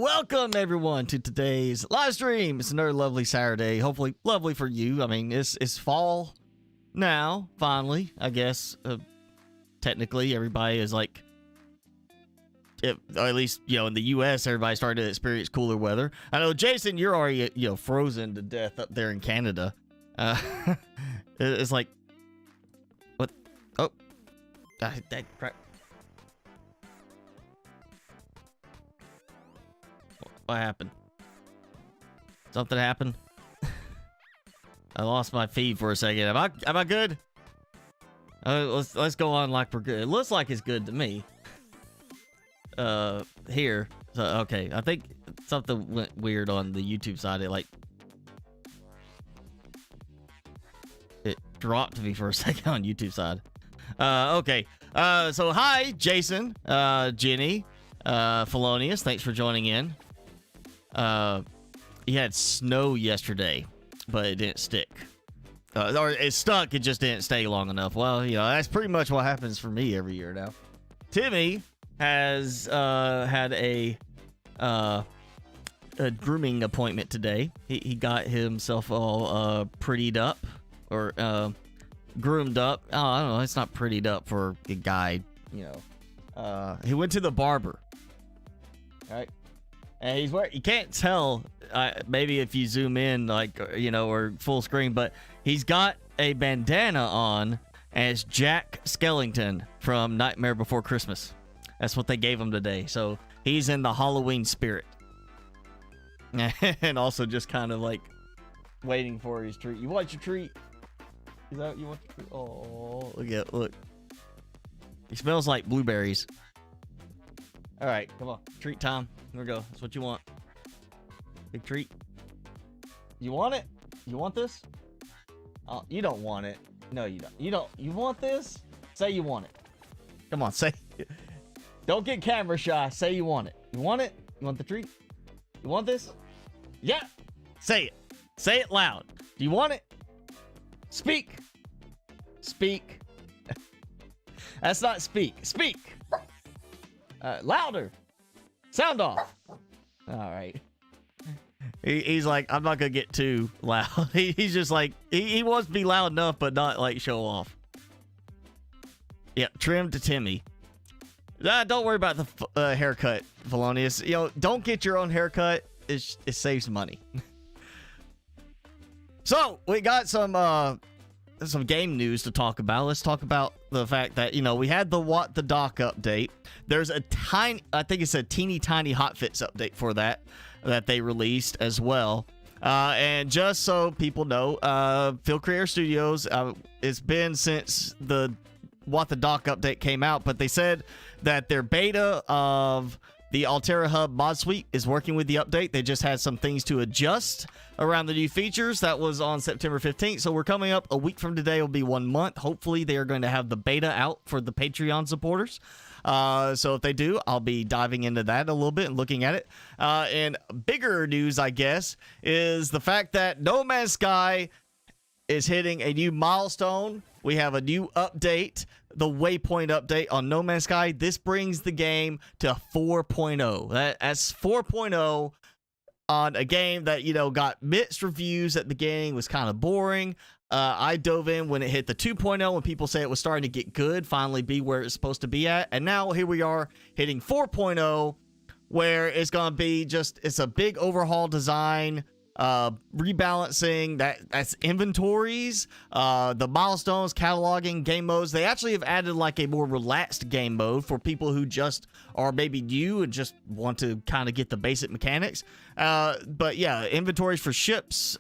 welcome everyone to today's live stream. It's another lovely Saturday. Hopefully lovely for you. I mean, it's fall now, finally, I guess. Technically, everybody is like, or at least, you know, in the U.S., everybody's starting to experience cooler weather. I know, Jason, you're already, you know, frozen to death up there in Canada. It's like, what? Oh, that crap. What happened? Something happened? I lost my feed for a second. Am I good? Let's go on like we're good. It looks like it's good to me. Here. So, okay. I think something went weird on the YouTube side. It dropped me for a second on YouTube side. Okay. So hi, Jason, Jenny, Felonious. Thanks for joining in. You had snow yesterday, but it didn't stick. Or it stuck, it just didn't stay long enough. Well, you know, that's pretty much what happens for me every year now. Timmy has had a grooming appointment today. He got himself all prettied up, or groomed up. Oh, I don't know, it's not prettied up for a guy, you know. He went to the barber. All right. And he's wearing, you can't tell, maybe if you zoom in, like, you know, or full screen, but he's got a bandana on, and it's Jack Skellington from Nightmare Before Christmas. That's what they gave him today. So he's in the Halloween spirit. And also just kind of like waiting for his treat. You want your treat? Is that what you want your treat? Oh, look. He smells like blueberries. All right, come on. Treat time. Here we go. That's what you want. Big treat. You want it? You want this? Oh, you don't want it. No, you don't. You don't. You want this? Say you want it. Come on, say. Don't get camera shy. Say you want it. You want it? You want the treat? You want this? Yeah. Say it. Say it loud. Do you want it? Speak. Speak. That's not speak. Speak. Louder. Sound off. All right. He's like, I'm not gonna get too loud. He's just like, he wants to be loud enough, but not like show off. Yeah, trim to Timmy. Don't worry about the haircut, Felonious. You know, don't get your own haircut. It saves money. So we got some game news to talk about. Let's talk about the fact that, you know, we had the What the Dock update. There's a tiny, I think it's a teeny tiny hotfix update for that they released as well. And just so people know, Field Creator Studios, it's been since the What the Dock update came out, but they said that their beta of the Altera Hub mod suite is working with the update. They just had some things to adjust around the new features. That was on September 15th. So we're coming up a week from today. It'll be 1 month. Hopefully they are going to have the beta out for the Patreon supporters. So if they do, I'll be diving into that a little bit and looking at it. And bigger news, I guess, is the fact that No Man's Sky is hitting a new milestone. We have a new update, the Waypoint update on No Man's Sky. This brings the game to 4.0. That's 4.0 on a game that, you know, got mixed reviews, that the game was kind of boring. I dove in when it hit the 2.0, when people say it was starting to get good, finally be where it's supposed to be at. And now here we are hitting 4.0, where it's going to be just, it's a big overhaul design, rebalancing, that's inventories, the milestones, cataloging, game modes. They actually have added like a more relaxed game mode for people who just are maybe new and just want to kind of get the basic mechanics. But yeah, inventories for ships,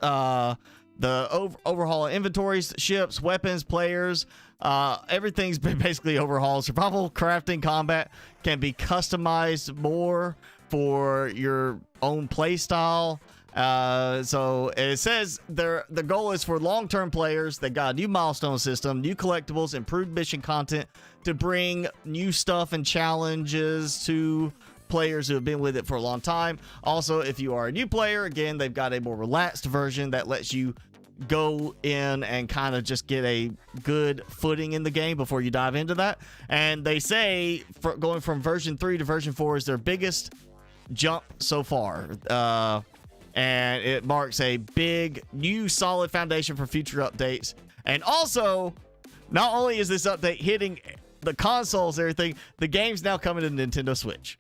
the overhaul of inventories, ships, weapons, players, everything's been basically overhauled. Survival, crafting, combat can be customized more for your own play style. So it says the goal is for long-term players. They got a new milestone system, new collectibles, improved mission content to bring new stuff and challenges to players who have been with it for a long time. Also, if you are a new player, again, they've got a more relaxed version that lets you go in and kind of just get a good footing in the game before you dive into that. And they say going from version 3 to version 4 is their biggest jump so far. And it marks a big, new, solid foundation for future updates. And also, not only is this update hitting the consoles and everything, the game's now coming to Nintendo Switch.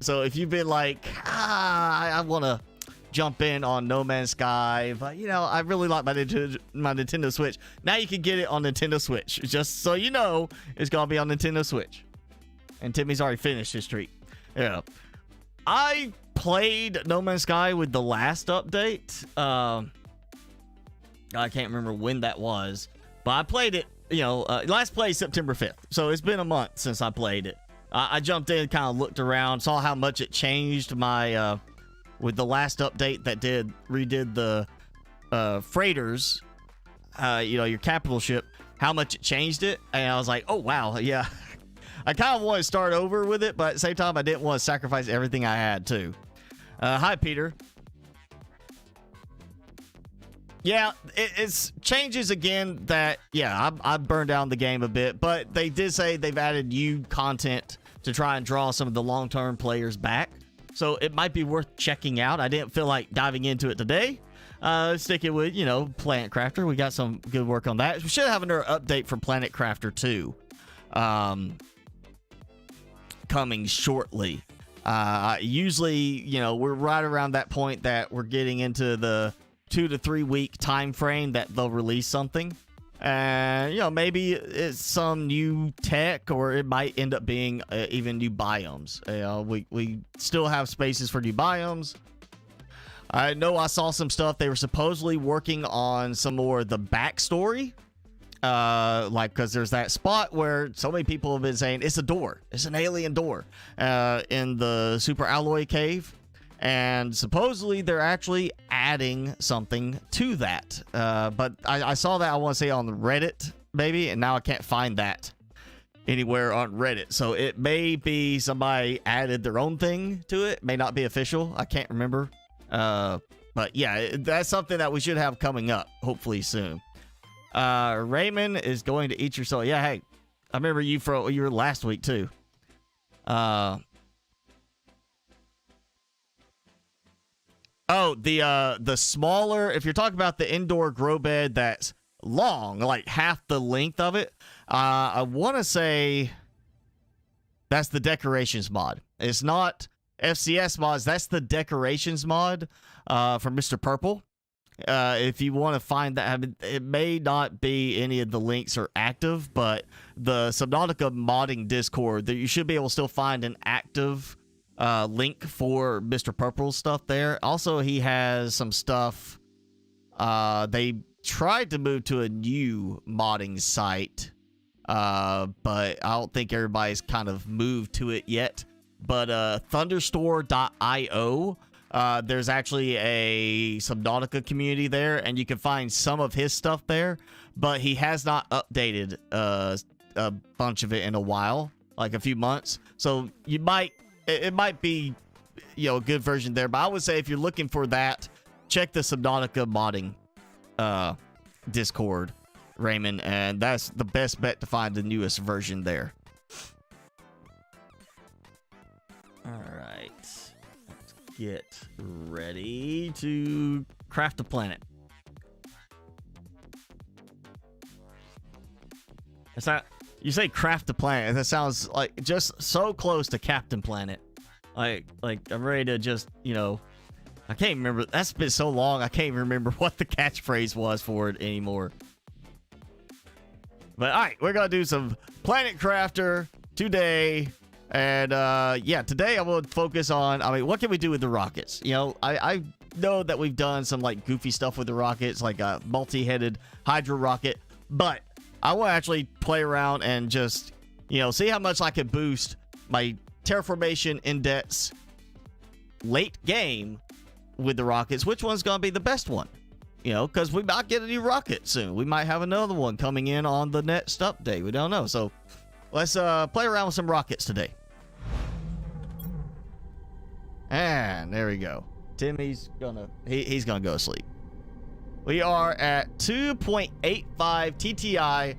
So if you've been like, I want to jump in on No Man's Sky, but you know, I really like my Nintendo Switch. Now you can get it on Nintendo Switch. Just so you know, it's gonna be on Nintendo Switch. And Timmy's already finished his treat. Yeah, I played No Man's Sky with the last update. I can't remember when that was, but I played it. You know, last play September 5th, so it's been a month since I played it. I jumped in, kind of looked around, saw how much it changed my with the last update that redid the freighters, you know, your capital ship, how much it changed it, and I was like, oh wow, yeah. I kind of want to start over with it, but at the same time, I didn't want to sacrifice everything I had too. Hi, Peter. Yeah, it's changes again that, yeah, I burned down the game a bit, but they did say they've added new content to try and draw some of the long-term players back. So it might be worth checking out. I didn't feel like diving into it today. Sticking with, you know, Planet Crafter. We got some good work on that. We should have another update for Planet Crafter 2 coming shortly. Usually, you know, we're right around that point that we're getting into the 2 to 3 week time frame that they'll release something. And you know, maybe it's some new tech, or it might end up being even new biomes. You know, we still have spaces for new biomes. I know I saw some stuff. They were supposedly working on some more of the backstory, like, because there's that spot where so many people have been saying it's a door, it's an alien door in the Super Alloy Cave. And supposedly they're actually adding something to that. But I saw that, I want to say, on Reddit, maybe, and now I can't find that anywhere on Reddit. So it may be somebody added their own thing to it. May not be official. I can't remember. But yeah, that's something that we should have coming up, hopefully soon. Raymond is going to eat your soul. Yeah, hey, I remember you were last week too. Oh, the smaller, if you're talking about the indoor grow bed that's long, like half the length of it, I want to say that's the decorations mod. It's not FCS mods, that's the decorations mod from Mr. Purple. If you want to find that, I mean, it may not be any of the links are active, but the Subnautica modding Discord, you should be able to still find an active link for Mr. Purple's stuff there. Also, he has some stuff. They tried to move to a new modding site, but I don't think everybody's kind of moved to it yet. But thunderstore.io, there's actually a Subnautica community there, and you can find some of his stuff there, but he has not updated a bunch of it in a while, like a few months. So you might, it might be, you know, a good version there. But I would say if you're looking for that, check the Subnautica modding Discord, Raymond, and that's the best bet to find the newest version there. All right, let's get ready to craft a planet. It's not, you say craft a planet, that sounds like just so close to Captain Planet. Like I'm ready to just, you know, I can't remember. That's been so long, I can't even remember what the catchphrase was for it anymore. But all right, we're gonna do some Planet Crafter today. And yeah, today I will focus on, I mean, what can we do with the rockets? You know, I know that we've done some like goofy stuff with the rockets, like a multi-headed Hydra rocket, but I want to actually play around and just, you know, see how much I can boost my terraformation index late game with the rockets. Which one's going to be the best one? You know, because we might get a new rocket soon. We might have another one coming in on the next update. We don't know. So let's play around with some rockets today. And there we go. Timmy's gonna, he's gonna go to sleep. We are at 2.85 TTI.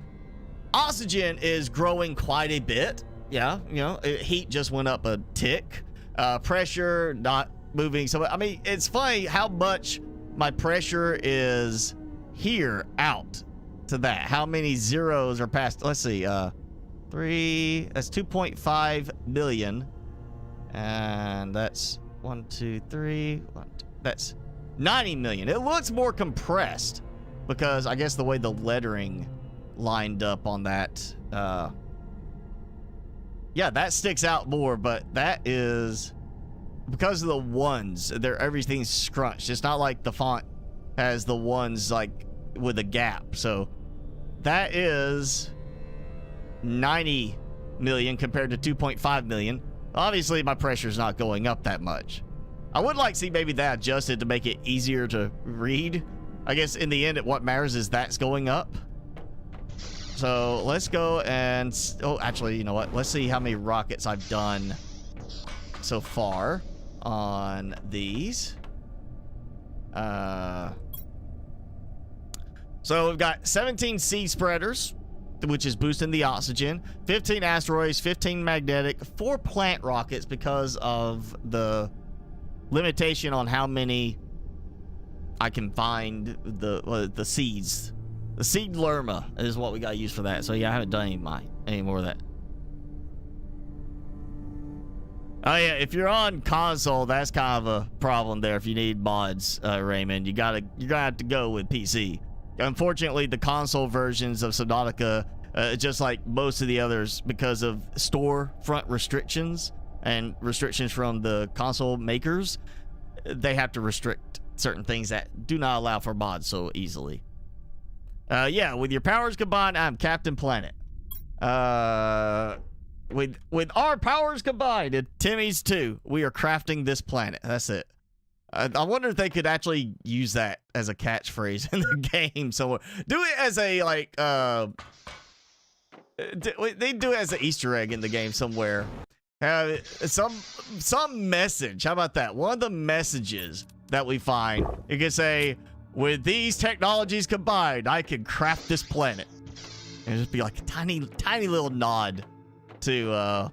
Oxygen is growing quite a bit. Yeah, you know, heat just went up a tick. Pressure not moving. So, I mean, it's funny how much my pressure is here out to that. How many zeros are past? Let's see. 3, that's 2.5 million. And that's 1, 2, 3. That's 90 million. It looks more compressed because I guess the way the lettering lined up on that. Yeah, that sticks out more, but that is because of the ones. Everything's scrunched. It's not like the font has the ones like with a gap. So that is 90 million compared to 2.5 million. Obviously, my pressure is not going up that much. I would like to see maybe that adjusted to make it easier to read. I guess in the end, what matters is that's going up. So let's go and... Oh, actually, you know what? Let's see how many rockets I've done so far on these. So we've got 17 seed spreaders, which is boosting the oxygen, 15 asteroids, 15 magnetic, 4 plant rockets because of the limitation on how many I can find the seeds. The seed lerma is what we got to use for that. So yeah, I haven't done any more of that. Oh yeah, if you're on console, that's kind of a problem there. If you need mods, Raymond, you're gonna have to go with PC. Unfortunately, the console versions of Subnautica, just like most of the others, because of storefront restrictions and restrictions from the console makers, they have to restrict certain things that do not allow for mods so easily. Yeah, with your powers combined, I'm Captain Planet. With our powers combined and Timmy's too, we are crafting this planet. That's it. I wonder if they could actually use that as a catchphrase in the game. So do it as a like they do it as an Easter egg in the game somewhere. Some message. How about that? One of the messages that we find, you can say, with these technologies combined, I can craft this planet. And just be like a tiny little nod to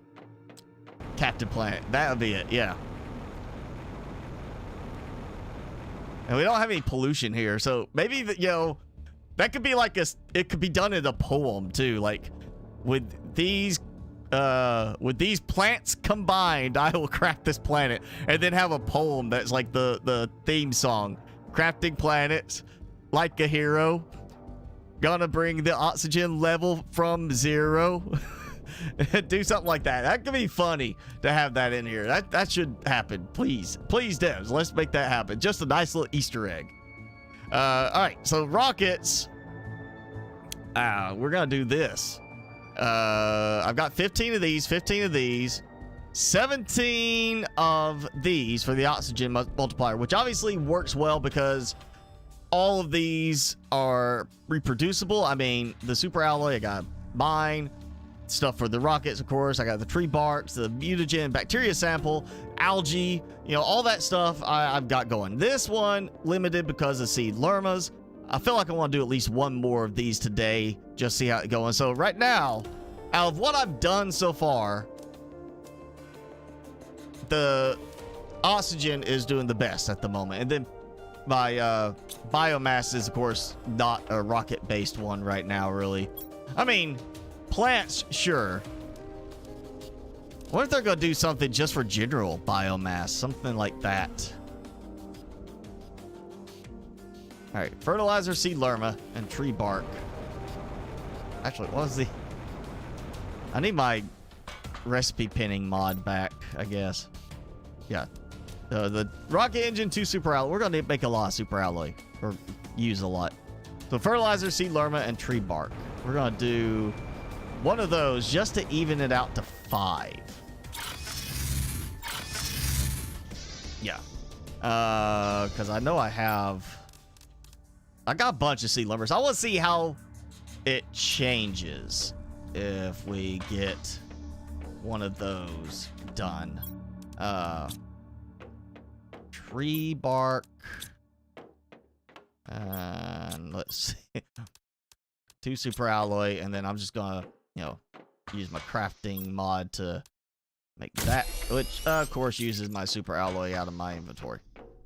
Captain Planet. That would be it, yeah. And we don't have any pollution here, so maybe that could be like it could be done in a poem too, like with these plants combined, I will craft this planet, and then have a poem that's like the theme song. Crafting planets like a hero. Gonna bring the oxygen level from 0. Do something like that. That could be funny to have that in here. That should happen. Please, devs, let's make that happen. Just a nice little Easter egg. All right, so rockets. We're gonna do this. I've got 15 of these, 15 of these, 17 of these for the oxygen multiplier, which obviously works well because all of these are reproducible. I mean, the super alloy, I got mine. Stuff for the rockets, of course. I got the tree barks, the mutagen, bacteria sample, algae, all that stuff I've got going. This one, limited because of seed lermas. I feel like I want to do at least one more of these today, just see how it's going. So right now, out of what I've done so far, the oxygen is doing the best at the moment. And then my biomass is, of course, not a rocket-based one right now, really. I mean, plants, sure. What if they're going to do something just for general biomass? Something like that. All right, fertilizer, seed lerma, and tree bark. Actually, what was the... I need my recipe pinning mod back, I guess. Yeah. The rocket engine, 2 super alloy. We're going to make a lot of super alloy. Or use a lot. So fertilizer, seed lerma, and tree bark. We're going to do one of those just to even it out to 5. Yeah. Because I know I got a bunch of seed lermas. I want to see how it changes if we get one of those done. Tree bark. And let's see. 2 super alloy, and then I'm just gonna, use my crafting mod to Make that, which of course uses my super alloy out of my inventory.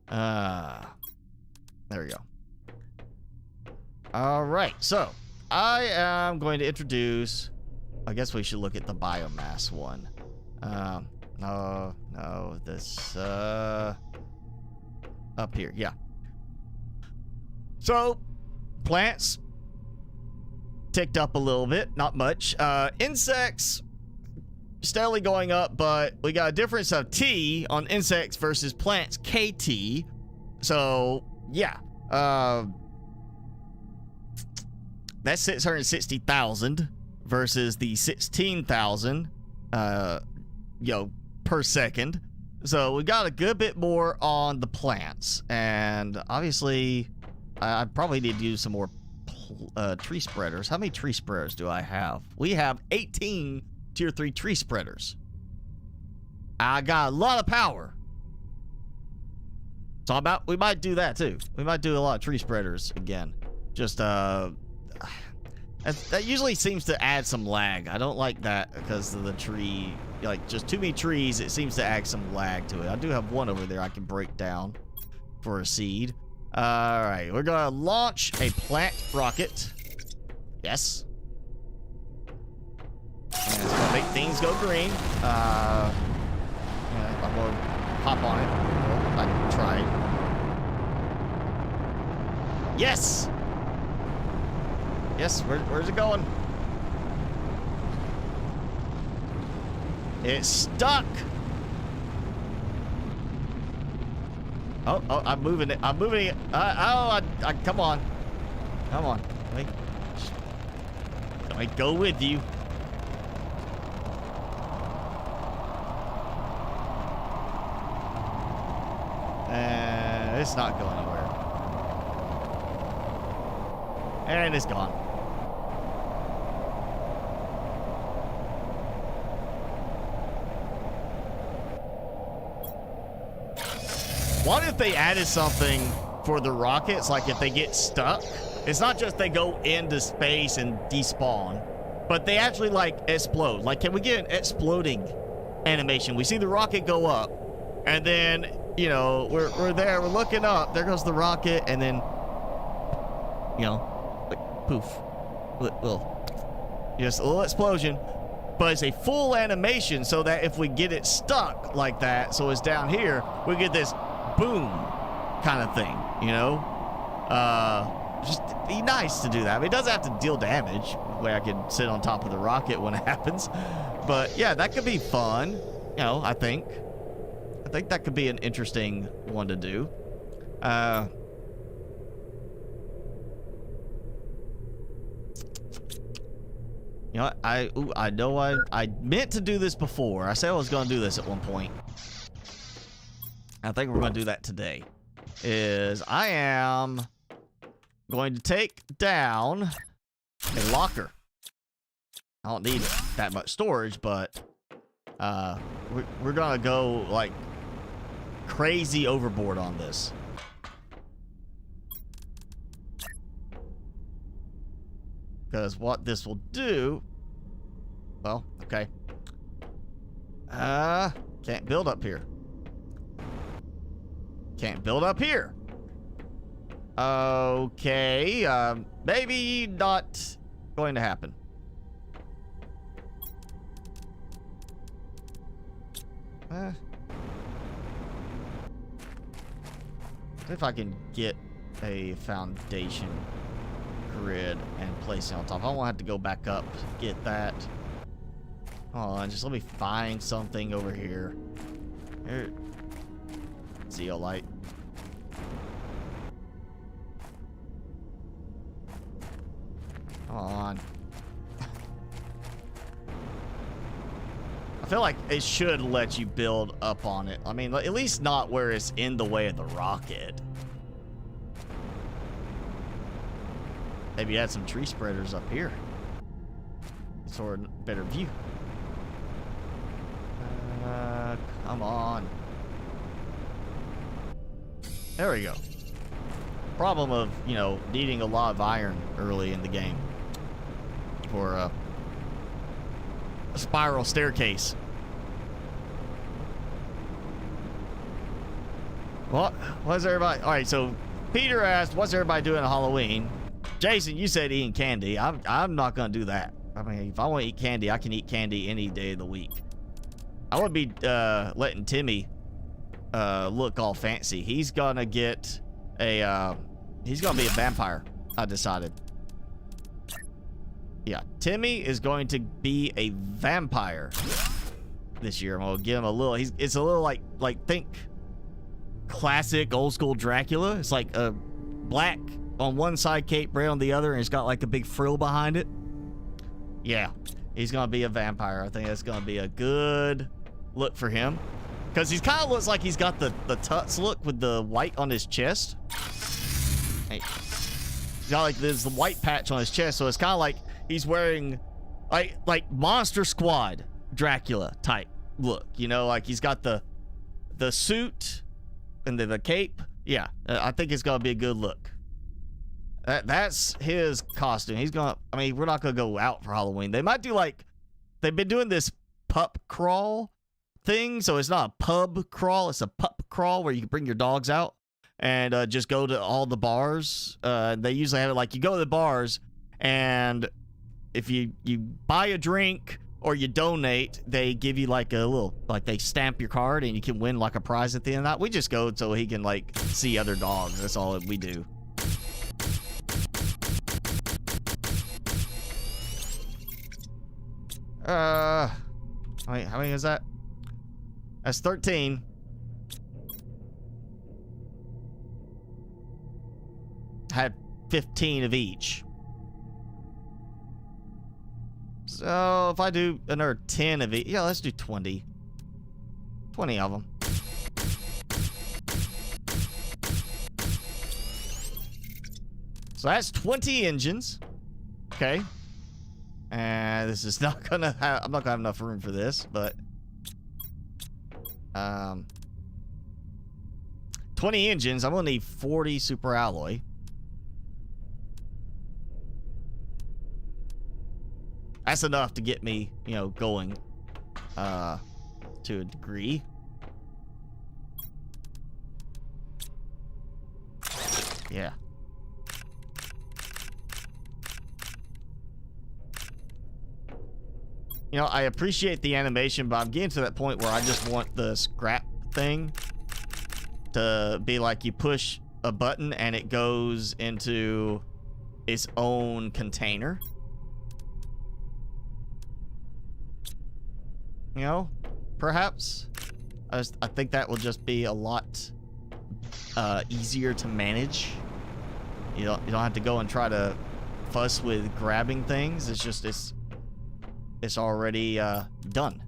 There we go. All right, so I am going to introduce. I guess we should look at the biomass one. No, this up here, yeah. So plants ticked up a little bit, not much. Insects steadily going up, but we got a difference of T on insects versus plants KT. So yeah, that's 660,000 versus the 16,000 per second. So we got a good bit more on the plants, and obviously I probably need to use some more tree spreaders. How many tree spreaders do I have? We have 18 tier 3 tree spreaders. I got a lot of power. So we might do that too. We might do a lot of tree spreaders again. Just that usually seems to add some lag. I don't like that because of the tree, like just too many trees, it seems to add some lag to it. I do have one over there I can break down for a seed. All right, we're gonna launch a plant rocket. Yes. And it's gonna make things go green. Yeah, I'm gonna hop on it. Well, I tried. Yes. Yes. Where's it going? It's stuck. Oh, I'm moving it. I'm moving it. Come on. Come on. Let me go with you. And it's not going nowhere. And it's gone. What if they added something for the rockets, like if they get stuck? It's not just they go into space and despawn, but they actually like explode. Like, can we get an exploding animation? We see the rocket go up, and then, you know, we're there, we're looking up, there goes the rocket, and then, you know, like, poof. Just a little explosion. But it's a full animation so that if we get it stuck like that, so it's down here, we get this boom kind of thing, you know? Just be nice to do that. I mean, it doesn't have to deal damage, where I can sit on top of the rocket when it happens. But yeah, that could be fun, you know, I think that could be an interesting one to do. You know, I know I meant to do this before. I said I was going to do this at one point. I think we're going to do that today. I am going to take down a locker. I don't need that much storage, but we're going to go like crazy overboard on this. Because what this will do... Well, okay. Can't build up here. Can't build up here. Okay, maybe not going to happen. See if I can get a foundation grid and place it on top. I won't have to go back up to get that. Hold on, just let me find something over here. Here. Zeolite. Come on. I feel like it should let you build up on it. I mean, at least not where it's in the way of the rocket. Maybe add some tree spreaders up here. For a better view. Come on. There we go. Problem of, you know, needing a lot of iron early in the game for a spiral staircase. What's everybody? All right, so Peter asked, what's everybody doing on Halloween? Jason, you said eating candy. I'm not gonna do that. I mean, if I want to eat candy, I can eat candy any day of the week. I would be letting Timmy look all fancy. He's gonna get a he's gonna be a vampire. I decided. Yeah, Timmy is going to be a vampire this year. I'm gonna give him a little. It's a little like think classic old school Dracula. It's like a black on one side, cape, gray on the other, and it's got like a big frill behind it. Yeah, he's gonna be a vampire. I think that's gonna be a good look for him, because he kind of looks like he's got the Tuts look with the white on his chest. Hey. He's got like this white patch on his chest, so it's kind of like he's wearing like Monster Squad Dracula type look, you know, like he's got the suit and the cape. Yeah, I think it's gonna be a good look. That's his costume. He's gonna, I mean, we're not gonna go out for Halloween. They might do like, they've been doing this pup crawl thing, so it's not a pub crawl, it's a pup crawl where you can bring your dogs out and just go to all the bars. They usually have it like you go to the bars, and if you buy a drink or you donate, they give you like a little, like they stamp your card and you can win like a prize at the end of that. We just go so he can like see other dogs. That's all we do. Wait, how many is that? That's 13. Had 15 of each. So if I do another 10 of each, yeah, let's do 20. 20 of them. So that's 20 engines. Okay. And this is not gonna have, I'm not gonna have enough room for this, but 20 engines, I'm gonna need 40 super alloy. That's enough to get me, you know, going to a degree. Yeah. You know, I appreciate the animation, but I'm getting to that point where I just want the scrap thing to be like you push a button and it goes into its own container. You know, perhaps. I think that will just be a lot easier to manage. You don't have to go and try to fuss with grabbing things. It's just it's already done.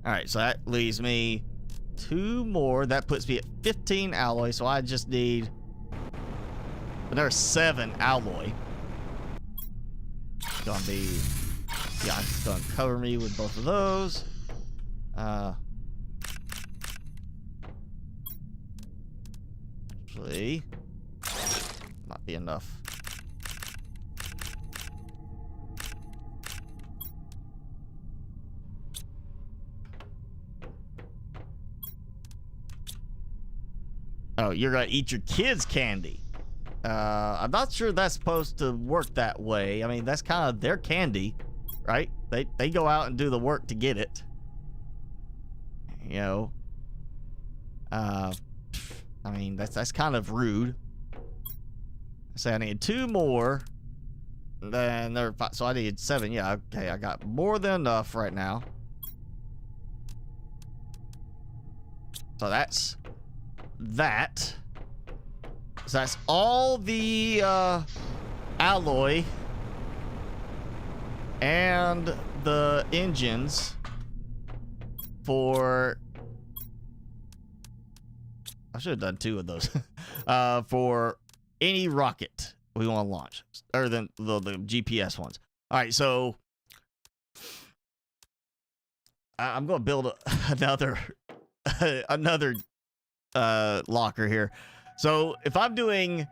All right, so that leaves me 2 more. That puts me at 15 alloy, so I just need another 7 alloy. It's gonna be, yeah, it's gonna cover me with both of those. Actually, not be enough. Oh, you're gonna eat your kids' candy. I'm not sure that's supposed to work that way. I mean, that's kind of their candy, right? They go out and do the work to get it. You know. I mean, that's kind of rude. So I need 2 more. Then there, so I need 7. Yeah, okay, I got more than enough right now. So that's that. So that's all the alloy and the engines for, I should have done 2 of those for any rocket we want to launch, other than the GPS ones. All right, so I'm going to build another locker here. So if I'm doing,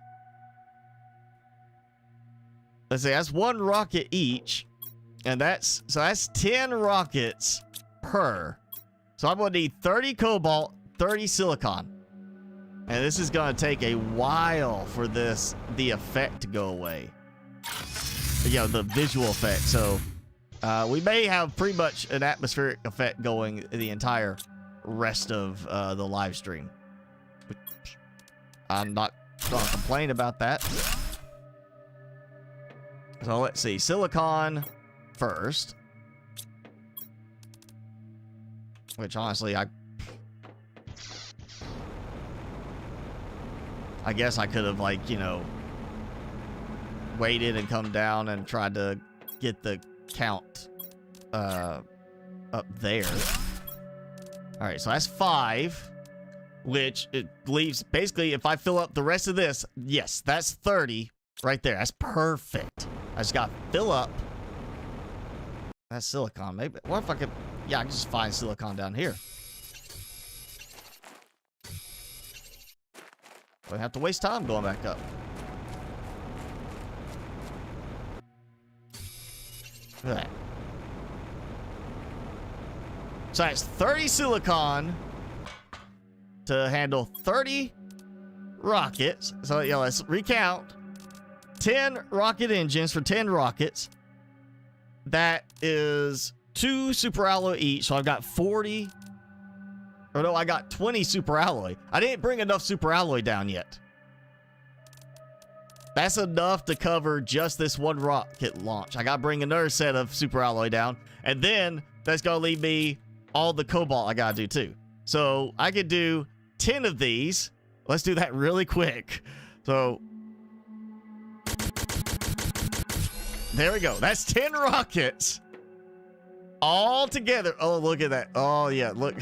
let's say that's 1 rocket each, and that's 10 rockets per. So So I'm going to need 30 cobalt, 30 silicon. And this is going to take a while for the effect to go away. You know, the visual effect. So we may have pretty much an atmospheric effect going the entire rest of the live stream. I'm not going to complain about that. So let's see. Silicon first. Which honestly, I guess I could have, like, you know, waited and come down and tried to get the count up there. All right, so that's 5, which it leaves basically, if I fill up the rest of this, yes, that's 30 right there. That's perfect. I just got to fill up. That's silicon. Maybe. What if I could? Yeah, I can just find silicon down here. Don't have to waste time going back up. Look at that. So that's 30 silicon to handle 30 rockets. So, yeah, let's recount. 10 rocket engines for 10 rockets. That is 2 super alloy each. So I've got 40. Or no, I got 20 super alloy. I didn't bring enough super alloy down yet. That's enough to cover just this one rocket launch. I got to bring another set of super alloy down. And then that's going to leave me all the cobalt I got to do too. So I could do 10 of these. Let's do that really quick. So there we go. That's 10 rockets all together. Oh, look at that. Oh, yeah. Look.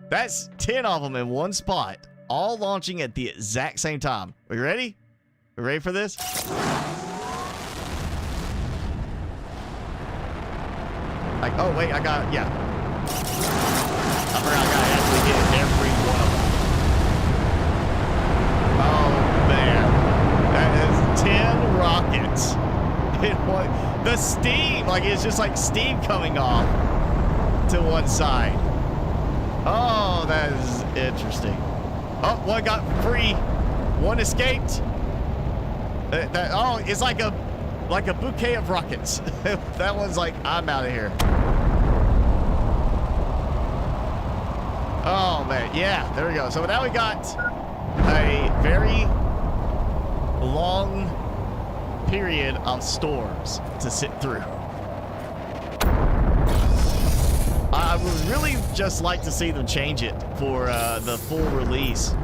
That's 10 of them in one spot, all launching at the exact same time. Are you ready? You ready for this? Like, oh, wait, I got, yeah. I forgot I got to actually hit every one of them. Oh, man. That is 10 rockets. The steam, like, it's just like steam coming off to one side. Oh, that is interesting. Oh, one got free. One escaped. Oh, it's like a bouquet of rockets. That one's like, I'm out of here. Oh, man. Yeah, there we go. So now we got a very long period of storms to sit through. I would really just like to see them change it for the full release,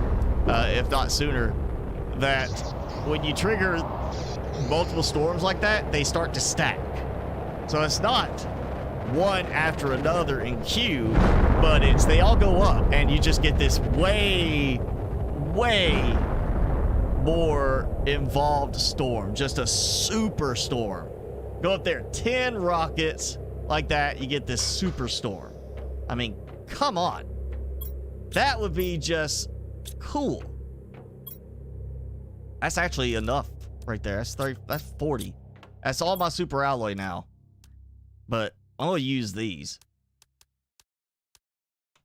if not sooner, that when you trigger multiple storms like that, they start to stack. So it's not one after another in queue, but it's they all go up, and you just get this way more involved storm, just a super storm. Go up there, 10 rockets like that, you get this super storm. I mean, come on. That would be just cool. That's actually enough right there. That's 30, that's 40. That's all my super alloy now. But I'm gonna use these.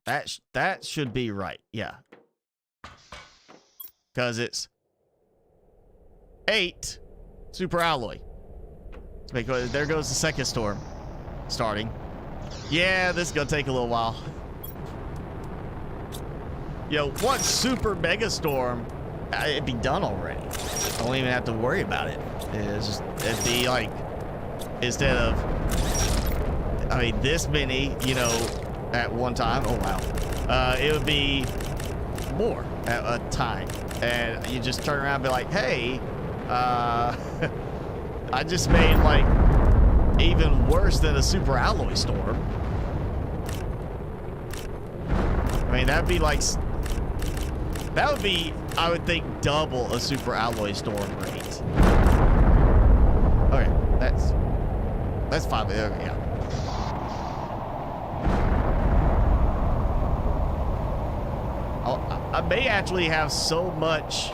That should be right. Yeah. Because it's 8 super alloy. Because there goes the second storm starting. Yeah, this is gonna take a little while. Yo, one super mega storm, it'd be done already. I don't even have to worry about it. It'd be like, instead of, I mean, this many, you know, at one time. Oh, wow. It would be more at a time. And you just turn around and be like, hey, I just made, like, even worse than a super alloy storm. I mean, that'd be like, that would be, I would think, double a super alloy storm rate. Okay, that's fine. Okay, yeah. I may actually have so much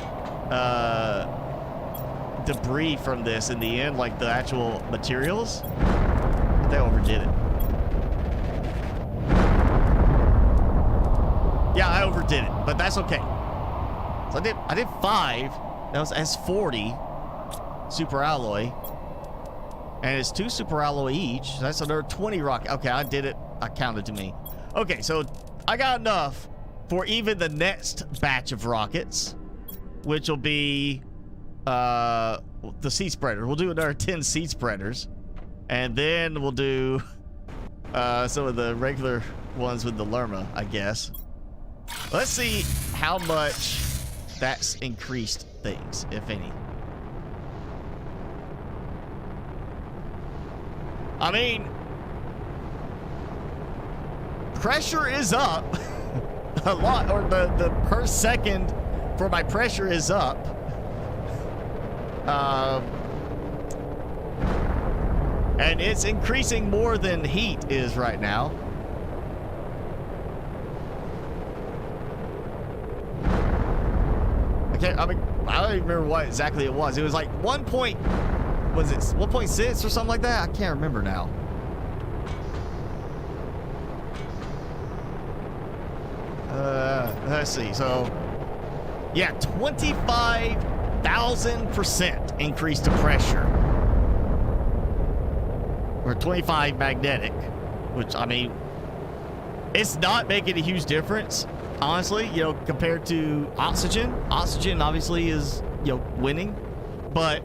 debris from this in the end, like the actual materials, but they overdid it. did it, but that's okay. So I did 5. That was S40 super alloy. And it's 2 super alloy each. So that's another 20 rocket. Okay, I did it. I counted to me. Okay, so I got enough for even the next batch of rockets, which will be the seed spreader. We'll do another 10 seed spreaders. And then we'll do some of the regular ones with the Lerma, I guess. Let's see how much that's increased things, if any. I mean, pressure is up a lot, or the per second for my pressure is up. And it's increasing more than heat is right now. I mean, I don't even remember what exactly it was. It was like 1.6 or something like that? I can't remember now. Let's see. So, yeah, 25,000% increase to pressure. Or 25 magnetic, which, I mean, it's not making a huge difference, honestly, you know, compared to oxygen. Oxygen obviously is, you know, winning, but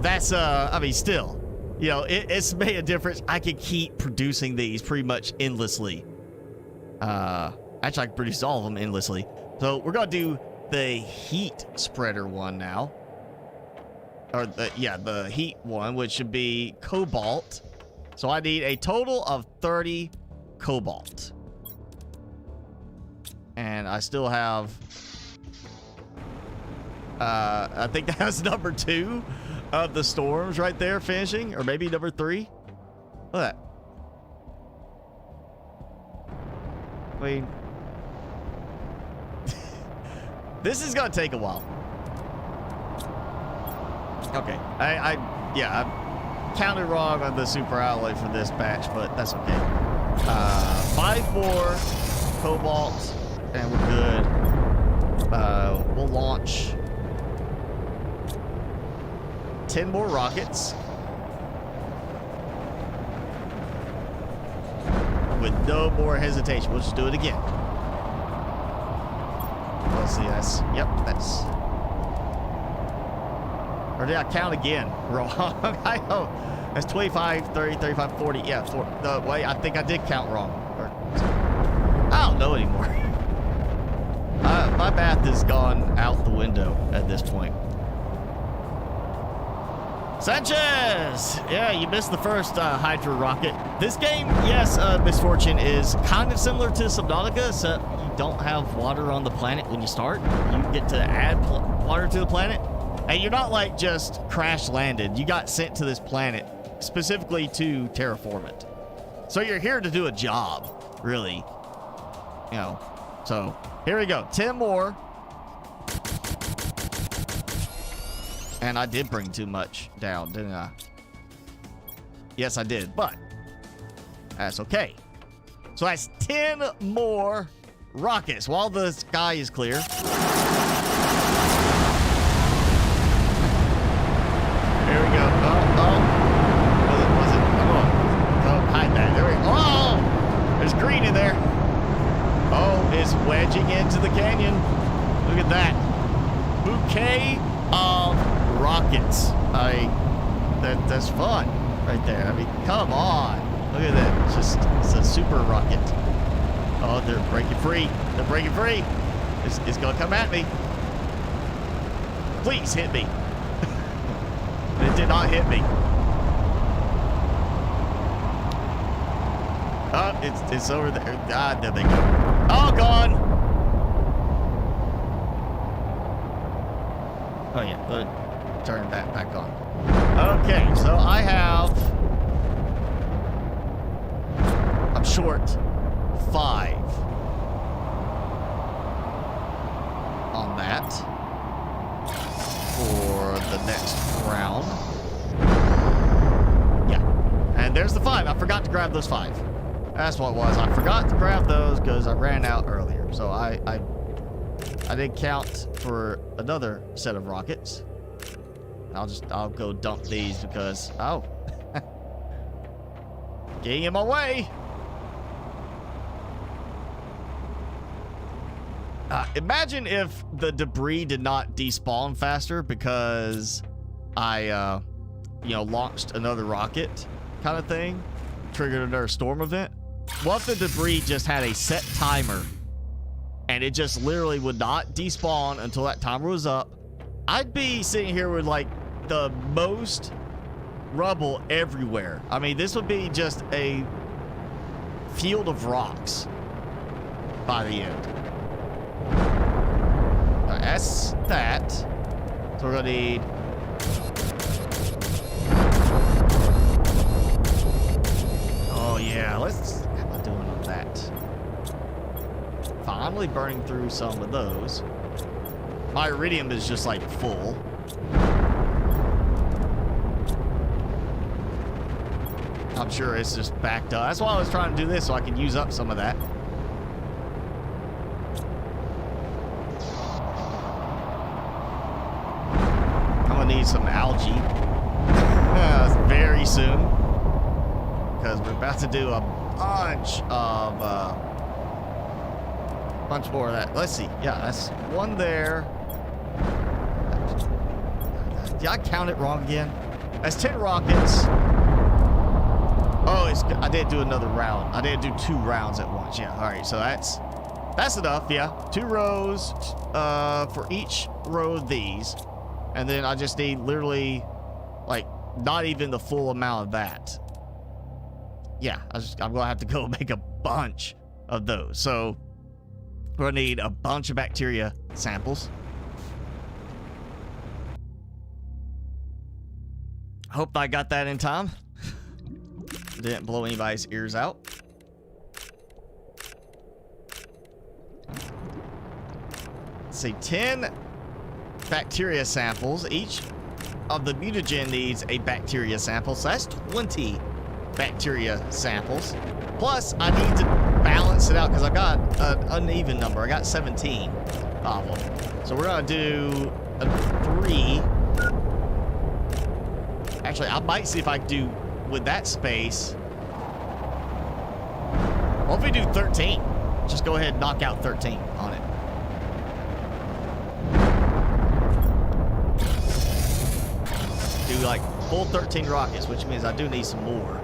that's, I mean, still, you know, it's made a difference. I can keep producing these pretty much endlessly. Actually, I can produce all of them endlessly. So we're going to do the heat spreader one now. Or, the heat one, which should be cobalt. So I need a total of 30 cobalt. And I still have... I think that was number 2 of the storms right there finishing. Or maybe number 3. Look at that. I mean... this is going to take a while. Okay, I counted wrong on the super alloy for this batch, but that's okay. 5 more cobalt, and we're good. We'll launch 10 more rockets with no more hesitation. We'll just do it again. Let's see, that's or did I count again wrong? I know. That's 25, 30, 35, 40. Yeah, wait, I think I did count wrong. I don't know anymore. My math has gone out the window at this point. Sanchez! Yeah, you missed the first Hydra rocket. This game, yes, Misfortune, is kind of similar to Subnautica, so you don't have water on the planet when you start. You get to add water to the planet. And you're not like just crash landed. You got sent to this planet specifically to terraform it. So you're here to do a job, really. You know. So here we go. 10 more. And I did bring too much down, didn't I? Yes, I did, but that's okay. So that's 10 more rockets while the sky is clear. Here we go. Oh. Was it? Come on. Go hide that. There we go. Oh! There's green in there. Oh, it's wedging into the canyon. Look at that. Bouquet of rockets. That's fun right there. I mean, come on. Look at that. It's a super rocket. Oh, they're breaking free. They're breaking free. It's going to come at me. Please hit me. It did not hit me. Oh, it's over there. Ah, there they go. Oh, gone. Oh, yeah. Turn that back on. Okay, so I have... I'm short 5 on that for the next round. Yeah. And there's the 5. I forgot to grab those 5. That's what it was. I forgot to grab those because I ran out earlier. So I did count for another set of rockets. I'll go dump these because, oh. Getting in my way. Imagine if the debris did not despawn faster because I, launched another rocket kind of thing. Triggered another storm event. What if the debris just had a set timer and it just literally would not despawn until that timer was up? I'd be sitting here with like the most rubble everywhere. I mean, this would be just a field of rocks by the end. That's that. So we're gonna need yeah, let's... How am I doing on that? Finally burning through some of those. My iridium is just like full. I'm sure it's just backed up. That's why I was trying to do this, so I could use up some of that. I'm gonna need some algae. Very soon. Because we're about to do a bunch more of that. Let's see. Yeah, that's one there. Did I count it wrong again? That's 10 rockets. Oh, I did do another round. I did do 2 rounds at once. Yeah, all right. So that's enough. Yeah, 2 rows for each row of these, and then I just need literally like not even the full amount of that. Yeah, I'm gonna have to go make a bunch of those. So we're gonna need a bunch of bacteria samples. Hope I got that in time. Didn't blow anybody's ears out. Let's see, 10 bacteria samples. Each of the mutagen needs a bacteria sample, so that's 20 bacteria samples. Plus, I need to balance it out because I got an uneven number. I got 17 of them. So we're gonna do a 3. Actually, I might see if I can do with that space. What if we do 13? Just go ahead and knock out 13 on it. Do like full 13 rockets, which means I do need some more.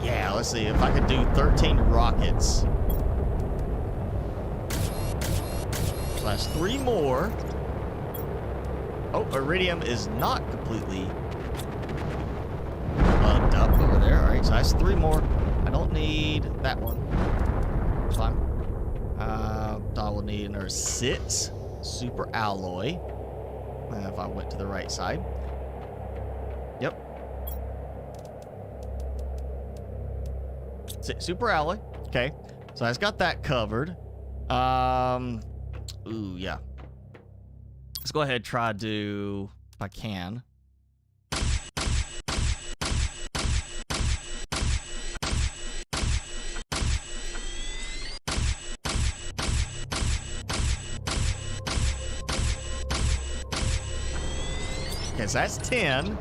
Yeah, let's see if I could do 13 rockets. So that's 3 more. Oh, iridium is not completely bugged up over there. All right, so that's 3 more. I don't need that one. It's fine. I will need another 6 super alloy. If I went to the right side. Yep. 6 super alloy. Okay, so I've got that covered. Ooh, yeah. Let's go ahead and try to do, if I can. Okay, so that's 10. So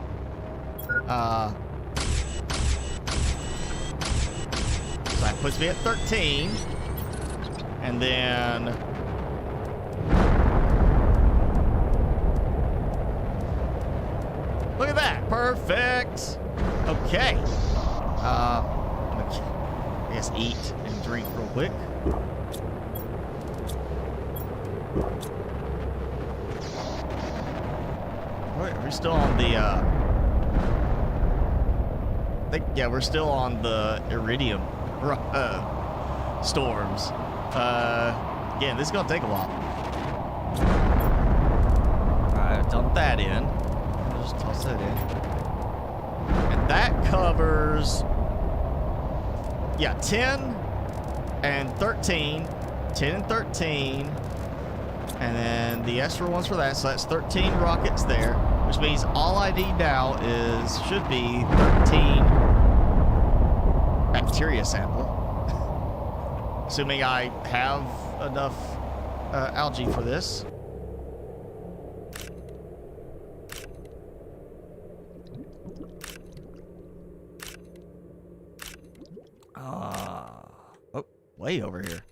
that puts me at 13. And then look at that. Perfect. Okay. I guess eat and drink real quick. Wait, are we still on the I think, yeah, we're still on the iridium storms. Again, this is gonna take a while. Alright, dump that in. Just toss that in. And that covers, yeah, 10 and 13. 10 and 13. And then the extra ones for that, so that's 13 rockets there. which means all I need now should be 13 bacteria sample. Assuming I have enough algae for this. Oh, way over here.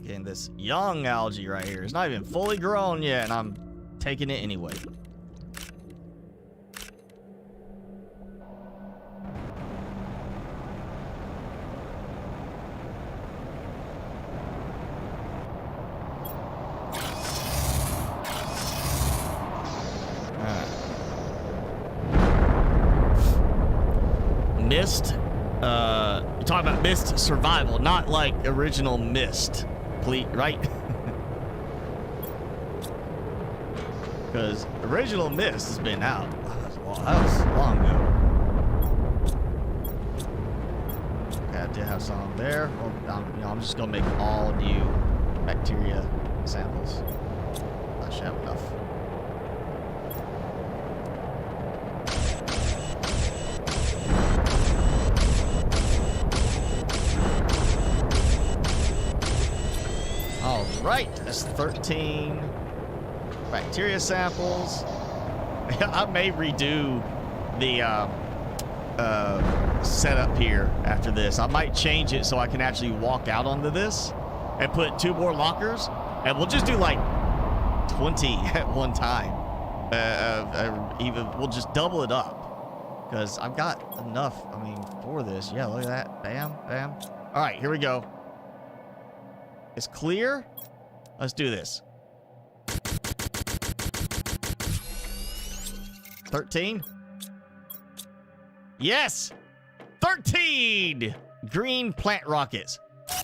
Getting this young algae right here. It's not even fully grown yet, and I'm taking it anyway. Mist, you're talking about Mist survival, not like original Mist, please, right? Because original Mist has been out. That was long ago. Okay, I did have some there. Well, I'm just gonna make all new bacteria samples. I should have enough. Right, that's 13 bacteria samples. I may redo the setup here after this. I might change it so I can actually walk out onto this and put 2 more lockers, and we'll just do like 20 at one time. Even we'll just double it up because I've got enough. I mean, for this. Yeah, look at that. Bam, bam. All right, here we go. It's clear. Let's do this. 13. Yes! 13 green plant rockets. Oh,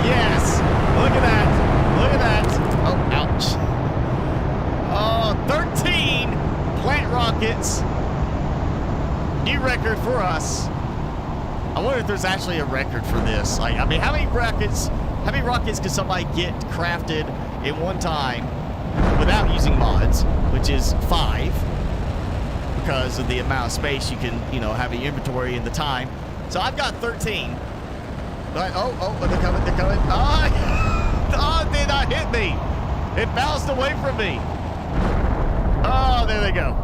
yes. Look at that. Look at that. Oh, ouch. Oh, 13 plant rockets. New record for us. I wonder if there's actually a record for this. Like, I mean, how many rockets can somebody get crafted in one time without using mods, which is 5, because of the amount of space you can, you know, have in your inventory and the time. So I've got 13. But, oh, they're coming, they're coming. Oh, oh, it did not hit me. It bounced away from me. Oh, there they go.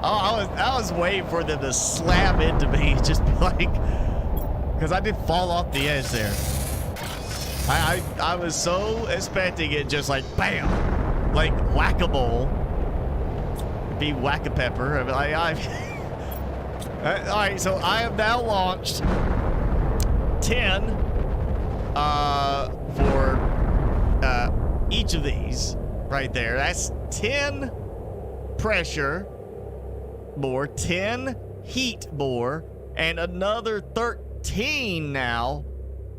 Oh, I was waiting for them to slam into me, just be like, because I did fall off the edge there. I was so expecting it just like bam, like whack-a-mole, be whack-a-pepper. I mean, all right, so I have now launched 10 for each of these right there. That's 10 pressure. More 10 heat bore and another 13 now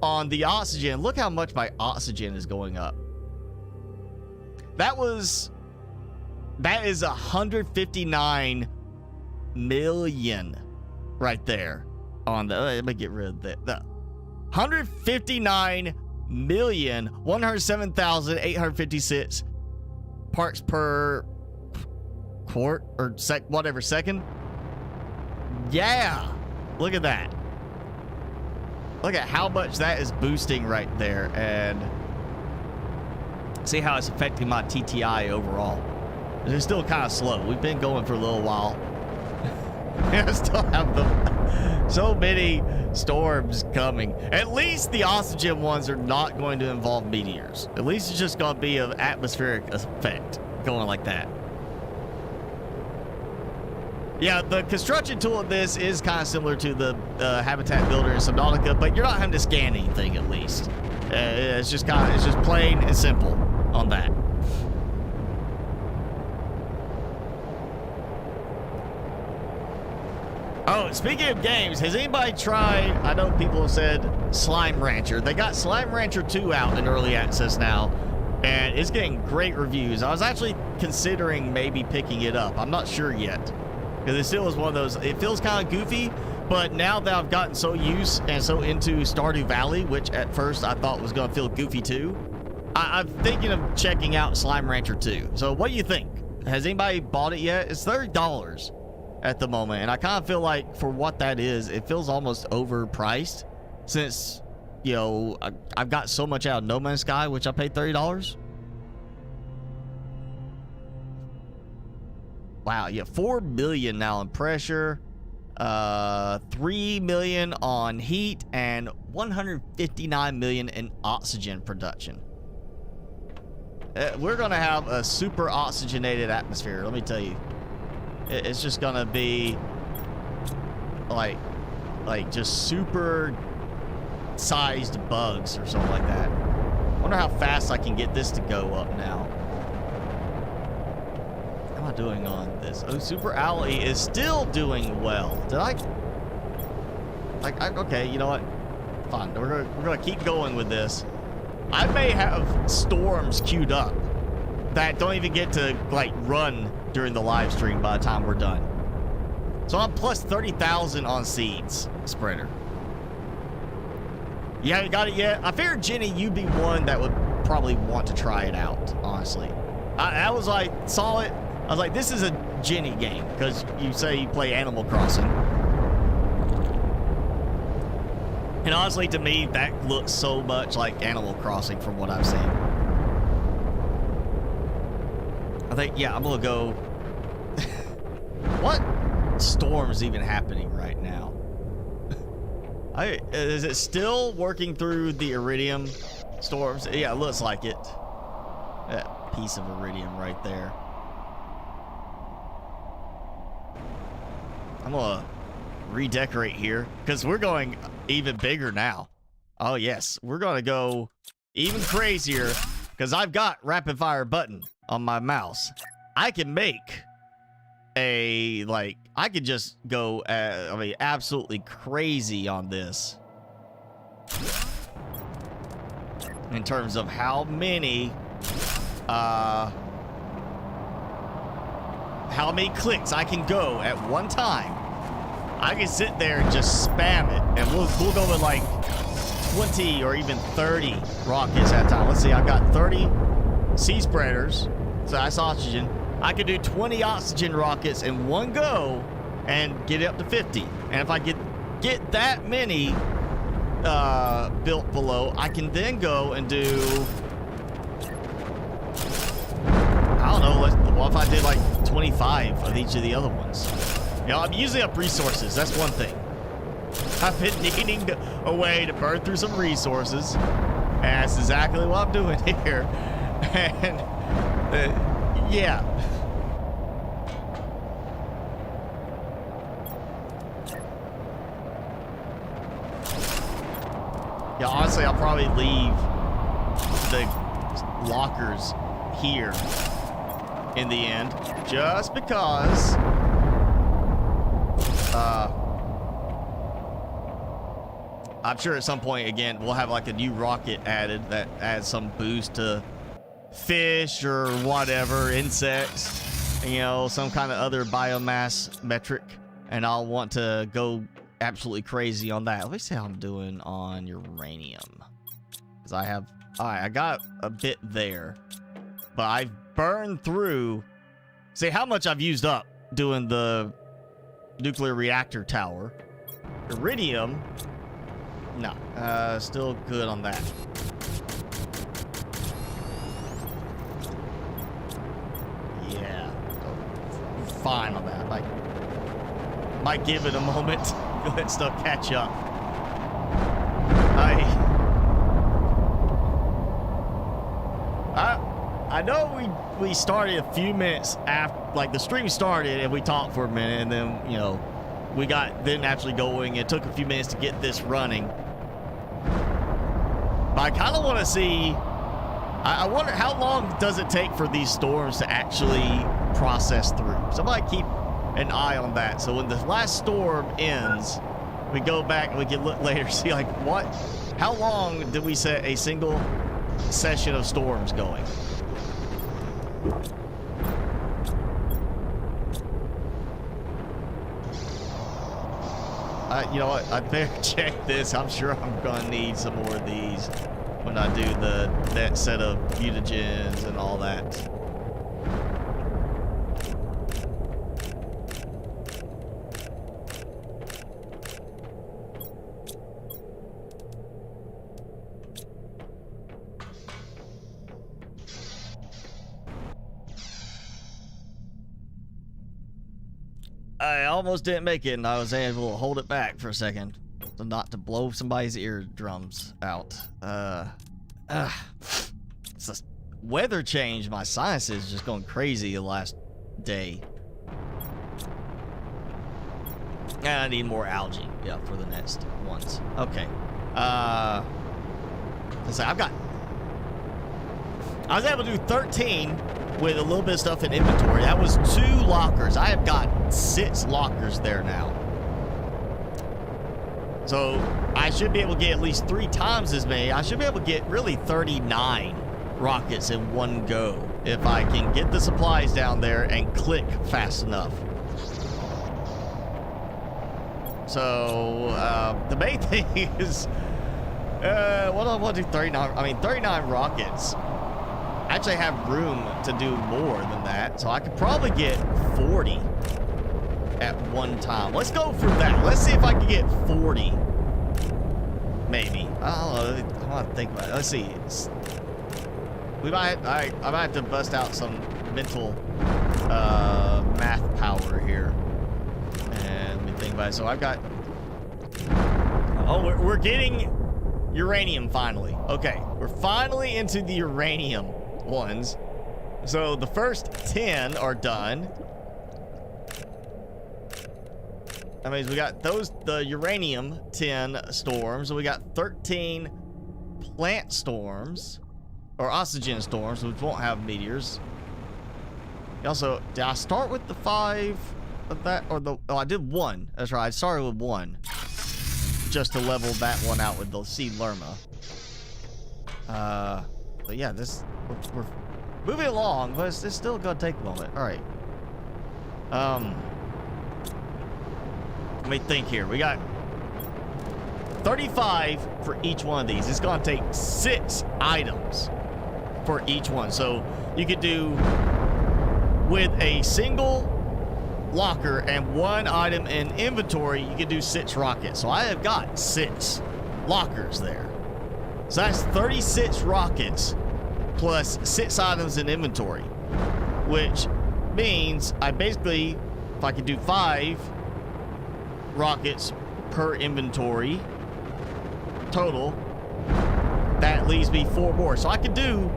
on the oxygen. Look how much my oxygen is going up. That is 159 million right there on the, let me get rid of that. 159,107,856 parts per quart or whatever second. Yeah, look at that. Look at how much that is boosting right there, and see how it's affecting my TTI overall. It's still kind of slow. We've been going for a little while. I still have so many storms coming. At least the oxygen ones are not going to involve meteors. At least it's just going to be an atmospheric effect going like that. Yeah, the construction tool of this is kind of similar to the Habitat Builder in Subnautica, but you're not having to scan anything at least. It's just plain and simple on that. Oh, speaking of games, has anybody tried, I know people have said Slime Rancher. They got Slime Rancher 2 out in early access now. and it's getting great reviews. I was actually considering maybe picking it up. I'm not sure yet, because it still is one of those, it feels kind of goofy, but now that I've gotten so used and so into Stardew Valley, which at first I thought was going to feel goofy too, I'm thinking of checking out Slime Rancher 2. So what do you think? Has anybody bought it yet? It's $30 at the moment, and I kind of feel like for what that is, it feels almost overpriced, since, you know, I've got so much out of No Man's Sky, which I paid $30. Wow, yeah, 4 million now in pressure, 3 million on heat, and 159 million in oxygen production. We're gonna have a super oxygenated atmosphere, let me tell you. It's just gonna be like just super sized bugs or something like that. I wonder how fast I can get this to go up now. How am I doing on this? Oh, Super Alley is still doing well. Did I? Okay, you know what? Fine. We're gonna keep going with this. I may have storms queued up that don't even get to like run during the live stream by the time we're done. So I'm plus 30,000 on seeds spreader. You haven't got it yet? I figured, Jenny, you'd be one that would probably want to try it out, honestly. I was like, saw it. I was like, this is a Jenny game, because you say you play Animal Crossing. And honestly, to me, that looks so much like Animal Crossing from what I've seen. I think, yeah, I'm gonna go. What storm is even happening right now? Is it still working through the Iridium storms? Yeah, it looks like it. That piece of Iridium right there. I'm gonna redecorate here because we're going even bigger now. Oh yes, we're gonna go even crazier because I've got rapid fire button on my mouse. I can make a, like, I could just go I mean, absolutely crazy on this in terms of how many clicks I can go at one time. I can sit there and just spam it, and we'll go with like 20 or even 30 rockets at a time. Let's see, I've got 30 sea spreaders, so that's oxygen. I could do 20 oxygen rockets in one go and get it up to 50. And if I get that many built below, I can then go and do, I don't know, what if I did like 25 of each of the other ones? You know, I'm using up resources. That's one thing. I've been needing a way to burn through some resources, and that's exactly what I'm doing here. And yeah. Yeah, honestly, I'll probably leave the lockers here in the end, just because I'm sure at some point, again, we'll have like a new rocket added that adds some boost to fish or whatever, insects, you know, some kind of other biomass metric, and I'll want to go absolutely crazy on that. Let me see how I'm doing on uranium, because I have, all right, I got a bit there, but I've burned through, see how much I've used up doing the nuclear reactor tower. Iridium, no, still good on that. Yeah, fine on that. Like, might give it a moment. Go ahead and stuff catch up. I know we started a few minutes after, like, the stream started, and we talked for a minute, and then, you know, we got then actually going. It took a few minutes to get this running. But I kind of want to see, I wonder how long does it take for these storms to actually process through. Somebody keep an eye on that. So when the last storm ends, we go back and we can look later, see like how long did we set a single session of storms going. You know what? I better check this. I'm sure I'm gonna need some more of these when I do that set of mutagens and all that. I almost didn't make it, and I was able to hold it back for a second, so not to blow somebody's eardrums out. It's a weather change. My sinuses just going crazy the last day, and I need more algae. Yeah, for the next ones. Okay. Let's say I was able to do 13 with a little bit of stuff in inventory. That was 2 lockers. I have got 6 lockers there now. So I should be able to get at least 3 times as many. I should be able to get really 39 rockets in one go if I can get the supplies down there and click fast enough. So the main thing is, what do I want to do? 39. I mean, 39 rockets. I actually have room to do more than that, so I could probably get 40 at one time. Let's go for that. Let's see if I can get 40. Maybe. I don't know. I want to think about it. Let's see. I might have to bust out some mental math power here. And let me think about it. So I've got... Oh, we're getting uranium finally. Okay, we're finally into the uranium ones. So the first 10 are done. That means we got the uranium 10 storms, and we got 13 plant storms, or oxygen storms, which won't have meteors. Also, did I start with the 5 of that, or oh, I did 1. That's right, I started with 1. Just to level that one out with the Sea Lerma. But yeah, we're moving along, but it's still gonna take a moment. All right. Let me think here. We got 35 for each one of these. It's gonna take 6 items for each one. So you could do with a single locker and 1 item in inventory, you could do 6 rockets. So I have got 6 lockers there. So that's 36 rockets plus 6 items in inventory, which means I basically, if I could do 5 rockets per inventory total, that leaves me 4 more. So I could do,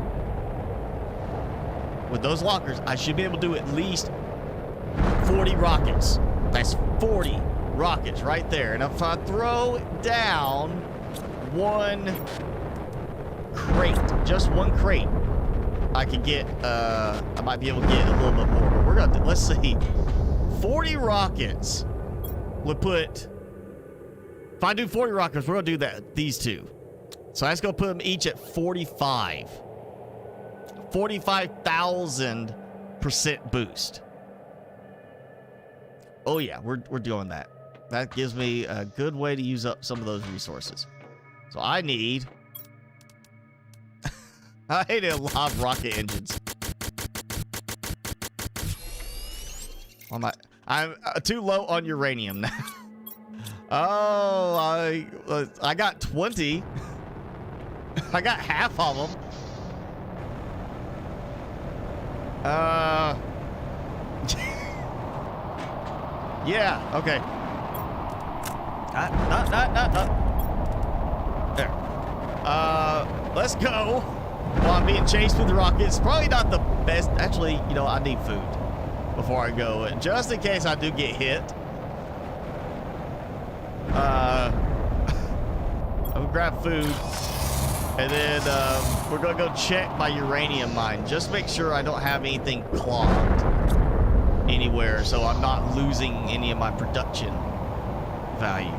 with those lockers, I should be able to do at least 40 rockets. That's 40 rockets right there. And if I throw down 1 crate, just 1 crate, I could get, I might be able to get a little bit more. But we're gonna, let's see, 40 rockets would put, if I do 40 rockets, we're gonna do that, these 2. So that's gonna put them each at 45,000% boost. Oh yeah, we're doing that. That gives me a good way to use up some of those resources. So I need I need a lot of rocket engines. I'm too low on uranium now. Oh, I got 20. I got half of them. Yeah, okay. There. Let's go. While I'm being chased with the rockets. Probably not the best. Actually, you know, I need food before I go. And just in case I do get hit. I'm gonna grab food. And then we're gonna go check my uranium mine. Just make sure I don't have anything clogged anywhere, so I'm not losing any of my production value.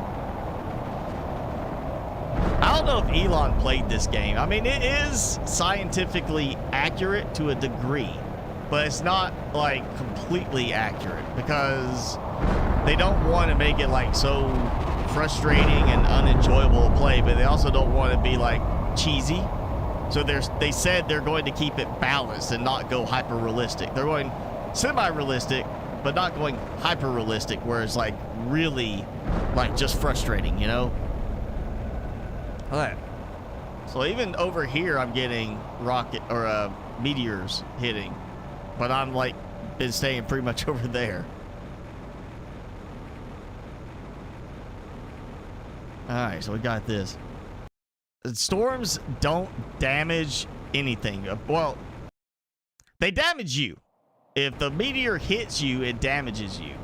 I don't know if Elon played this game. I mean, it is scientifically accurate to a degree, but it's not like completely accurate because they don't want to make it like so frustrating and unenjoyable to play, but they also don't want to be like cheesy. So they said they're going to keep it balanced and not go hyper realistic. They're going semi-realistic, but not going hyper realistic, where it's like really like just frustrating, you know? Alright. So even over here I'm getting rocket or meteors hitting, but I'm like been staying pretty much over there. Alright, so we got this. Storms don't damage anything. Well, they damage you. If the meteor hits you, it damages you.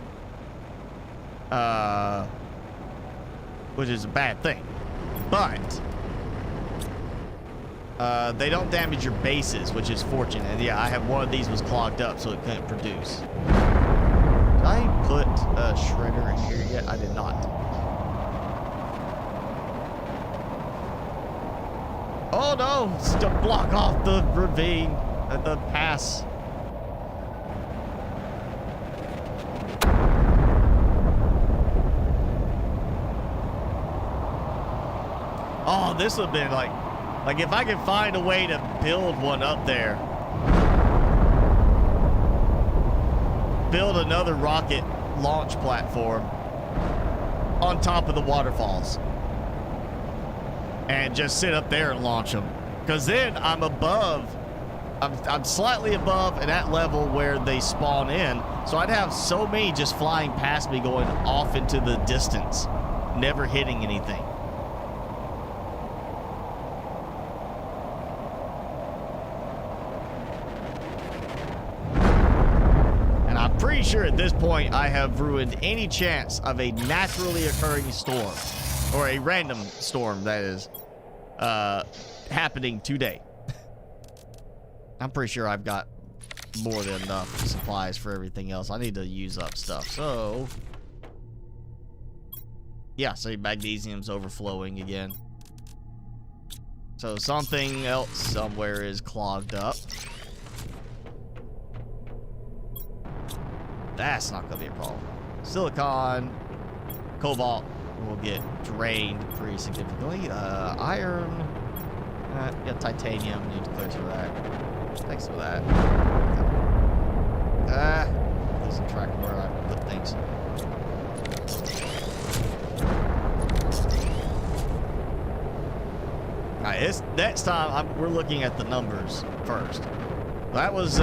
Which is a bad thing. But they don't damage your bases, which is fortunate. And yeah, I have one of these was clogged up, so it couldn't produce. Did I put a shredder in here yet? I did not. Oh no! It's to block off the ravine, the pass. Oh, this would have been like if I could find a way to build one up there. Build another rocket launch platform on top of the waterfalls. And just sit up there and launch them. Because then I'm above, I'm slightly above at that level where they spawn in. So I'd have so many just flying past me going off into the distance, never hitting anything. Pretty sure at this point I have ruined any chance of a naturally occurring storm, or a random storm that is happening today. I'm pretty sure I've got more than enough supplies for everything else. I need to use up stuff. So yeah, so magnesium's overflowing again. So something else somewhere is clogged up. That's not gonna be a problem. Silicon, cobalt will get drained pretty significantly. Iron, yeah, titanium, need to clear some of that. Thanks for that. Losing track of where I put things. Alright, this next time we're looking at the numbers first. That was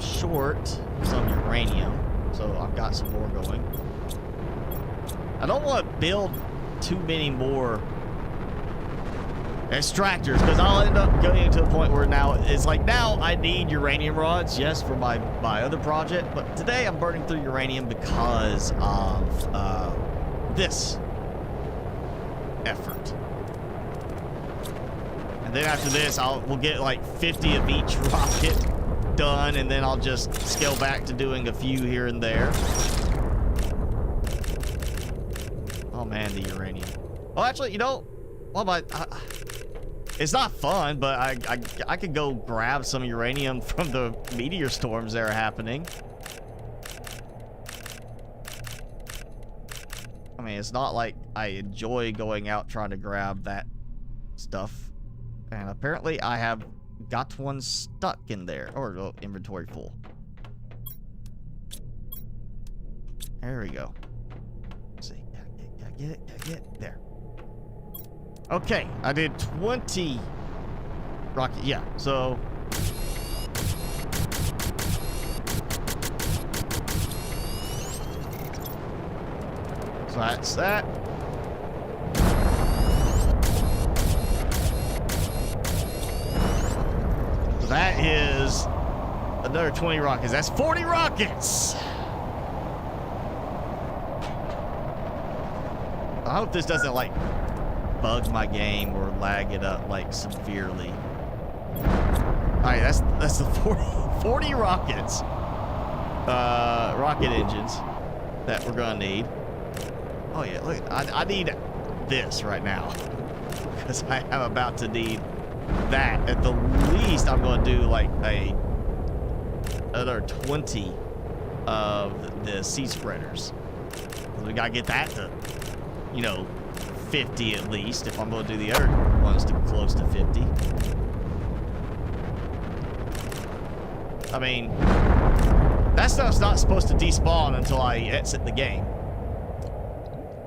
short some uranium, so I've got some more going. I don't want to build too many more extractors because I'll end up going to a point where now it's like now I need uranium rods, yes, for my other project, but today I'm burning through uranium because of this effort. And then after this we'll get like 50 of each rocket done, and then I'll just scale back to doing a few here and there. Oh man, the uranium. Oh, actually, you know, well, it's not fun, but I could go grab some uranium from the meteor storms that are happening. I mean, it's not like I enjoy going out trying to grab that stuff. And apparently I have got one stuck in there, or inventory full. There we go. Let's see, gotta get it there. Okay, I did 20 rocket. Yeah, so that's that. That is another 20 rockets. That's 40 rockets. I hope this doesn't like bug my game or lag it up like severely. All right, that's the 40 rockets, rocket engines that we're gonna need. Oh yeah, look, I need this right now. Because I am about to need that. At the least, I'm going to do like another 20 of the seed spreaders. We got to get that to, you know, 50 at least, if I'm going to do the other ones to close to 50. I mean, that stuff's not supposed to despawn until I exit the game.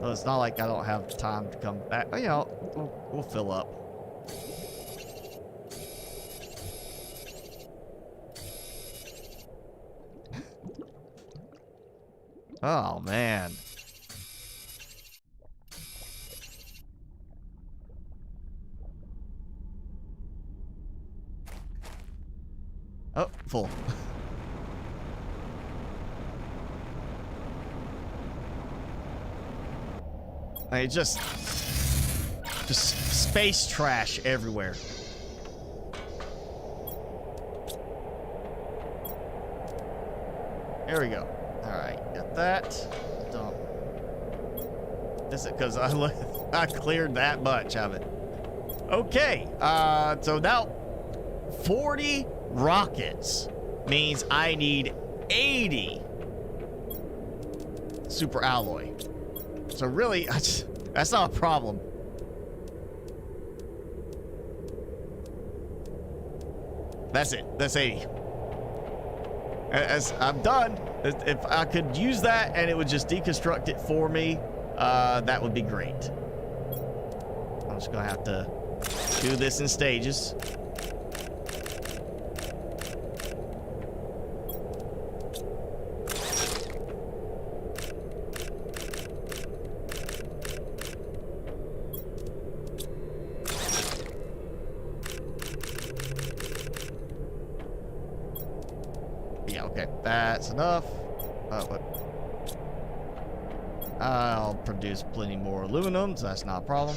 So it's not like I don't have time to come back. Oh, you know, we'll fill up. Oh, man. Oh, full. I mean, just space trash everywhere. There we go. All right, got that. Dump. This is because I cleared that much of it. Okay, so now 40 rockets means I need 80 super alloy. So really, that's not a problem. That's it. That's 80. As I'm done. If I could use that and it would just deconstruct it for me, that would be great. I'm just gonna have to do this in stages. Okay, that's enough. I'll produce plenty more aluminum, so that's not a problem.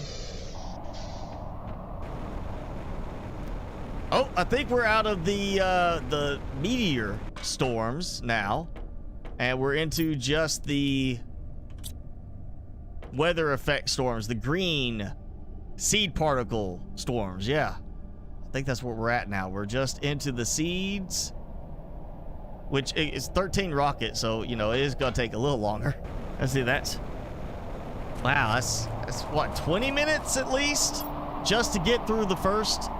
Oh, I think we're out of the meteor storms now, and we're into just the weather effect storms, the green seed particle storms. Yeah, I think that's where we're at now. We're just into the seeds. Which is 13 rockets, so, you know, it is going to take a little longer. Let's see, that's... Wow, that's what, 20 minutes at least? Just to get through the first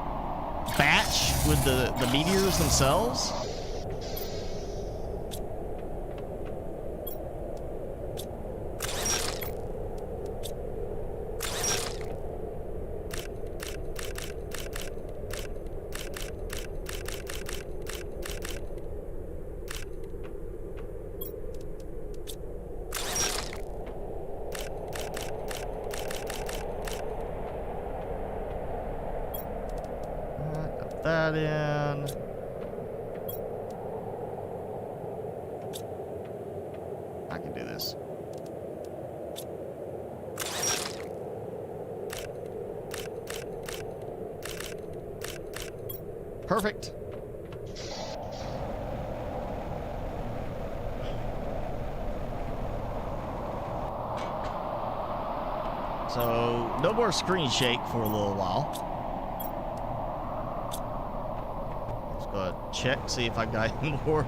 batch with the meteors themselves? That in. I can do this. Perfect. So, no more screen shake for a little while. Check, see if I got more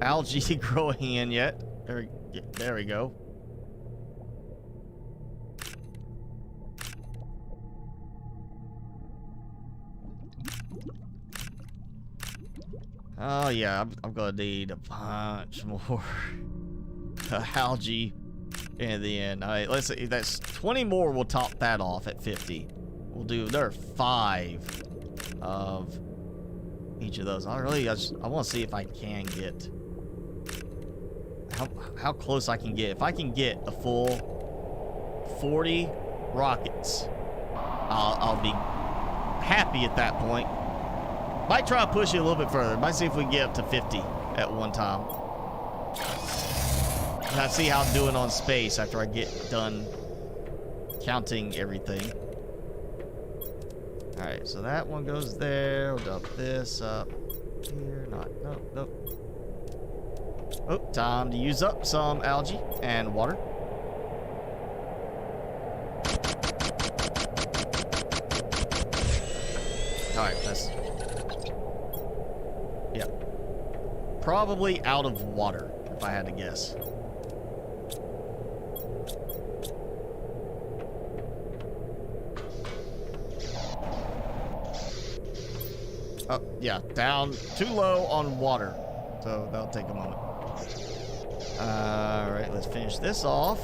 algae growing in yet. There we go. Oh yeah, I'm gonna need a bunch more algae in the end. All right, let's see. That's 20 more. We'll top that off at 50. We'll do another 5 of each of those. I want to see if I can get how close I can get. If I can get a full 40 rockets, I'll be happy at that point. Might try to push it a little bit further. Might see if we can get up to 50 at one time. And I see how I'm doing on space after I get done counting everything. Alright, so that one goes there. We'll dump this up here. No. Oh, time to use up some algae and water. Alright, that's... yeah. Probably out of water, if I had to guess. Oh, yeah, down too low on water. So that'll take a moment. Alright, let's finish this off.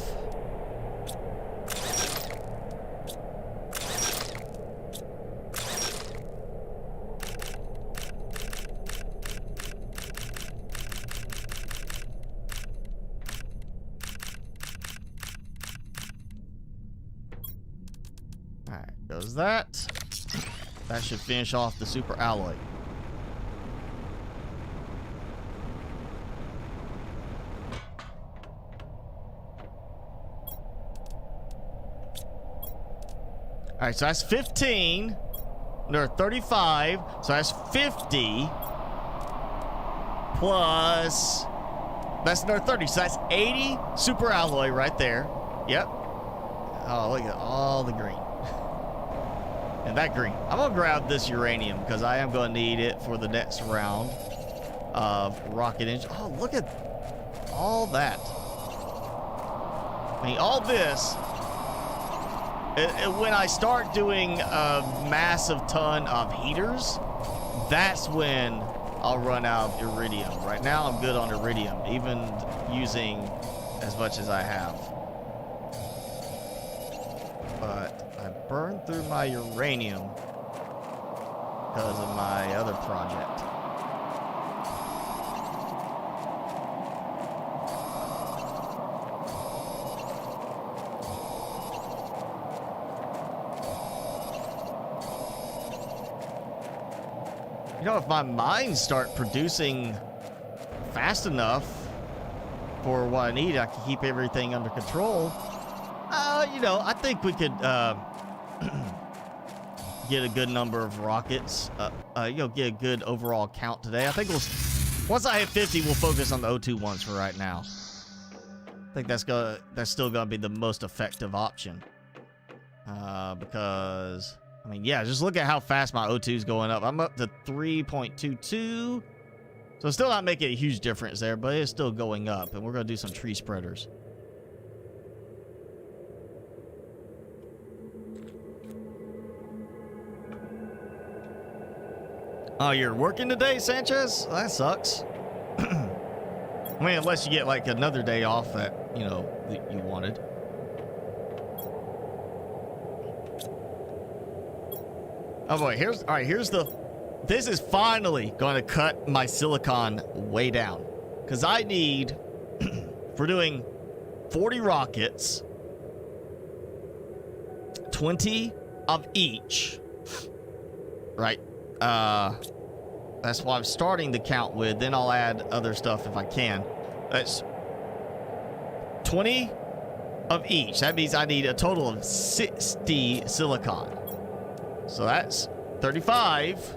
Alright, goes that. That should finish off the super alloy. Alright, so that's 15. Or 35. So that's 50. Plus... that's another 30. So that's 80 super alloy right there. Yep. Oh, look at all the green. And that green. I'm going to grab this uranium because I am going to need it for the next round of rocket engine. Oh, look at all that. I mean, all this... when I start doing a massive ton of heaters, that's when I'll run out of iridium. Right now, I'm good on iridium, even using as much as I have. But I burned through my uranium because of my other project. You know, if my mines start producing fast enough for what I need, I can keep everything under control. You know, I think we could get a good number of rockets. You know, get a good overall count today. I think once I hit 50, we'll focus on the O2 ones for right now. I think that's still gonna be the most effective option. Because I mean, yeah, just look at how fast my O2 is going up. I'm up to 3.22. So still not making a huge difference there, but it's still going up. And we're going to do some tree spreaders. Oh, you're working today, Sanchez? Well, that sucks. I mean, unless you get like another day off that, you know, that you wanted. Oh boy, here's the... this is finally going to cut my silicon way down. Because I need, for doing 40 rockets, 20 of each. Right? That's what I'm starting the count with. Then I'll add other stuff if I can. That's 20 of each. That means I need a total of 60 silicon. So that's 35.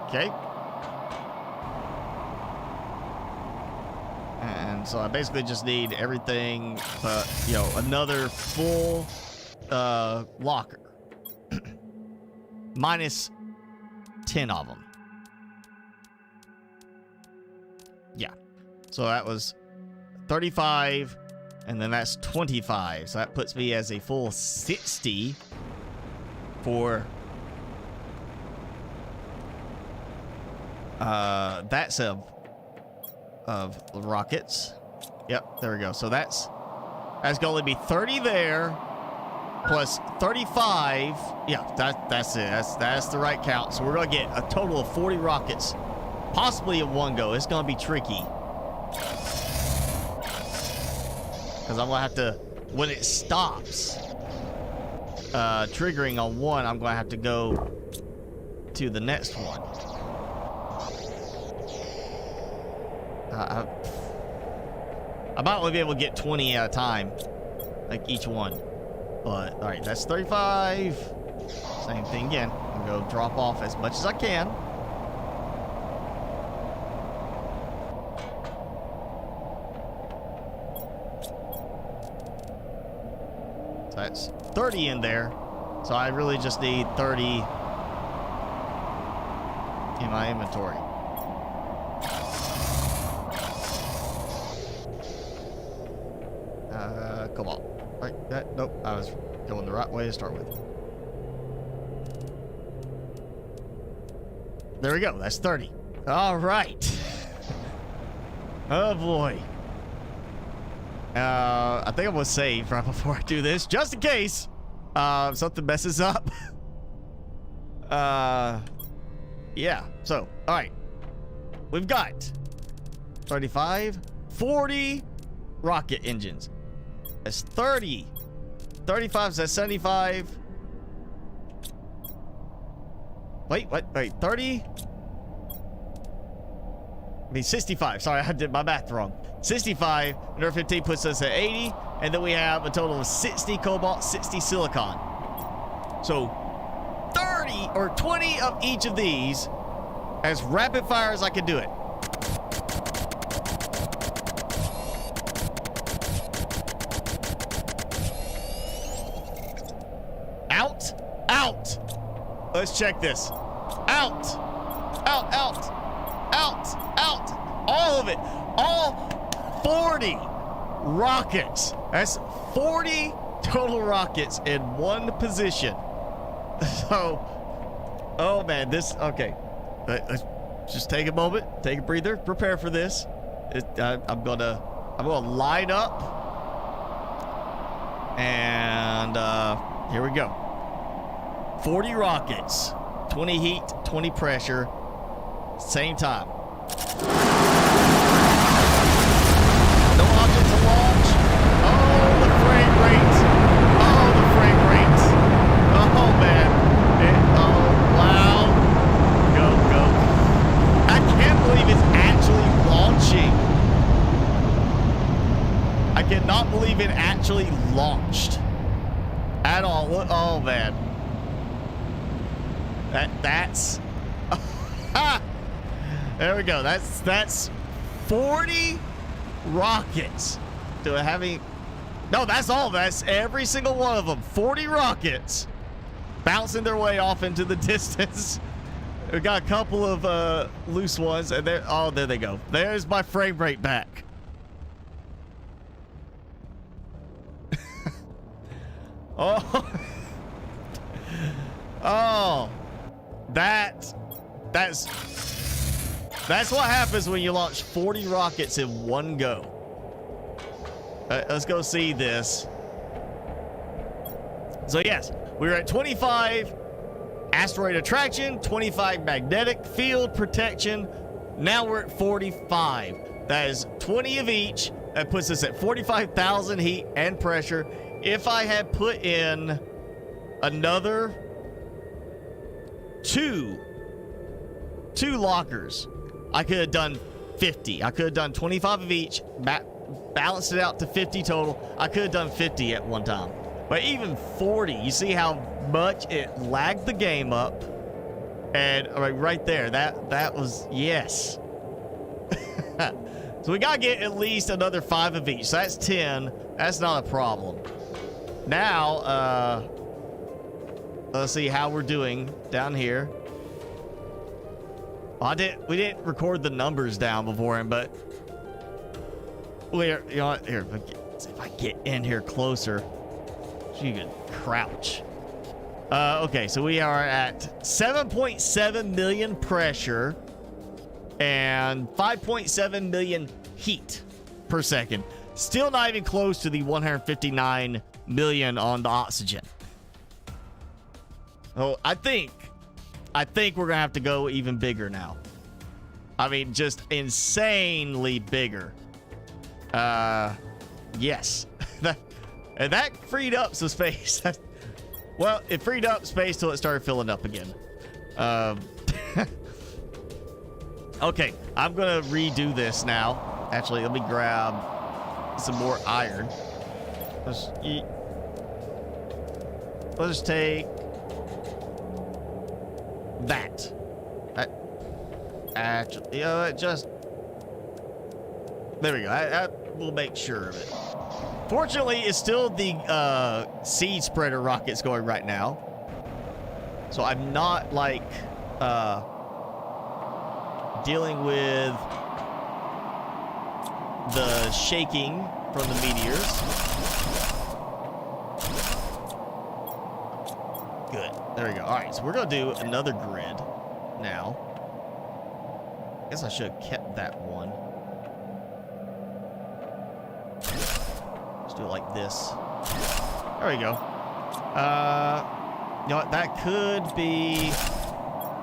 Okay. And so I basically just need everything but, you know, another full locker. Minus 10 of them. Yeah. So that was 35, and then that's 25. So that puts me as a full 60 for that set of rockets. Yep, there we go. So that's going to only be 30 there. Plus 35. Yeah, that's it. That's the right count. So we're going to get a total of 40 rockets. Possibly in one go. It's going to be tricky. Because I'm going to have to... when it stops triggering on one, I'm going to have to go to the next one. I might only be able to get 20 at a time, like each one. But all right, that's 35. Same thing again. I'm gonna go drop off as much as I can. So that's 30 in there. So I really just need 30 in my inventory. Come on. Right, nope, I was going the right way to start with. There we go, that's 30. All right. Oh boy. I think I'm gonna save right before I do this, just in case something messes up. Yeah, so, all right. We've got 35, 40 rocket engines. That's 30. 35, so that's 75. Wait, 30? I mean, 65. Sorry, I did my math wrong. 65, another 15 puts us at 80. And then we have a total of 60 cobalt, 60 silicon. So 30 or 20 of each of these as rapid fire as I can do it. Out. Let's check this. Out. All of it. All 40 rockets. That's 40 total rockets in one position. So, oh man, this, okay. Let's just take a moment, take a breather, prepare for this. I'm gonna line up. And here we go. 40 rockets, 20 heat, 20 pressure, same time. No object to launch. Oh, the frame rate. Oh, the frame rate. Oh, man. Oh, wow. Go. I can't believe it's actually launching. I cannot believe it actually launched at all. Oh, man. That's there we go. That's 40 rockets. Do I have any? No, that's all. That's every single one of them. 40 rockets bouncing their way off into the distance. We got a couple of loose ones, and there. Oh, there they go. There's my frame rate back. Oh. Oh. That's what happens when you launch 40 rockets in one go. Let's go see this. So yes, we're at 25 asteroid attraction, 25 magnetic field protection. Now we're at 45. That is 20 of each. That puts us at 45,000 heat and pressure. If I had put in another two lockers, I could have done 50. I could have done 25 of each, balanced it out to 50 total. I could have done 50 at one time. But even 40, you see how much it lagged the game up. And right there, that was, yes. So we got to get at least another 5 of each. So that's 10. That's not a problem. Now, let's see how we're doing down here. We didn't record the numbers down beforehand, but we're, you know what, here, let's see if I get in here closer. So you can crouch. Okay, so we are at 7.7 million pressure and 5.7 million heat per second. Still not even close to the 159 million on the oxygen. Oh, I think we're gonna have to go even bigger now. I mean, just insanely bigger. Yes. And that freed up some space. Well, it freed up space till it started filling up again. Okay, I'm gonna redo this now. Actually, let me grab some more iron. Let's take that. Actually, just there we go. We'll make sure of it. Fortunately, it's still the seed spreader rockets going right now, so I'm not like dealing with the shaking from the meteors. Good. There we go. All right, so we're gonna do another grid now. I guess I should have kept that one. Let's do it like this. There we go. You know what? That could be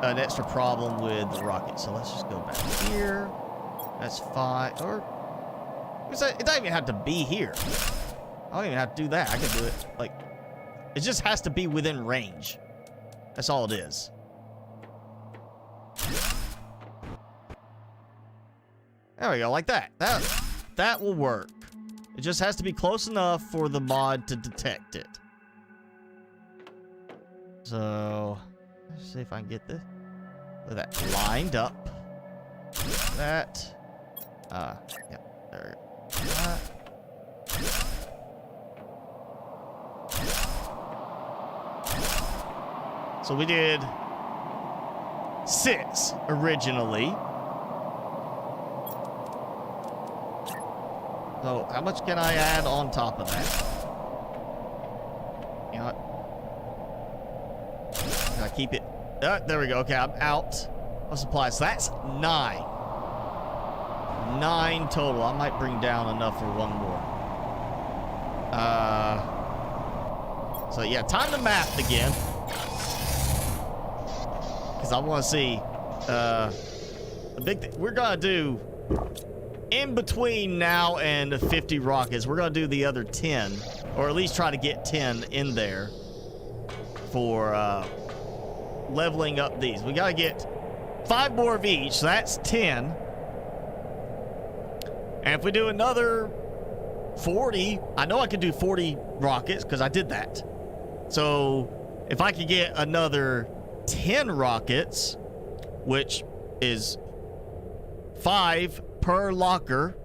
an extra problem with the rocket. So let's just go back here. That's fine. Or it doesn't even have to be here. I don't even have to do that. I can do it like it just has to be within range. That's all it is. There we go, like that. That will work. It just has to be close enough for the mod to detect it. So, let's see if I can get this. Look at that lined up. That. Yeah, there we go. That. So we did 6 originally. So how much can I add on top of that? You know what? Can I keep it? There we go. Okay, I'm out of supplies. So that's 9. 9 total. I might bring down enough for one more. So yeah, time to math again. Because I want to see the big thing. We're going to do in between now and 50 rockets, we're going to do the other 10, or at least try to get 10 in there for leveling up these. We got to get 5 more of each, so that's 10. And if we do another 40, I know I can do 40 rockets because I did that. So if I could get another 10 rockets, which is 5 per locker,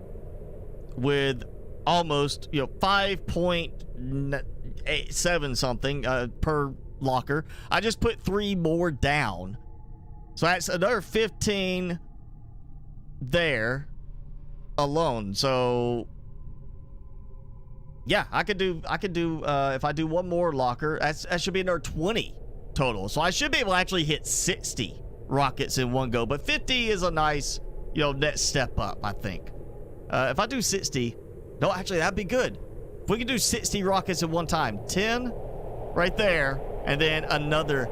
with almost 5.87 something per locker. I just put 3 more down, so that's another 15 there alone. So yeah, I could do if I do one more locker, that should be another 20 total. So I should be able to actually hit 60 rockets in one go, but 50 is a nice next step up, I think. If I do 60, no, actually, that'd be good. If we could do 60 rockets at one time, 10 right there, and then another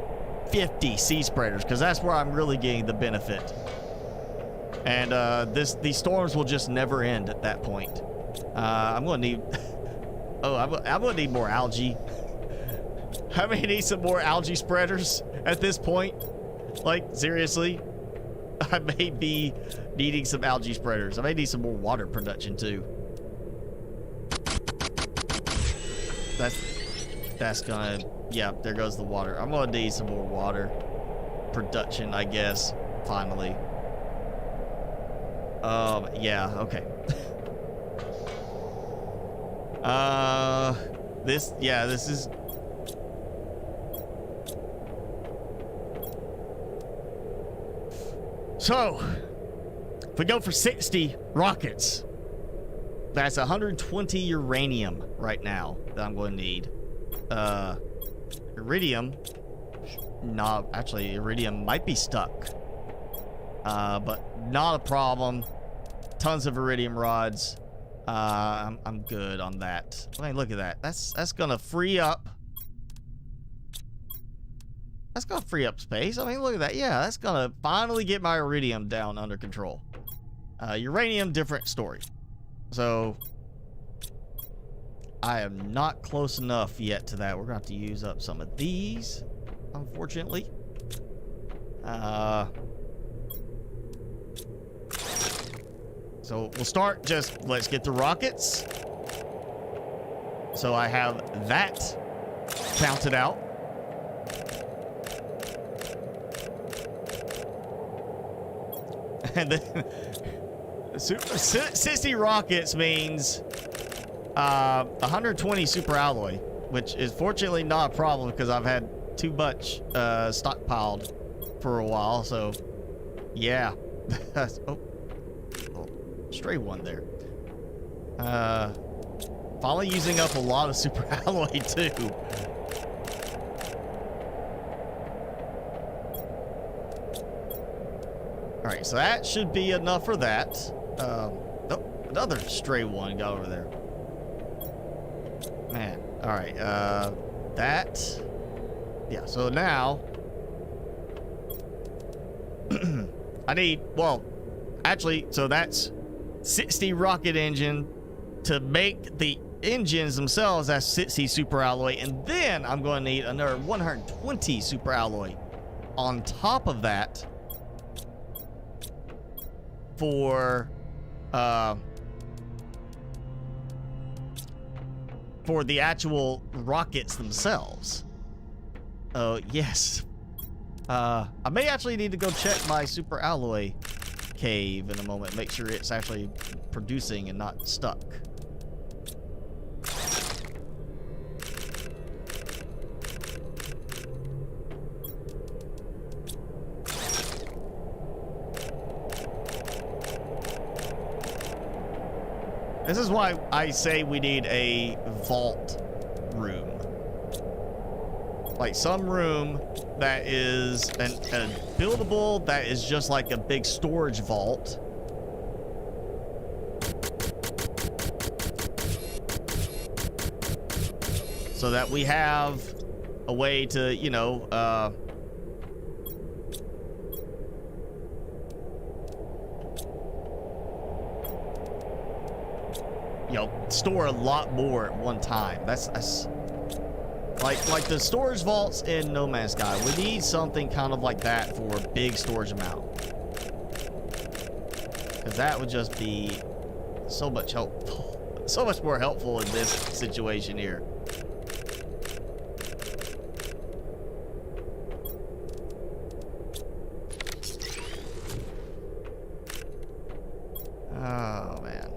50 sea spreaders, because that's where I'm really getting the benefit. And these storms will just never end at that point. I'm gonna need. Oh, I'm gonna need more algae. I may need some more algae spreaders at this point. Like, seriously. I may be needing some algae spreaders. I may need some more water production too. That's gonna, yeah, there goes the water. I'm gonna need some more water production, I guess, finally. Yeah, okay. This is. So, if we go for 60 rockets, that's 120 uranium right now that I'm going to need. Iridium, no, actually, iridium might be stuck. But not a problem. Tons of iridium rods. I'm good on that. I mean, look at that. That's gonna free up. That's gonna free up space. I mean, look at that. Yeah, that's gonna finally get my iridium down under control. Uranium, different story. So I am not close enough yet to that. We're gonna have to use up some of these, unfortunately. So we'll start, let's get the rockets. So I have that counted out. And then 60 rockets means 120 super alloy, which is fortunately not a problem because I've had too much stockpiled for a while. So, yeah. oh, stray one there. Finally using up a lot of super alloy too. Alright, so that should be enough for that. Oh, another stray one got over there. Man, alright, that. Yeah, so now I need, well, actually, so that's 60 rocket engine to make the engines themselves. That's 60 super alloy, and then I'm going to need another 120 super alloy on top of that for the actual rockets themselves. Oh, yes. I may actually need to go check my super alloy cave in a moment, make sure it's actually producing and not stuck. This is why I say we need a vault room. Like some room that is a buildable, that is just like a big storage vault. So that we have a way to, you know, store a lot more at one time. That's like the storage vaults in No Man's Sky. We need something kind of like that for a big storage amount, because that would just be so much helpful, so much more helpful in this situation here. Oh man.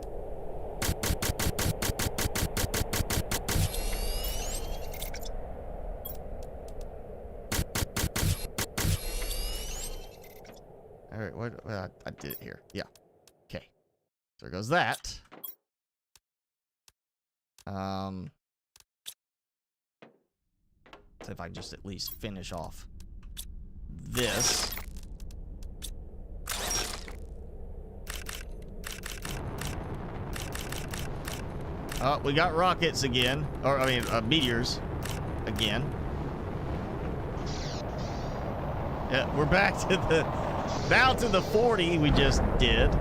All right, what I did it here. Yeah. Okay. So there goes that. See if I can just at least finish off this. Oh, we got rockets again. Or, I mean, meteors again. Yeah, we're back to the... Down to the 40 we just did.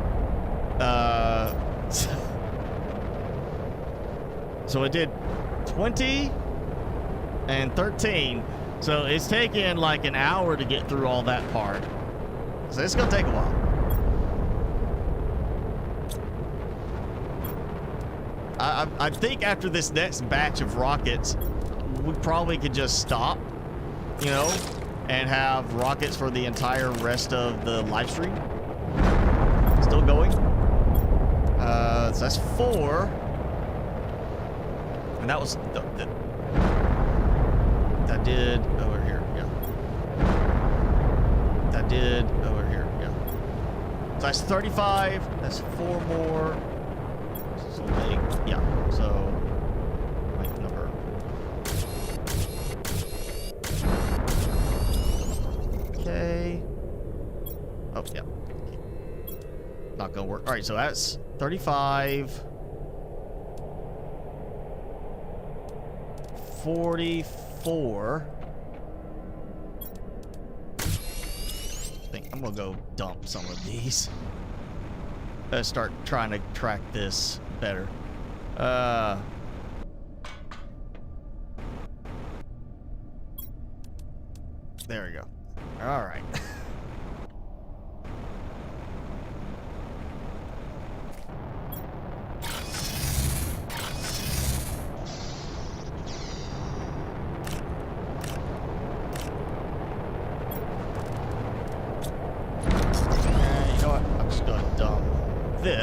So it did 20 and 13. So it's taken like an hour to get through all that part. So it's gonna take a while. I think after this next batch of rockets, we probably could just stop, you know, and have rockets for the entire rest of the live stream. Still going. So that's 4. And that was that did over here, yeah. That did over here, yeah. So that's 35. That's 4 more. So big, yeah. So like number. Okay. Oh yeah. Not gonna work. All right, so that's 35. 44. I think I'm gonna go dump some of these. Let's start trying to track this better. There we go. All right.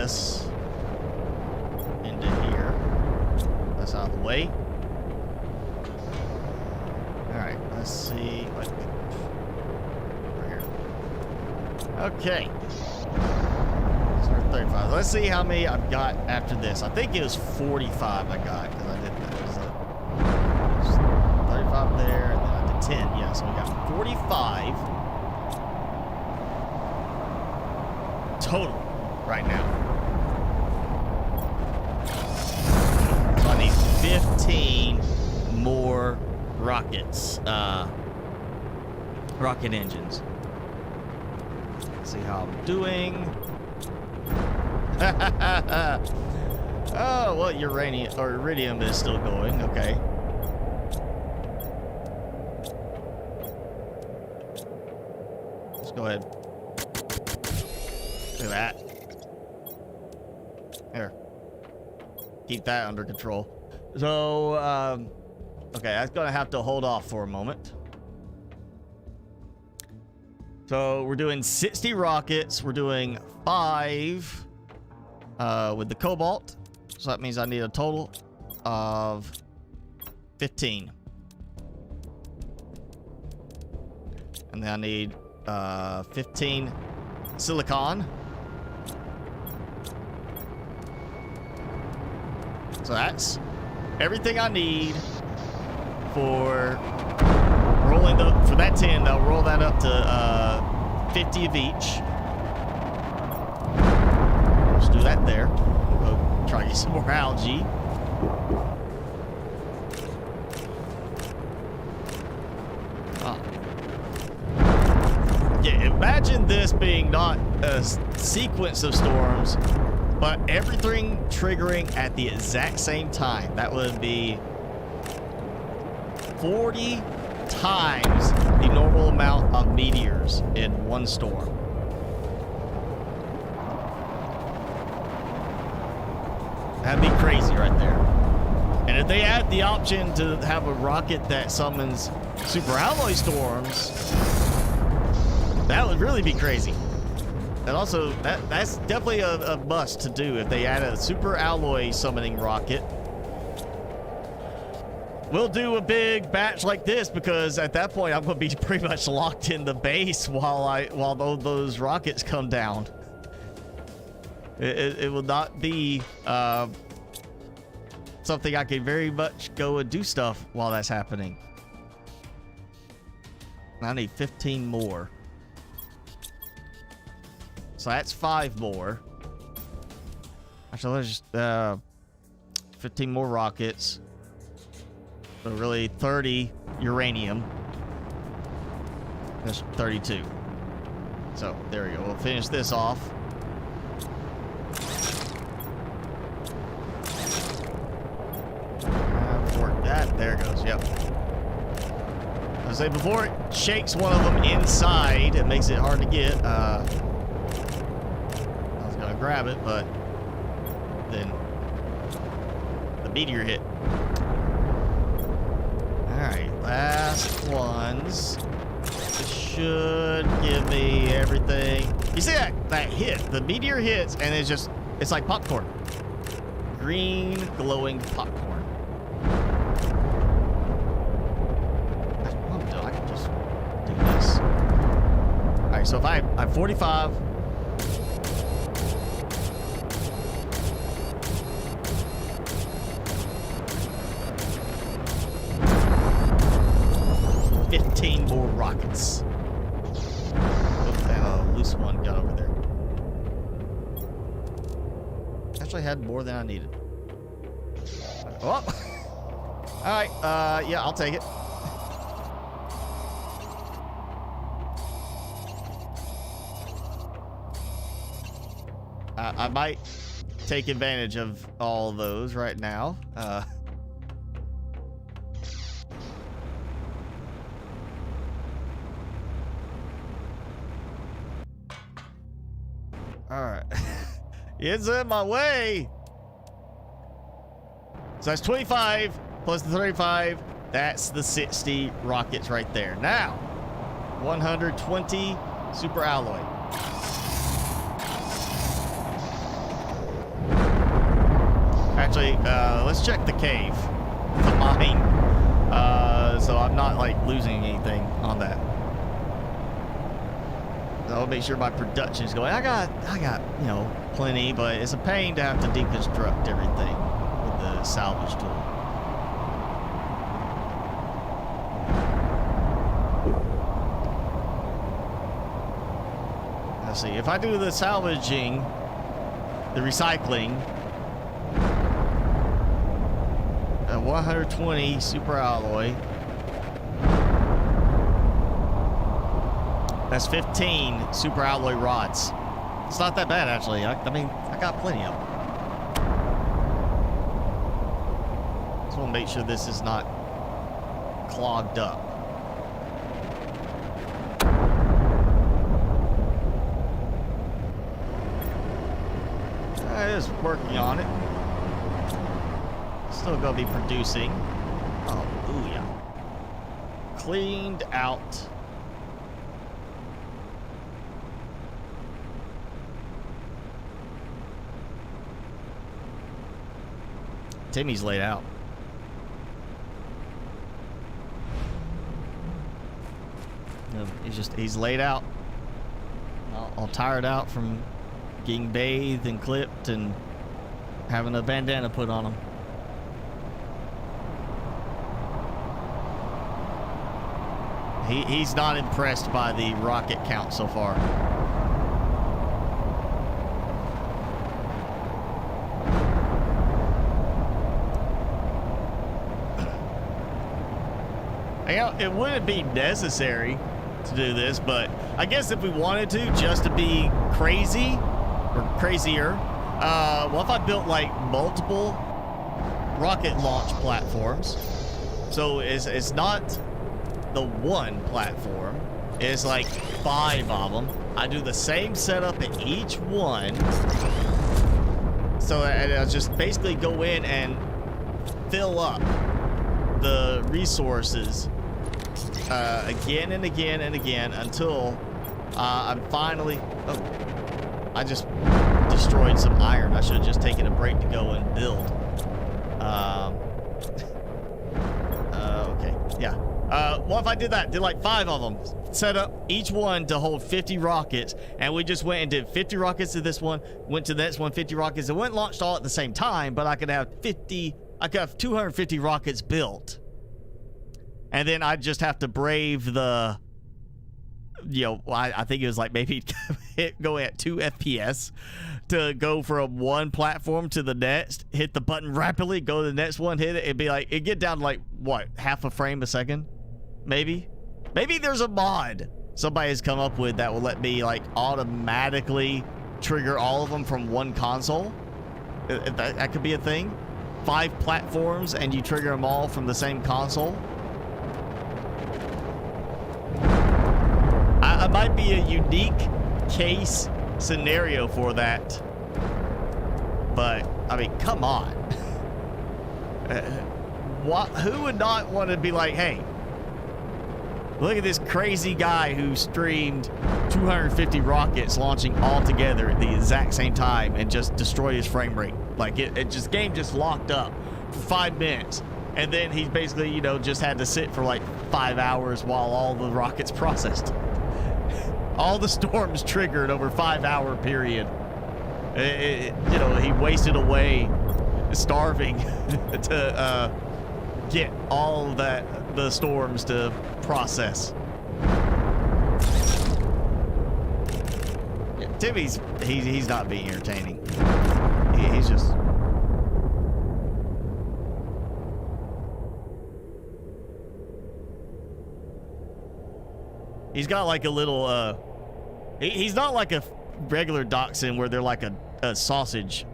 this into here. That's out of the way. Alright, let's see. Over here. Okay. 35. Let's see how many I've got after this. I think it was 45 I got because I did that. 35 there, and then I did 10. Yeah, so we got 45 total right now. So I need 15 more rockets, rocket engines. Let's see how I'm doing. Oh, well, uranium or iridium is still going. Okay. Let's go ahead. Look at that. Here. Keep that under control. So, okay, that's gonna have to hold off for a moment. So we're doing 60 rockets. We're doing 5 with the cobalt. So that means I need a total of 15. And then I need 15 silicon. So that's everything I need for rolling for that 10. I'll roll that up to 50 of each. Let's do that there. We'll try to get some more algae. Yeah, imagine this being not a sequence of storms, but everything triggering at the exact same time. That would be 40 times the normal amount of meteors in one storm. That'd be crazy right there. And if they add the option to have a rocket that summons super alloy storms, that would really be crazy. And also, that's definitely a must to do if they add a super alloy summoning rocket. We'll do a big batch like this because at that point I'm going to be pretty much locked in the base while those rockets come down. It will not be something I can very much go and do stuff while that's happening. I need 15 more. So that's 5 more. Actually, let's just 15 more rockets. So really 30 uranium. That's 32. So there we go. We'll finish this off. Work that. There it goes. Yep. I say before it shakes one of them inside, it makes it hard to get. I was gonna grab it, but then the meteor hit. Alright, last ones. It should give me everything. You see that hit? The meteor hits and it's like popcorn. Green glowing popcorn. I can just do this. Alright, so if I have 45. More rockets. Oh, and a loose one got over there. Actually had more than I needed. Oh! Alright, yeah, I'll take it. I might take advantage of all those right now. Alright. It's in my way. So that's 25 plus the 35. That's the 60 rockets right there. Now, 120 super alloy. Actually, let's check the cave, the mine, so I'm not like losing anything on that. So I'll make sure my production is going. I got, you know, plenty, but it's a pain to have to deconstruct everything with the salvage tool. Let's see, if I do the salvaging, the recycling, 120 super alloy, that's 15 super alloy rods. It's not that bad, actually. I mean, I got plenty of them. Just want to make sure this is not clogged up. It is working on it. Still gonna be producing. Oh, ooh, yeah. Cleaned out. Timmy's laid out. You know, he's laid out. All tired out from getting bathed and clipped and having a bandana put on him. He's not impressed by the rocket count so far. You know, it wouldn't be necessary to do this, but I guess if we wanted to, just to be crazy or crazier, well, if I built like multiple rocket launch platforms, so it's not the one platform, it's like 5 of them. I do the same setup at each one, so I'll just basically go in and fill up the resources again and again and again until I'm finally... Oh, I just destroyed some iron. I should have just taken a break to go and build. Okay, yeah. Well, if I did that, did like 5 of them, set up each one to hold 50 rockets, and we just went and did 50 rockets to this one, went to the next one, 50 rockets. It went launched all at the same time, but I could have 250 rockets built. And then I'd just have to brave the, you know, I think it was like maybe go at 2 FPS to go from one platform to the next, hit the button rapidly, go to the next one, hit it, it'd be like, it'd get down to like, what, half a frame a second? Maybe there's a mod somebody's come up with that will let me like automatically trigger all of them from one console. That could be a thing. 5 platforms and you trigger them all from the same console. I might be a unique case scenario for that, but I mean, come on. Who would not want to be like, hey, look at this crazy guy who streamed 250 rockets launching all together at the exact same time and just destroyed his frame rate. Like game just locked up for 5 minutes. And then he basically, you know, just had to sit for like 5 hours while all the rockets processed. All the storms triggered over a 5-hour period. You know, he wasted away starving to get all the storms to process. Yeah, Timmy's he's not being entertaining. He's just. He's got like a little, he's not like a regular dachshund where they're like a sausage,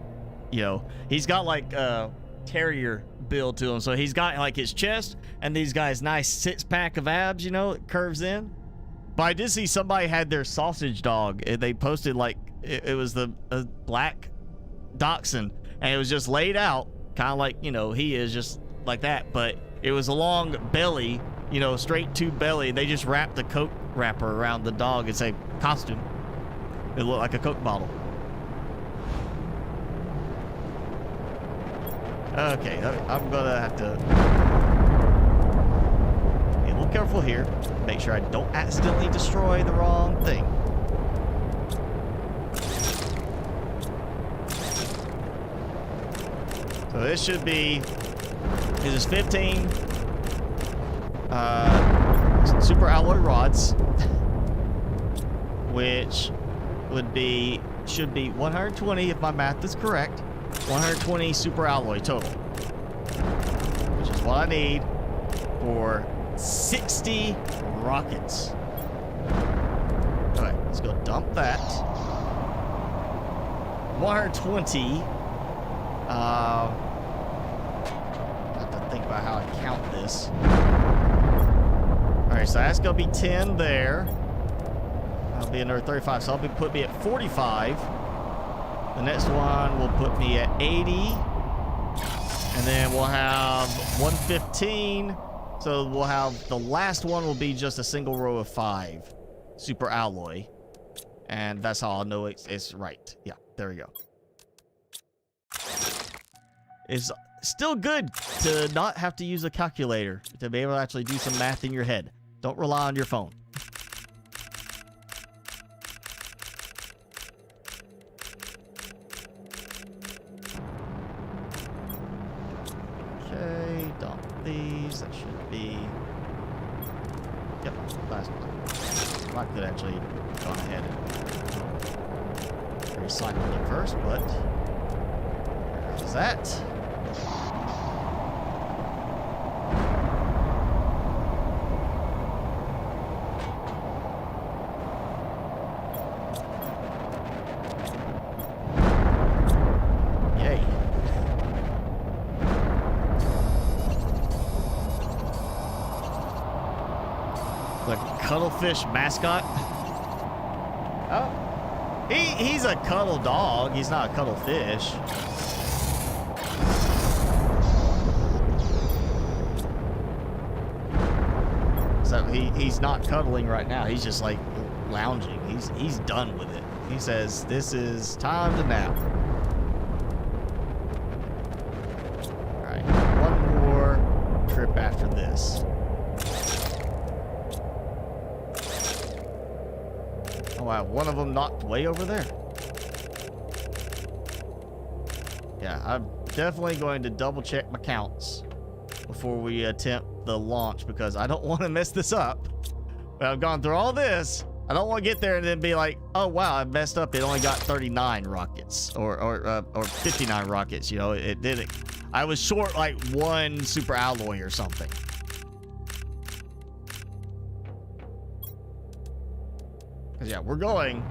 you know. He's got like a terrier build to him. So he's got like his chest and these guys nice 6-pack of abs, you know, it curves in. But I did see somebody had their sausage dog. They posted like, it was a black dachshund and it was just laid out, kind of like, you know, he is just like that. But it was a long belly, you know, straight to belly. They just wrapped the Coke wrapper around the dog and say costume. It looked like a Coke bottle. Okay, I'm gonna have to be a little careful here. Make sure I don't accidentally destroy the wrong thing. So this should be, this is 15 super alloy rods, which would be, should be 120 if my math is correct. 120 super alloy total, which is what I need for 60 rockets. Alright, let's go dump that. 120. I have to think about how I count this. Alright, so that's gonna be 10 there. That'll be another 35, so I'll put me at 45. The next one will put me at 80. And then we'll have 115. So we'll have, the last one will be just a single row of 5 super alloy. And that's how I'll know it's right. Yeah, there we go. It's still good to not have to use a calculator, to be able to actually do some math in your head. Don't rely on your phone. Okay, dump these. That should be... Yep, last one. I could actually go ahead and recycle it first, but... There's that. Cuddlefish mascot. Oh, he's a cuddle dog. He's not a cuddlefish. So he's not cuddling right now. He's just like lounging. He's done with it. He says, "This is time to nap." All right, one more trip after this. Wow, one of them knocked way over there. Yeah, I'm definitely going to double check my counts before we attempt the launch because I don't want to mess this up. But I've gone through all this. I don't want to get there and then be like, oh wow, I messed up. It only got 39 rockets or 59 rockets. You know, it didn't. I was short like 1 super alloy or something. Yeah, we're going,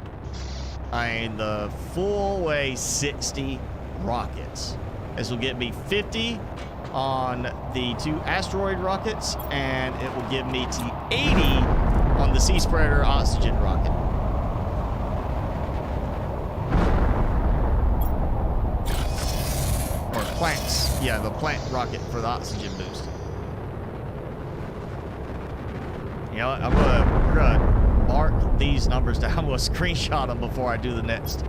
I mean, the full way 60 rockets. This will get me 50 on the 2 asteroid rockets, and it will give me to 80 on the Sea Spreader oxygen rocket. Or plants. Yeah, the plant rocket for the oxygen boost. You know what? We're gonna mark these numbers down. I'm gonna screenshot them before I do the next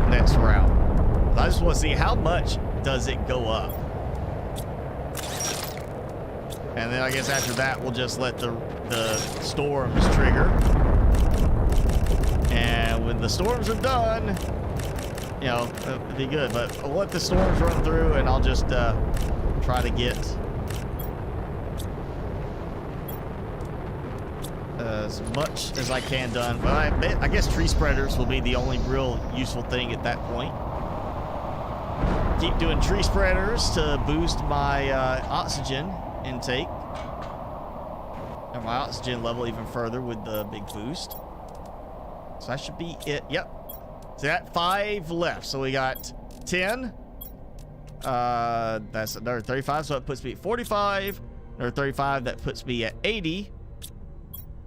next round. I just want to see how much does it go up, and then I guess after that we'll just let the storms trigger, and when the storms are done, you know, it'll be good. But I'll let the storms run through, and I'll just try to get as much as I can done. But I guess tree spreaders will be the only real useful thing at that point. Keep doing tree spreaders to boost my oxygen intake and my oxygen level even further with the big boost. So that should be it. Yep. So that 5 left. So we got 10. That's another 35. So it puts me at 45. Another 35. That puts me at 80.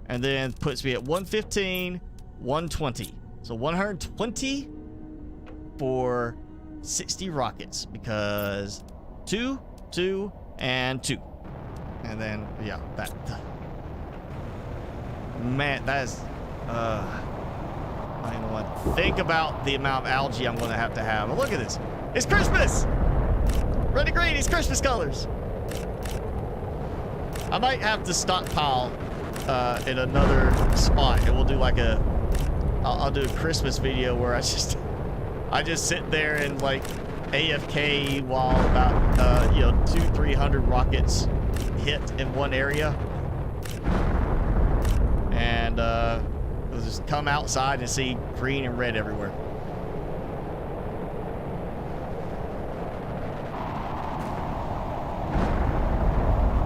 And then puts me at 115, 120. So 120 for 60 rockets because 2, 2, and 2. And then, yeah, that. Man, that is... I don't even want to think about the amount of algae I'm going to have. But look at this. It's Christmas! Red and green, it's Christmas colors. I might have to stockpile in another spot, and we'll do like a... I'll do a Christmas video where I just sit there and like AFK while about 200-300 rockets hit in one area, and we'll just come outside and see green and red everywhere.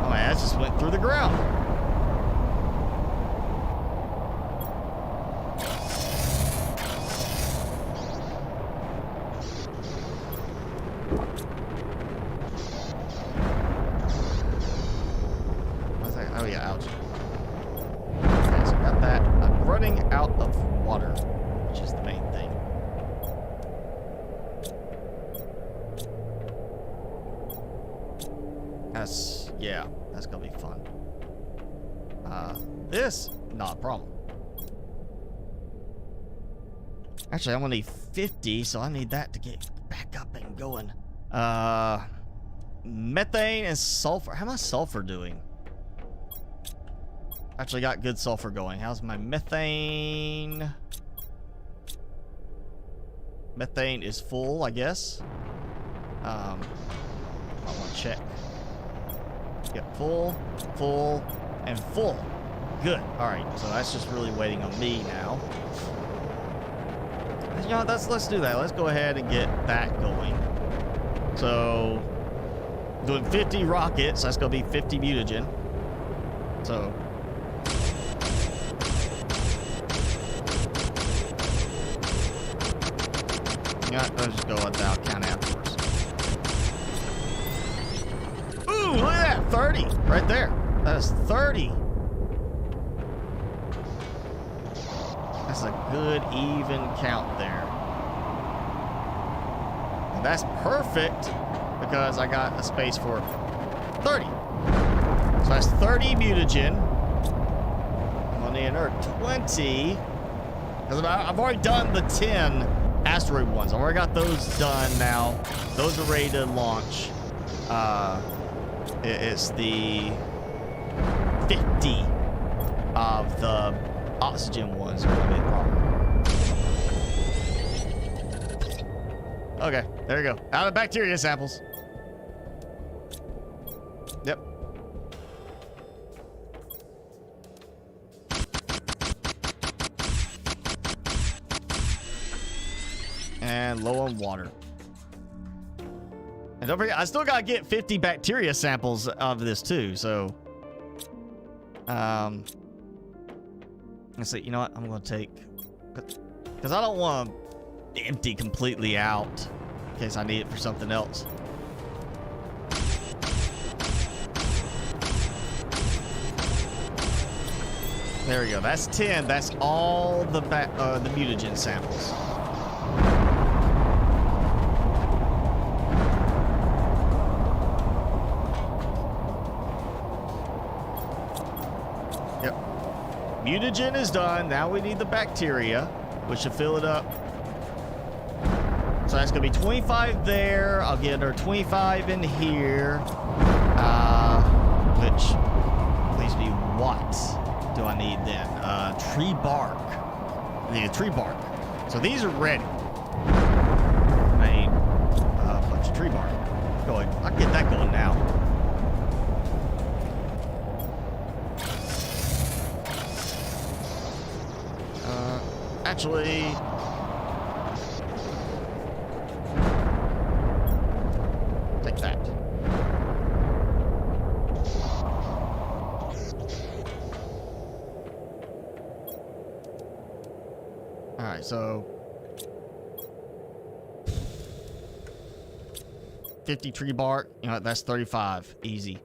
Oh man, that just went through the ground. Oh yeah, ouch. Okay, so got that. I'm running out of water, which is the main thing. That's gonna be fun. This, not a problem. Actually, I'm gonna need 50, so I need that to get back up and going. Methane and sulfur. How am I sulfur doing? Actually got good sulfur going. How's my methane? Methane is full, I guess. I want to check. Yep, full, and full. Good. All right, so that's just really waiting on me now. You know what, let's do that. Let's go ahead and get that going. So, doing 50 rockets. That's going to be 50 mutagen. So, yeah, let's just go without count afterwards. Ooh, look at that. 30 right there. That is 30. That's a good even count there. And that's perfect because I got a space for 30. So that's 30 mutagen. I'm gonna need another 20. Because I've already done the 10 asteroid ones. I've already got those done now. Those are ready to launch. It's the 50 of the oxygen ones are gonna be a problem. Okay, there you go. Out of bacteria samples. Yep. And low on water. And don't forget, I still gotta get 50 bacteria samples of this too, so let's see, you know what? I'm gonna take, because I don't want to empty completely out in case I need it for something else. There we go. That's 10. That's all the mutagen samples. Yep. Mutagen is done. Now we need the bacteria, which should fill it up. So that's going to be 25 there. I'll get another 25 in here. Which leaves me what do I need then? Tree bark. I need a tree bark. So these are ready. I need a bunch of tree bark. Go ahead. I'll get that going now. Actually, take that. All right, so 50 tree bark. You know what? That's 35. Easy.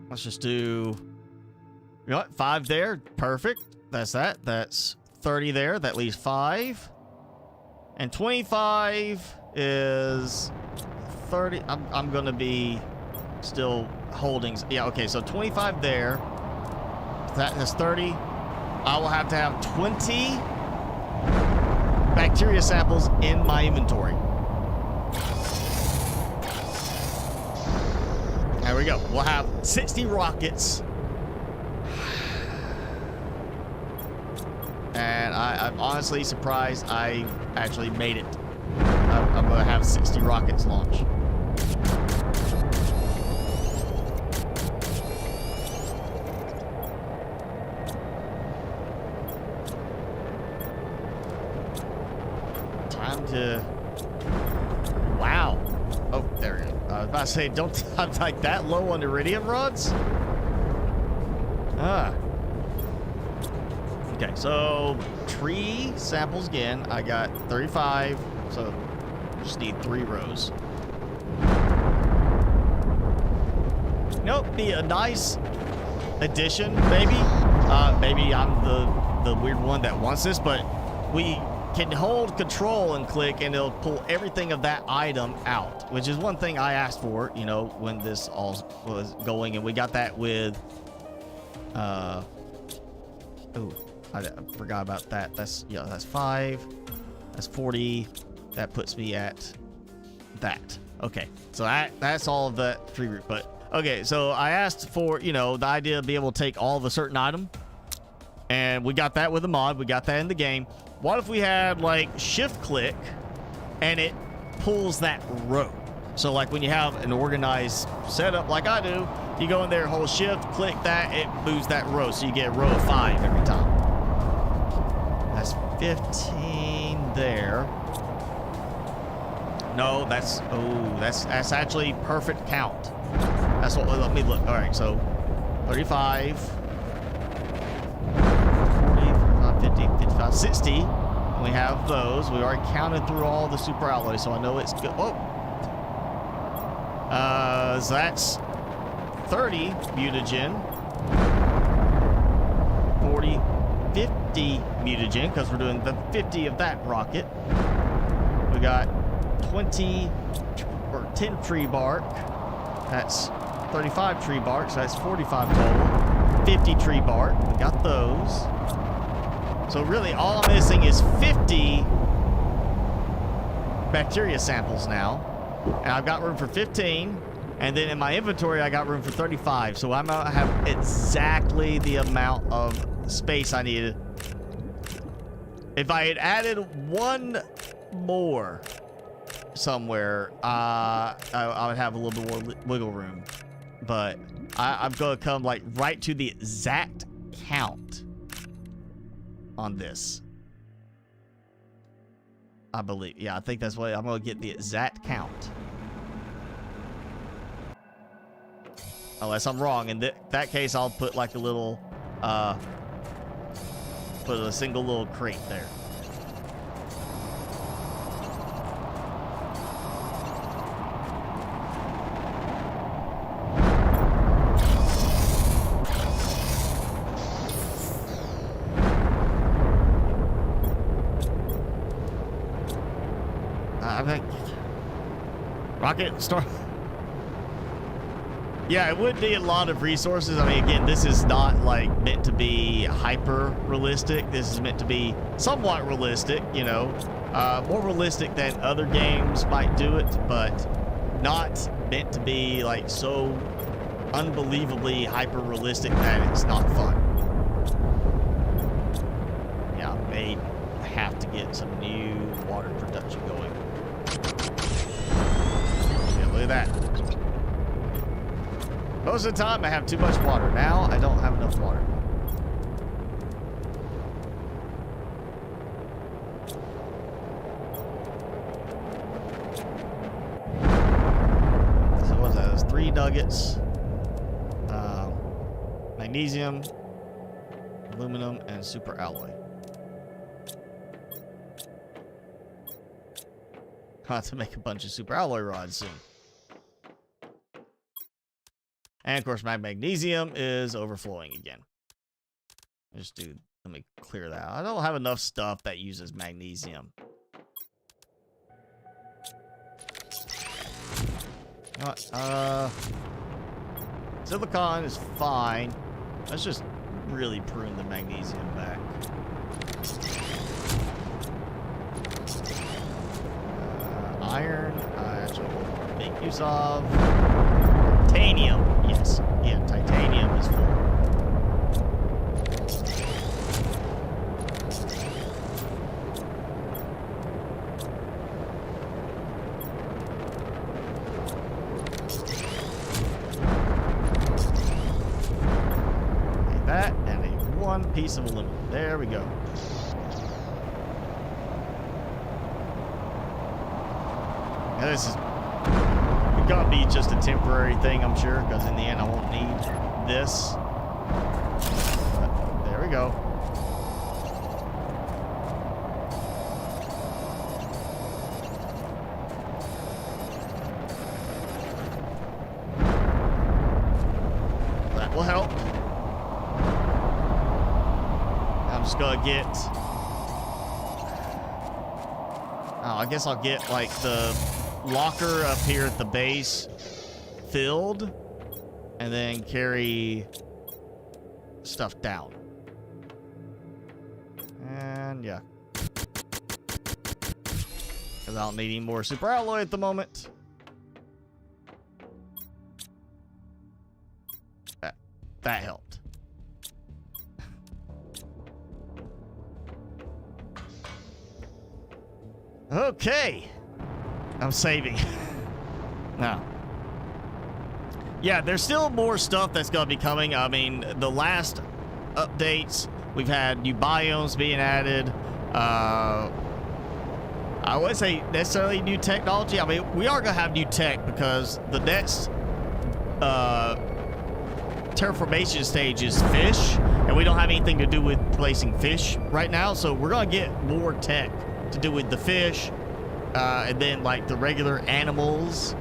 Let's just do, you know what, 5 there. Perfect. That's that. That's 30 there. That leaves 5. And 25 is 30. I'm gonna be still holding. Yeah, okay, so 25 there. That's 30. I will have to have 20 bacteria samples in my inventory. There we go. We'll have 60 rockets. And I'm honestly surprised I actually made it. I'm going to have 60 rockets launch. Time to... Wow. Oh, there we go. I was about to say, don't... I'm like that low on iridium rods? Ah. Okay, so tree samples again. I got 35, so just need 3 rows. Nope, be a nice addition, maybe. Maybe I'm the weird one that wants this, but we can hold control and click, and it'll pull everything of that item out, which is one thing I asked for, you know, when this all was going, and we got that with, ooh. I forgot about that. That's, yeah, that's 5. That's 40. That puts me at that. Okay, so that's all of that tree root. But okay, so I asked for, you know, the idea of being able to take all of a certain item, and we got that with a mod. We got that in the game. What if we had like shift click, and it pulls that row? So like when you have an organized setup like I do, you go in there, hold shift, click that, it moves that row, so you get a row of 5 every time. That's 15 there. No, that's actually perfect count. That's what, let me look. All right, so 35, 40, 45, 50, 55, 60. And we have those. We already counted through all the super alloys, so I know it's good. Whoa. So that's 30 mutagen. 40, 50 mutagen, because we're doing the 50 of that rocket. We got 20 or 10 tree bark. That's 35 tree bark, so that's 45 total. 50 tree bark. We got those. So really, all I'm missing is 50 bacteria samples now. And I've got room for 15. And then in my inventory, I got room for 35. So I'm going to have exactly the amount of space I needed. If I had added one more somewhere, I would have a little bit more wiggle room. But I'm going to come like right to the exact count on this. I believe. Yeah, I think that's what I'm going to get, the exact count. Unless I'm wrong. In that case, I'll put like a little, put a single little crate there. I think rocket start. Yeah, it would need a lot of resources. I mean, again, this is not like meant to be hyper realistic. This is meant to be somewhat realistic, you know, more realistic than other games might do it, but not meant to be like so unbelievably hyper realistic that it's not fun. Yeah, I may have to get some new water production going. Yeah, look at that. Most of the time, I have too much water. Now, I don't have enough water. So what's that? There's 3 nuggets. Magnesium, aluminum, and super alloy. I'll have to make a bunch of super alloy rods soon. And of course, my magnesium is overflowing again. Let me clear that out. I don't have enough stuff that uses magnesium. Silicon is fine. Let's just really prune the magnesium back. Iron, I will make use of. Titanium, yes. Yeah, titanium is full. That and a one piece of aluminum. There we go. Now this is gonna be just a temporary thing, I'm sure, because in the end I won't need this. But there we go. That will help. I'm just gonna get... Oh, I guess I'll get like the locker up here at the base filled and then carry stuff down. And yeah. Because I don't need any more super alloy at the moment. That helped. Okay. I'm saving. Now. Yeah, there's still more stuff that's going to be coming. I mean, the last updates, we've had new biomes being added. I wouldn't say necessarily new technology. I mean, we are going to have new tech because the next terraformation stage is fish, and we don't have anything to do with placing fish right now. So we're going to get more tech to do with the fish. And then like the regular animals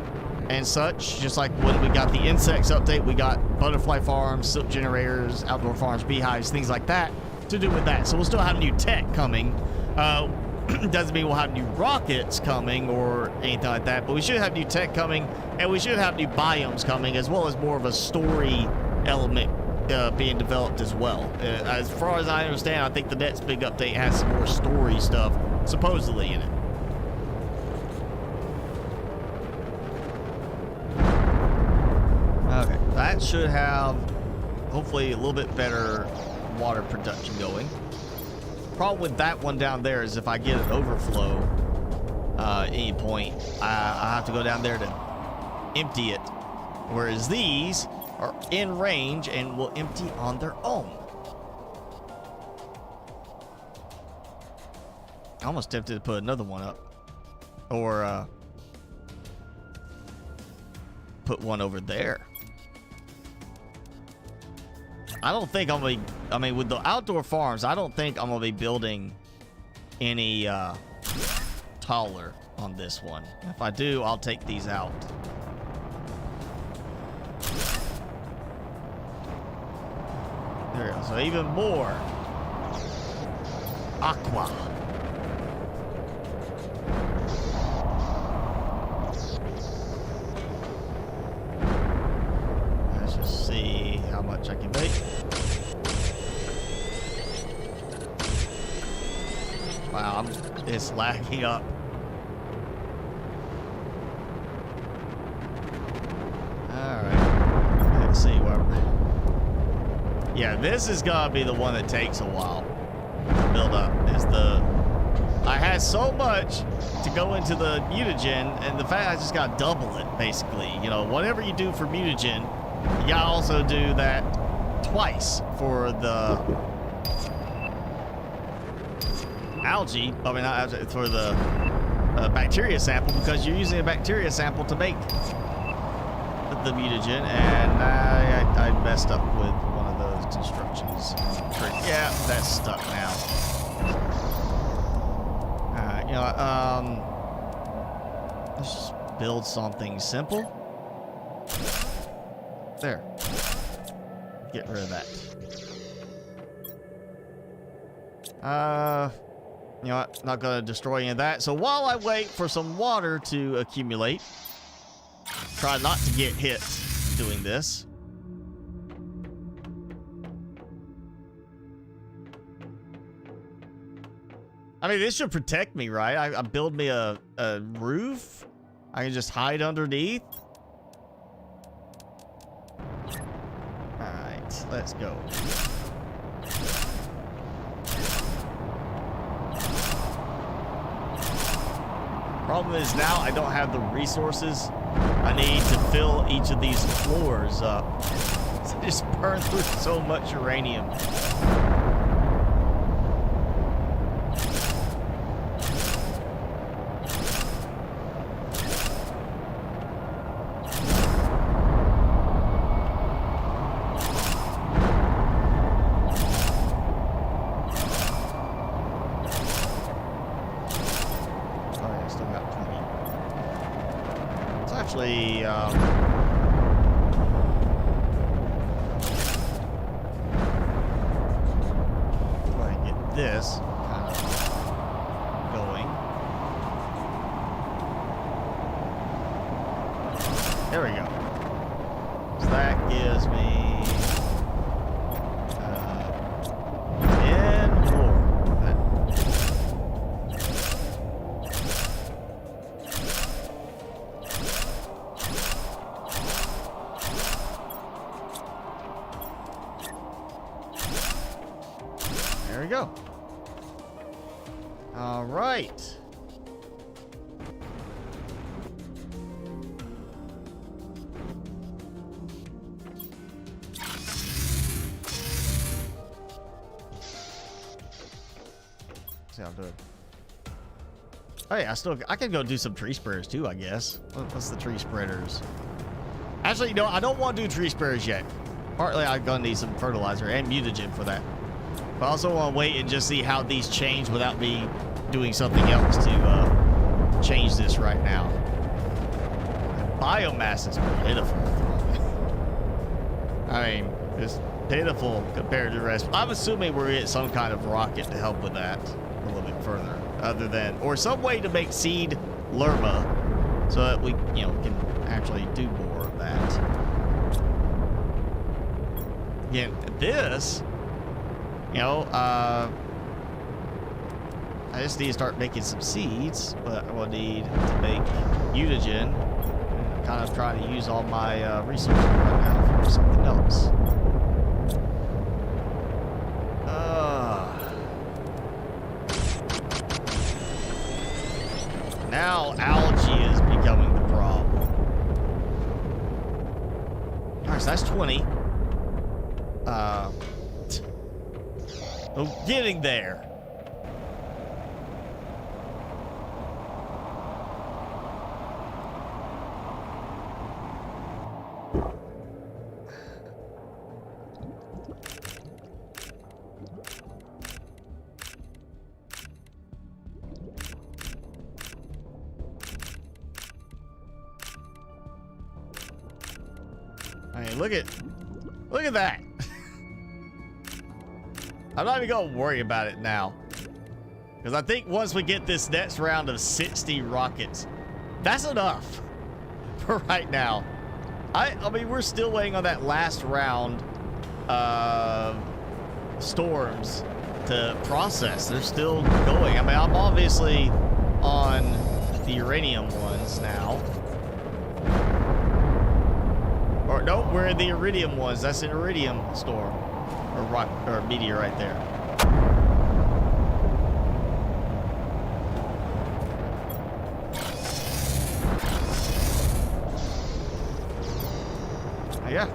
and such, just like when we got the insects update, we got butterfly farms, silk generators, outdoor farms, beehives, things like that to do with that. So we'll still have new tech coming. Doesn't mean we'll have new rockets coming or anything like that, but we should have new tech coming, and we should have new biomes coming, as well as more of a story element being developed as well. As far as I understand, I think the next big update has some more story stuff supposedly in it. Okay, that should have hopefully a little bit better water production going. Problem with that one down there is if I get an overflow at any point, I have to go down there to empty it. Whereas these are in range and will empty on their own. I'm almost tempted to put another one up. Or put one over there. I don't think I'm gonna be, I mean, with the outdoor farms, I don't think I'm gonna be building any taller on this one. If I do, I'll take these out. There we go. So even more aqua. Let's just see how much I can make. Wow, it's lagging up. Alright. Let's see where. Yeah, this is gonna be the one that takes a while to build up. Is the I had so much to go into the mutagen, and the fact I just gotta double it, basically. You know, whatever you do for mutagen, you gotta also do that twice for the algae. I mean, not algae, for the bacteria sample, because you're using a bacteria sample to make the mutagen, and I messed up with one of those instructions. Yeah, that's stuck now. Alright, you know, let's just build something simple. There. Get rid of that. You know what? Not gonna destroy any of that. So while I wait for some water to accumulate, Try not to get hit doing this. I mean, this should protect me, right? I build me a roof. I can just hide underneath. Alright, let's go. Problem is now I don't have the resources I need to fill each of these floors up. So I just burn through so much uranium. Actually, go ahead and get this kind of going. There we go. So that gives me 10 more. There we go. All right. See how I'm doing. Hey, I can go do some tree spreaders too, I guess. What's the tree spreaders? Actually, no, I don't want to do tree spreaders yet. Partly I'm gonna need some fertilizer and mutagen for that. But I also want to wait and just see how these change without me doing something else to change this right now. Biomass is pitiful. I mean, it's pitiful compared to the rest. I'm assuming we're going to get some kind of rocket to help with that a little bit further. Other than, or some way to make seed lerma so that we, you know, can actually do more of that. Again, this... You know, I just need to start making some seeds, but I will need to make mutagen. I'm kind of trying to use all my resources right now for something else. Now algae is becoming the problem. Alright, so that's 20. Oh, getting there. I mean, look at that. I'm not even gonna worry about it now, because I think once we get this next round of 60 rockets, that's enough for right now. I mean, we're still waiting on that last round of storms to process. They're still going. I mean, I'm obviously on the uranium ones now. Or no, we're in the iridium ones. That's an iridium storm. Or rock, or meteor right there. Yeah.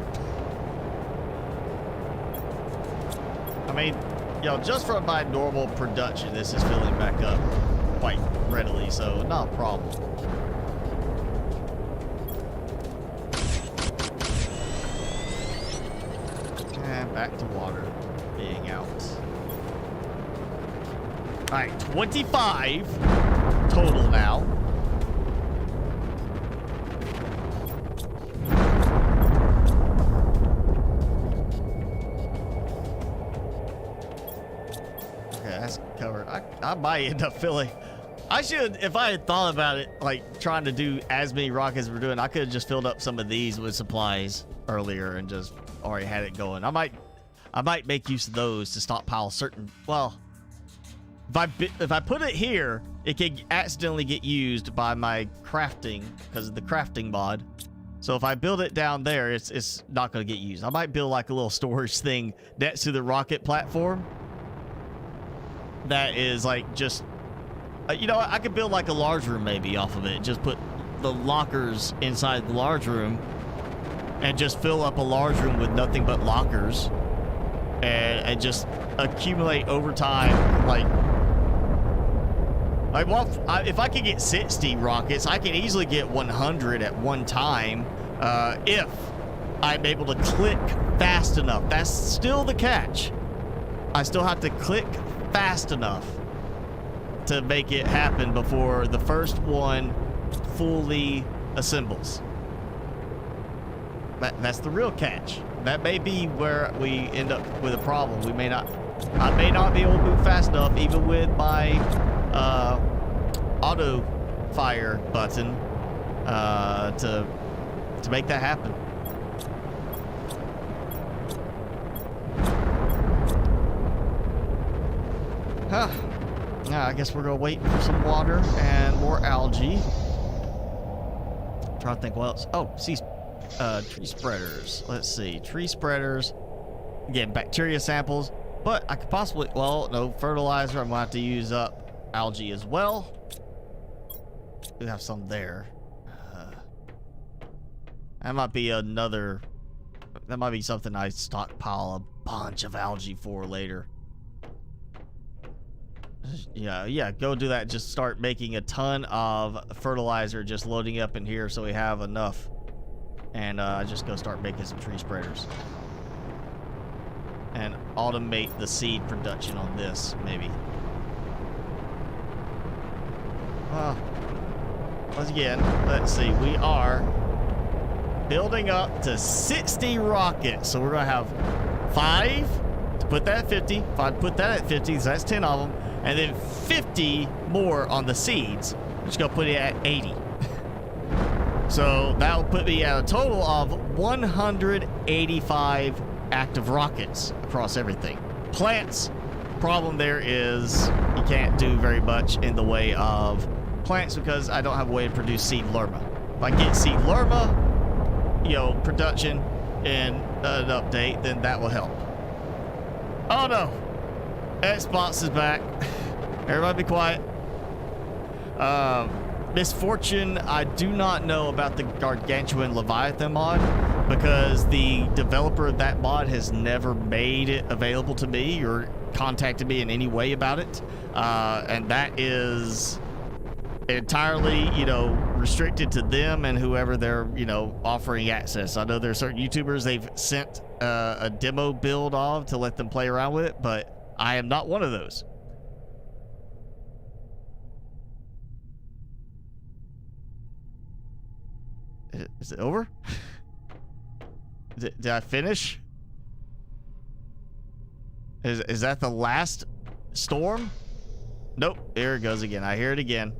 I mean, yo, just from my normal production, this is filling back up quite readily, so not a problem. Back to water being out. All right, 25 total now. Okay, that's covered. I might end up filling. I should, if I had thought about it, like trying to do as many rockets as we're doing, I could have just filled up some of these with supplies earlier and just already had it going. I might make use of those to stockpile certain. Well, if I put it here, it could accidentally get used by my crafting because of the crafting mod. So if I build it down there, it's not going to get used. I might build like a little storage thing next to the rocket platform. That is like just, you know, I could build like a large room maybe off of it. Just put the lockers inside the large room and just fill up a large room with nothing but lockers and just accumulate over time. If I could get 60 rockets, I can easily get 100 at one time if I'm able to click fast enough. That's still the catch. I still have to click fast enough to make it happen before the first one fully assembles. That's the real catch. That may be where we end up with a problem. I may not be able to move fast enough even with my auto fire button to make that happen. Yeah, I guess we're gonna wait for some water and more algae. Trying to think what else. Oh, see, tree spreaders. Let's see, tree spreaders. Again, bacteria samples. But I could possibly, well, no fertilizer. I'm gonna have to use up algae as well. We have some there. That might be another. That might be something I stockpile a bunch of algae for later. Yeah, go do that. Just start making a ton of fertilizer, just loading up in here so we have enough. And just go start making some tree spreaders. And automate the seed production on this, maybe. Once again, let's see. We are building up to 60 rockets. So we're going to have 5 to put that at 50. If I put that at 50, so that's 10 of them. And then 50 more on the seeds. I'm just going to put it at 80. So that will put me at a total of 185 active rockets across everything. Plants, problem there is you can't do very much in the way of plants because I don't have a way to produce seed lerma. If I get seed lerma, you know, production in an update, then that will help. Oh no, Xbox is back. Everybody be quiet. Misfortune, I do not know about the Gargantuan Leviathan mod because the developer of that mod has never made it available to me or contacted me in any way about it. And that is entirely, you know, restricted to them and whoever they're, you know, offering access. I know there are certain YouTubers they've sent a demo build of to let them play around with it, but I am not one of those. Is it over? Did I finish? Is that the last storm? Nope. There it goes again. I hear it again.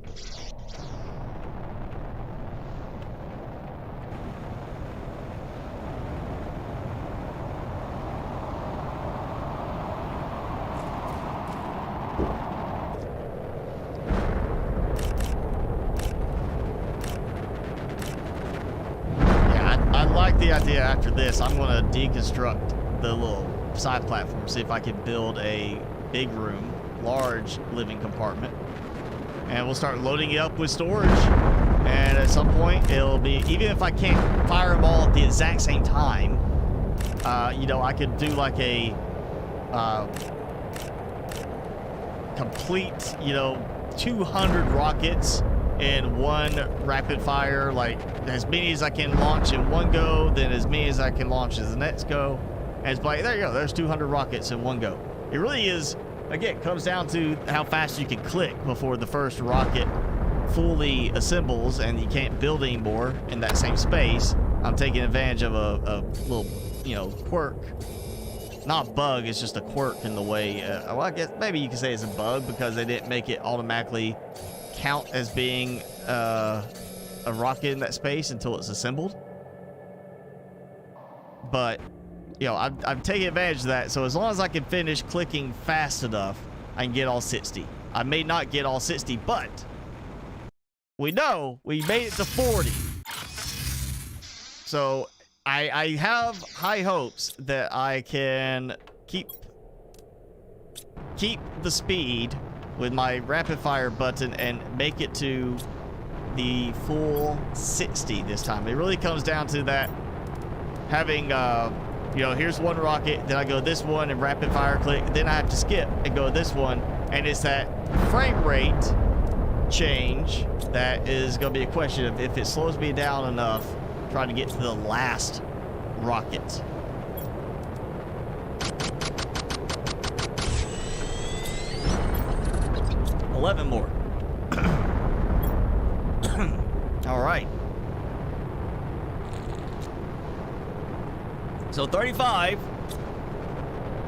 The idea after this, I'm going to deconstruct the little side platform, see if I can build a big room, large living compartment, and we'll start loading it up with storage. And at some point, it'll be, even if I can't fire them all at the exact same time, you know, I could do like a complete, you know, 200 rockets in one rapid fire, like as many as I can launch in one go, then as many as I can launch as the next go. And it's like, there you go, there's 200 rockets in one go. It really is, again, it comes down to how fast you can click before the first rocket fully assembles and you can't build anymore in that same space. I'm taking advantage of a little, you know, quirk. Not a bug, it's just a quirk in the way. Well, I guess maybe you could say it's a bug because they didn't make it automatically count as being a rocket in that space until it's assembled. But, you know, I'm taking advantage of that. So as long as I can finish clicking fast enough, I can get all 60. I may not get all 60, but we know we made it to 40. So I have high hopes that I can keep the speed with my rapid fire button and make it to the full 60 this time. It really comes down to that having, you know, here's one rocket, then I go this one and rapid fire click, then I have to skip and go this one, and it's that frame rate change that is going to be a question of if it slows me down enough trying to get to the last rocket. $11 more. All right. So 35.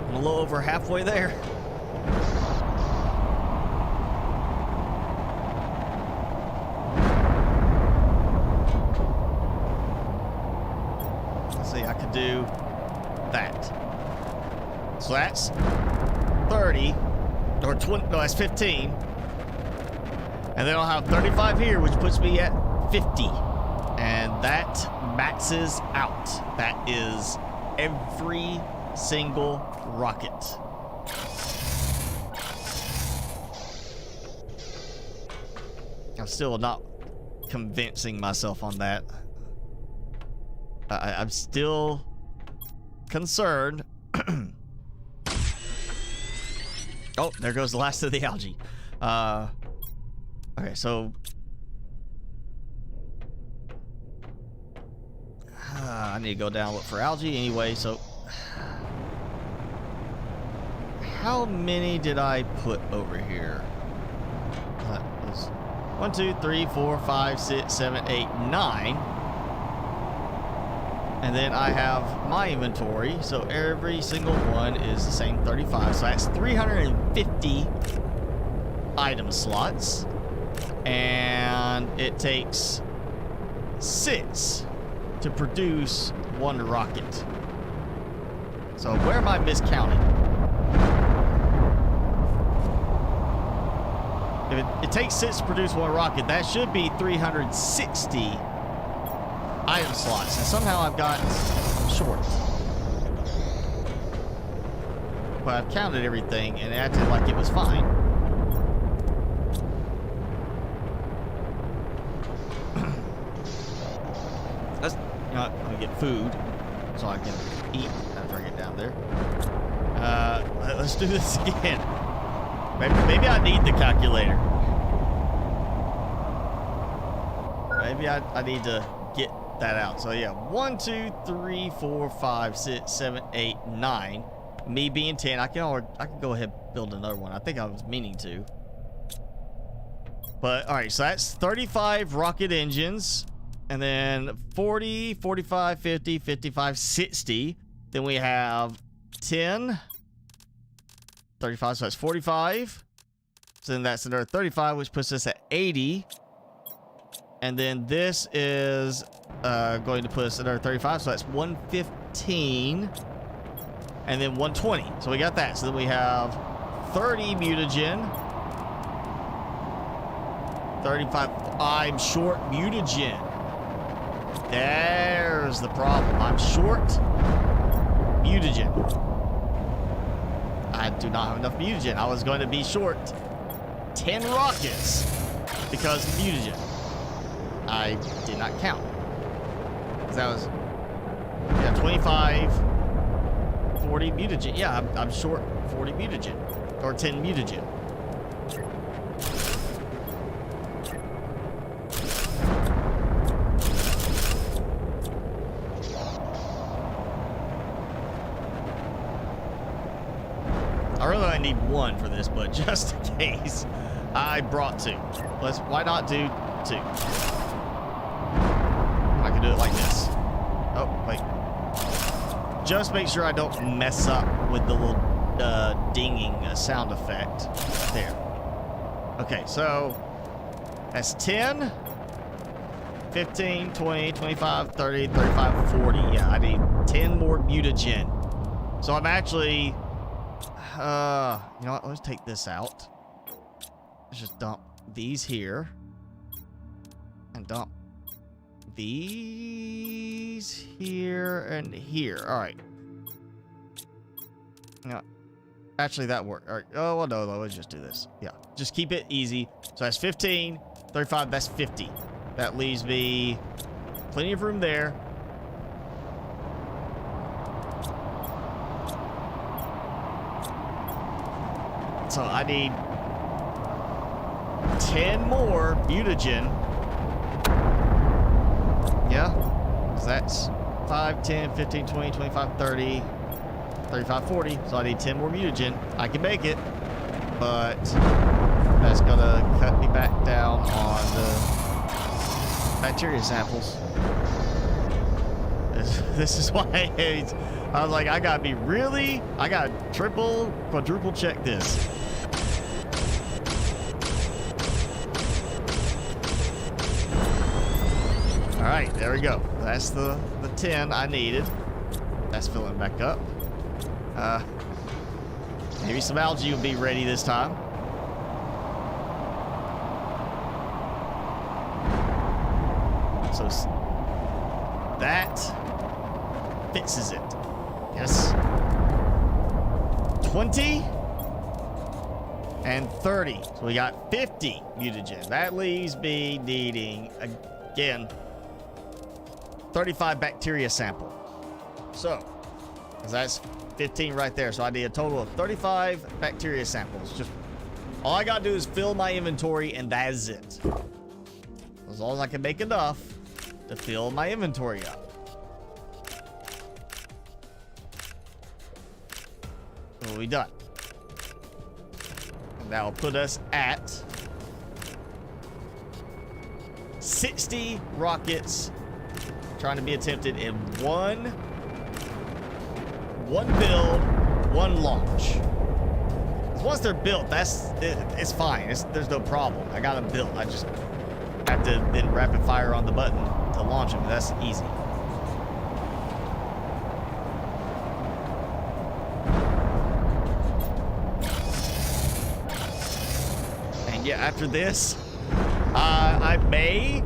I'm a little over halfway there. Let's see, I could do that. So that's 30 or 20. No, that's 15. And then I'll have 35 here, which puts me at 50. And that maxes out. That is every single rocket. I'm still not convincing myself on that. I'm still concerned. Oh, there goes the last of the algae. Okay, so I need to go down and look for algae anyway. So how many did I put over here? That was 1, 2, 3, 4, 5, 6, 7, 8, 9. And then I have my inventory, so every single one is the same 35. So that's 350 item slots. And it takes 6 to produce 1 rocket. So where am I miscounting? If it takes 6 to produce 1 rocket, that should be 360 item slots, and somehow I've got short. But I've counted everything and acted like it was fine. Let me get food so I can eat after I get down there. Let's do this again. Maybe I need the calculator. Maybe I need to get that out. So yeah, 1, 2, 3, 4, 5, 6, 7, 8, 9. Me being 10, I can go ahead and build another one. I think I was meaning to. But all right, so that's 35 rocket engines. And then 40, 45, 50, 55, 60. Then we have 10, 35, so that's 45. So then that's another 35, which puts us at 80. And then this is going to put us at another 35, so that's 115. And then 120. So we got that. So then we have 30 mutagen. 35. I'm short mutagen. There's the problem. I'm short mutagen. I do not have enough mutagen. I was going to be short 10 rockets because of mutagen. I did not count. That was, yeah, 25, 40 mutagen. Yeah, I'm short 40 mutagen or 10 mutagen. I need 1 for this, but just in case, I brought 2. Why not do 2? I can do it like this. Oh, wait. Just make sure I don't mess up with the little dinging sound effect. There. Okay, so That's 10, 15, 20, 25, 30, 35, 40. Yeah, I need 10 more mutagen. So I'm actually, you know what? Let's take this out. Let's just dump these here. And dump these here and here. All right. No, actually that worked. All right. Oh, well, no, let's just do this. Yeah, just keep it easy. So that's 15, 35, that's 50. That leaves me plenty of room there. So I need 10 more mutagen. Yeah. So that's 5, 10, 15, 20, 25, 30, 35, 40. So I need 10 more mutagen. I can make it, but that's gonna cut me back down on the bacteria samples. This is why I was like, I gotta be really, I gotta triple, quadruple check this. All right, there we go. That's the 10 I needed. That's filling back up. Maybe some algae will be ready this time. So that fixes it. Yes. 20 and 30. So we got 50 mutagen. That leaves me needing, again, 35 bacteria sample. So, that's 15 right there. So I need a total of 35 bacteria samples. Just all I gotta do is fill my inventory, and that is it. As long as I can make enough to fill my inventory up. We'll be done. And that will put us at 60 rockets trying to be attempted in one build, one launch. Once they're built, it's fine. There's no problem. I got them built. I just have to then rapid fire on the button to launch them. That's easy. And yeah, after this, I may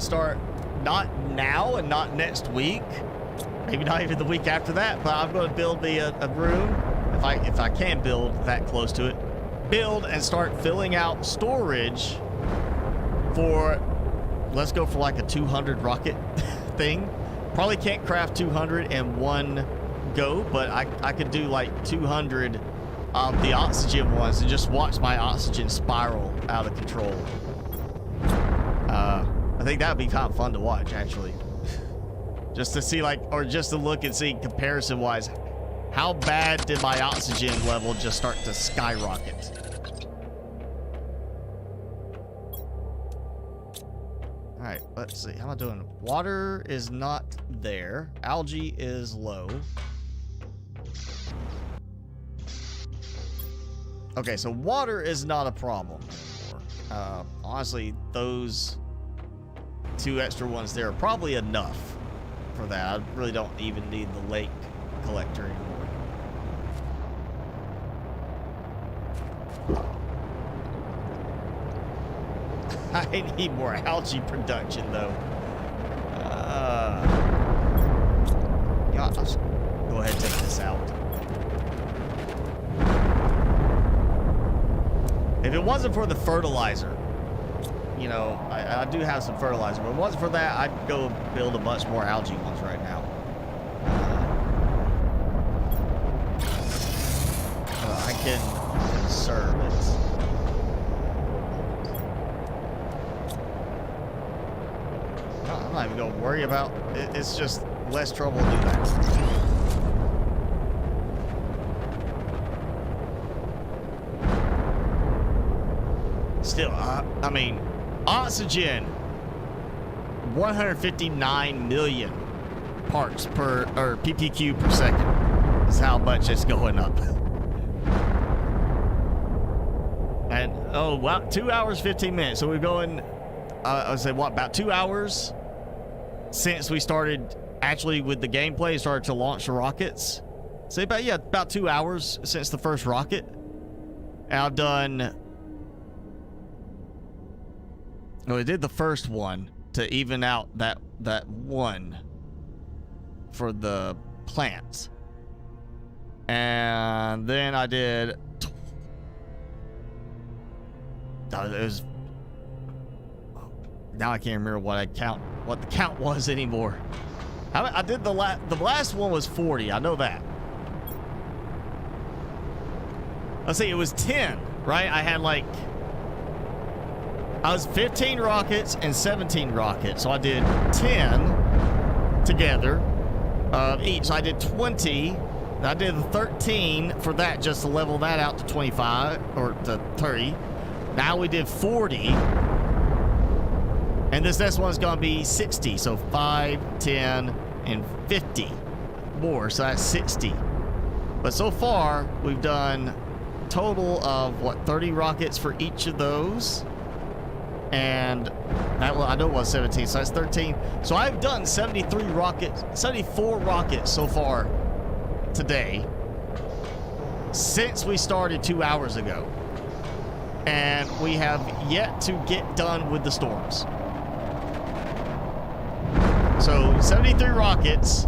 start, not now and not next week, maybe not even the week after that, but I'm going to build me a room, if I can build that close to it, build and start filling out storage for, let's go for like a 200 rocket thing. Probably can't craft 200 in one go, but I could do like 200 of the oxygen ones and just watch my oxygen spiral out of control. I think that would be kind of fun to watch, actually. Just to see, like, or just to look and see comparison-wise, how bad did my oxygen level just start to skyrocket? All right, let's see. How am I doing? Water is not there. Algae is low. Okay, so water is not a problem anymore. Honestly, those 2 extra ones there are probably enough for that. I really don't even need the lake collector anymore. I need more algae production, though. Yeah, I'll just go ahead and take this out. If it wasn't for the fertilizer, you know, I do have some fertilizer, but if it wasn't for that, I'd go build a bunch more algae ones right now. I can conserve it. I'm not even going to worry about it. It's just less trouble to do that. Still, I mean, oxygen, 159 million parts per, or ppq per second is how much it's going up. And Oh, wow, 2 hours, 15 minutes. So we're going, I would say, what, about 2 hours since we started actually with the gameplay, started to launch the rockets. Say about 2 hours since the first rocket. And I've done, well, I did the first one to even out that one for the plants. And then I did, it was, now I can't remember what the count was anymore. I did the last one was 40. I know that. Let's see, it was 10, right? I had like, I was 15 rockets and 17 rockets. So I did 10 together each. So I did 20. I did 13 for that just to level that out to 25 or to 30. Now we did 40. And this next one's going to be 60. So 5, 10, and 50 more. So that's 60. But so far, we've done a total of, what, 30 rockets for each of those. And that one, I know it was 17, so that's 13. So I've done 74 rockets so far today since we started 2 hours ago. And we have yet to get done with the storms. So 73 rockets,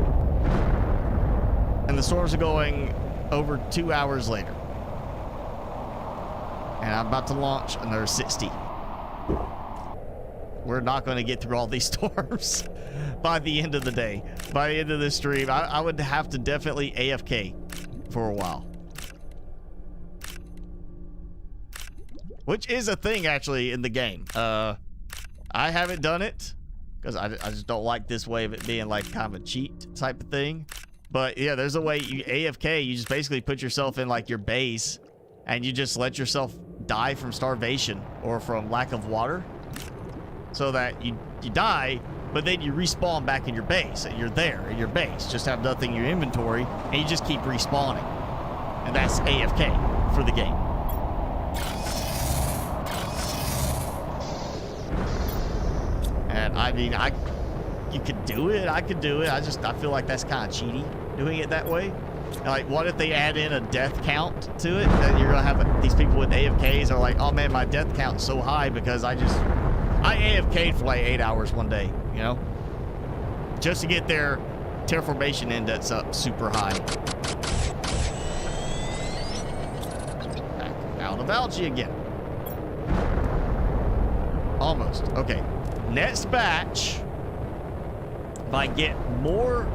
and the storms are going over 2 hours later. And I'm about to launch another 60. We're not going to get through all these storms by the end of the day. By the end of this stream, I would have to definitely AFK for a while. Which is a thing, actually, in the game. I haven't done it, because I just don't like this way of it being like kind of a cheat type of thing. But yeah, there's a way you AFK, you just basically put yourself in like your base, and you just let yourself die from starvation or from lack of water. So that you die, but then you respawn back in your base, and you're there in your base. Just have nothing in your inventory, and you just keep respawning. And that's AFK for the game. And I mean, you could do it, I could do it. I feel like that's kind of cheaty, doing it that way. And like, what if they add in a death count to it? Then you're gonna have these people with AFKs are like, oh man, my death count's so high because I AFK'd for like 8 hours one day, you know? Just to get their terraformation index up super high. Back out of algae again. Almost. Okay. Next batch, if I get more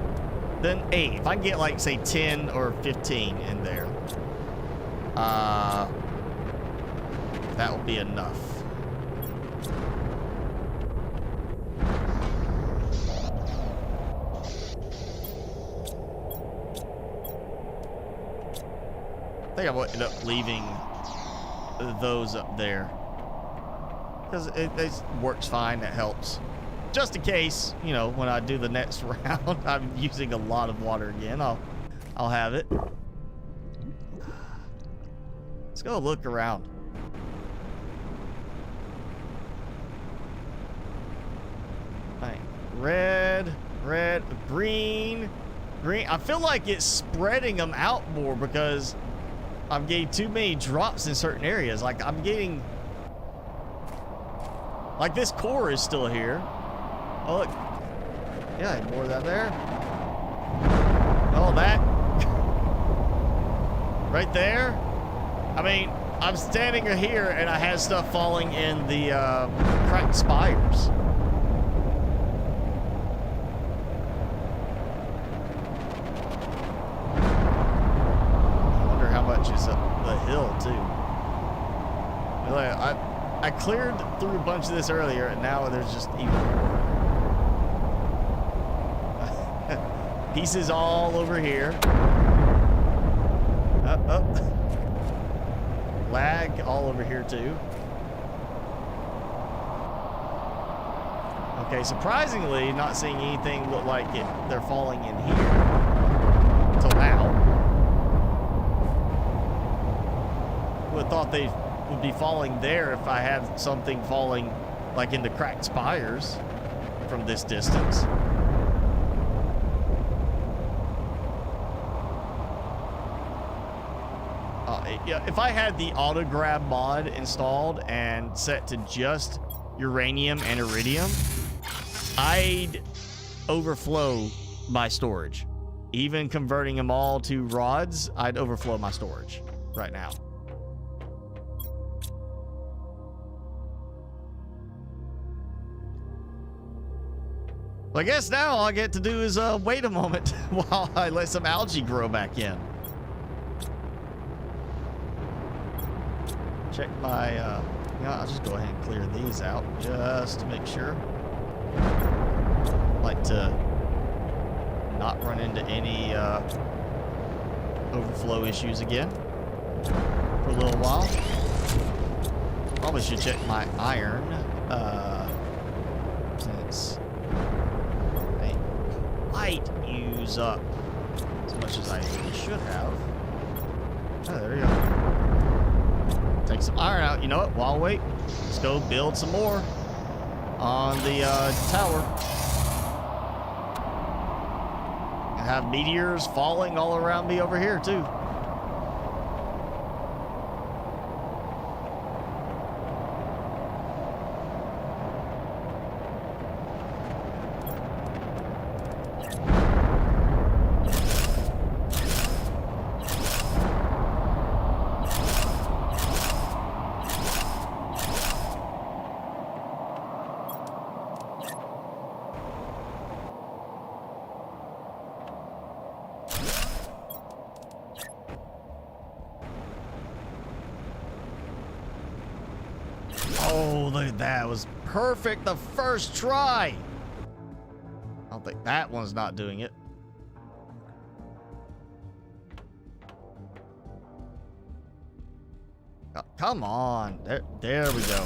than 8, if I can get like, say, 10 or 15 in there, that will be enough. I think I will end up leaving those up there because it works fine. It helps. Just in case, you know, when I do the next round, I'm using a lot of water again. I'll have it. Let's go look around. Right. Red, green. I feel like it's spreading them out more because I'm getting too many drops in certain areas. Like I'm getting, like this core is still here. Oh look, yeah, more of that there. Oh, that right there. I mean, I'm standing here and I had stuff falling in the cracked spires. Is up the hill too. I cleared through a bunch of this earlier, and now there's just even more. Pieces all over here. Lag all over here too. Okay, surprisingly, not seeing anything look like they're falling in here until now. Would have thought they would be falling there if I had something falling like into cracked spires from this distance. Yeah, if I had the auto grab mod installed and set to just uranium and iridium, I'd overflow my storage. Even converting them all to rods, I'd overflow my storage right now. I guess now all I get to do is wait a moment while I let some algae grow back in. Check my, I'll just go ahead and clear these out just to make sure. Like to not run into any overflow issues again for a little while. Probably should check my iron, since I might use up as much as I should have. Oh, there we go. Take some iron out. You know what? While I wait, let's go build some more on the tower. I have meteors falling all around me over here too. Oh, look at that. It was perfect the first try. I don't think that one's not doing it. Oh, come on. There we go.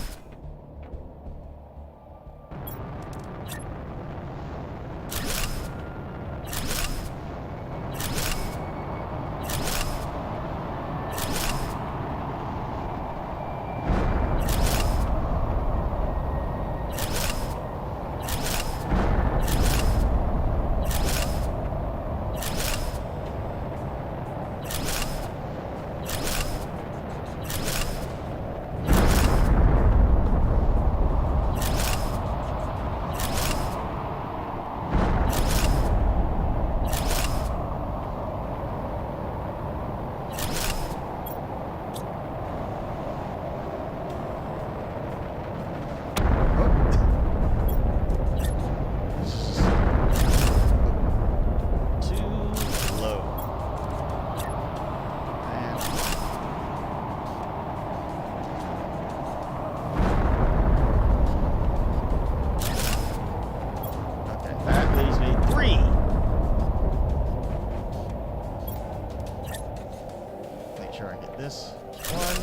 This 1,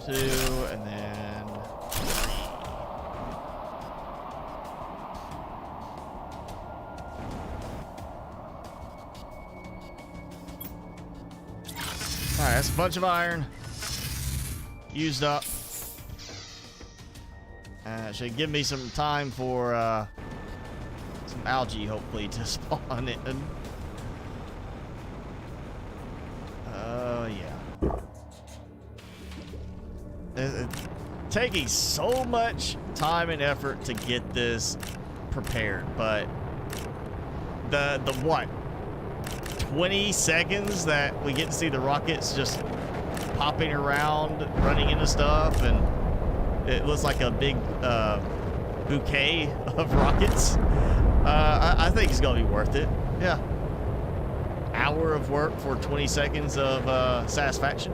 2, and then 3. All right, that's a bunch of iron used up. It should give me some time for some algae, hopefully, to spawn in. It's taking so much time and effort to get this prepared, but the what 20 seconds that we get to see the rockets just popping around, running into stuff, and it looks like a big bouquet of rockets. I think it's gonna be worth it. Yeah, hour of work for 20 seconds of satisfaction.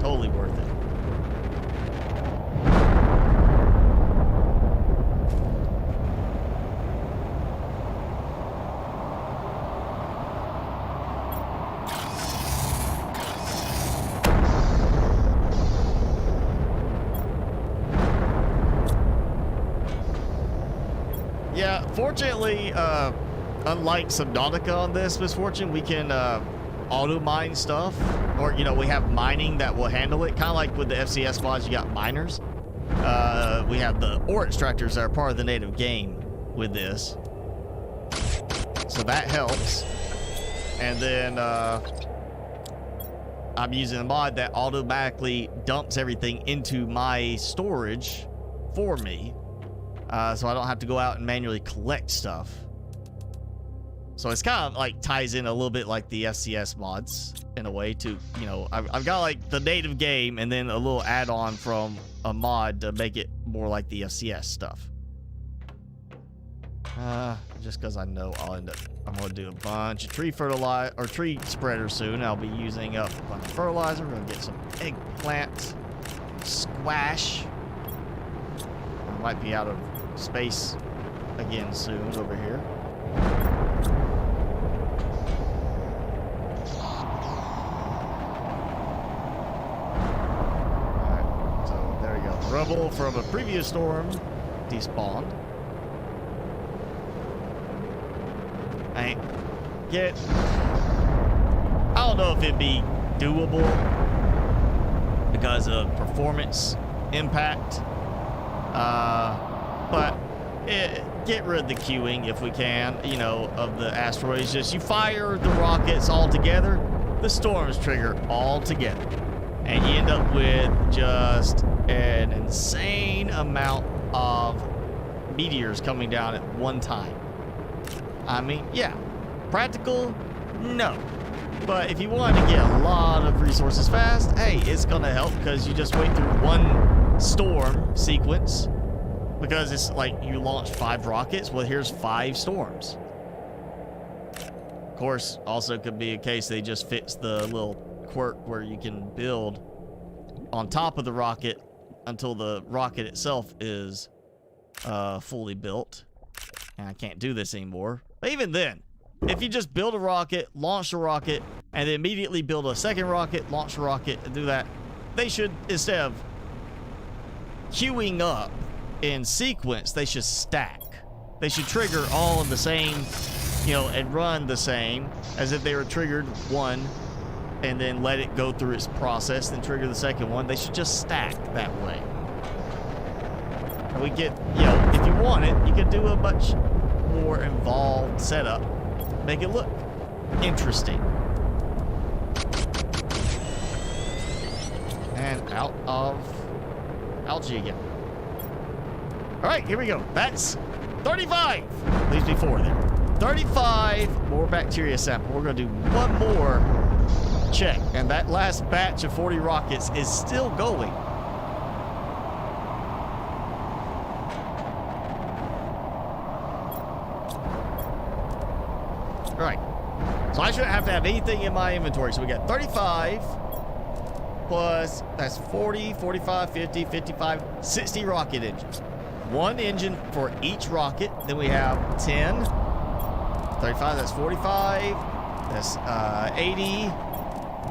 Totally worth it. Yeah, fortunately, unlike Subnautica on this, Misfortune, we can auto mine stuff, or you know, we have mining that will handle it, kind of like with the FCS mods. You got miners. We have the ore extractors that are part of the native game with this, so that helps. And then I'm using a mod that automatically dumps everything into my storage for me, so I don't have to go out and manually collect stuff. So it's kind of like ties in a little bit like the FCS mods in a way too. You know, I've got like the native game and then a little add-on from a mod to make it more like the FCS stuff. Just because I know I'm going to do a bunch of tree fertilizer or tree spreader soon. I'll be using up a bunch of fertilizer. We're going to get some eggplant squash. I might be out of space again soon over here. Alright, so there we go. Rubble from a previous storm despawned. I don't know if it'd be doable because of performance impact, but get rid of the queuing if we can, you know, of the asteroids. Just you fire the rockets all together, the storms trigger all together, and you end up with just an insane amount of meteors coming down at one time. I mean, yeah, practical, no. But if you want to get a lot of resources fast, hey, it's going to help because you just wait through one storm sequence, because it's like you launch 5 rockets. Well, here's 5 storms. Of course, also could be a case they just fix the little quirk where you can build on top of the rocket until the rocket itself is fully built. And I can't do this anymore. But even then, if you just build a rocket, launch a rocket, and then immediately build a second rocket, launch a rocket, and do that, they should, instead of queuing up in sequence, they should stack. They should trigger all of the same, you know, and run the same as if they were triggered one, and then let it go through its process, then trigger the second one. They should just stack that way. And we get, you know, if you want it, you could do a much more involved setup. Make it look interesting. And out of algae again. All right, here we go. That's 35. Leaves me 4 there. 35 more bacteria sample. We're going to do one more check. And that last batch of 40 rockets is still going. All right, so I shouldn't have to have anything in my inventory. So we got 35 plus, that's 40, 45, 50, 55, 60 rocket engines. 1 engine for each rocket. Then we have 10, 35, that's 45, that's 80,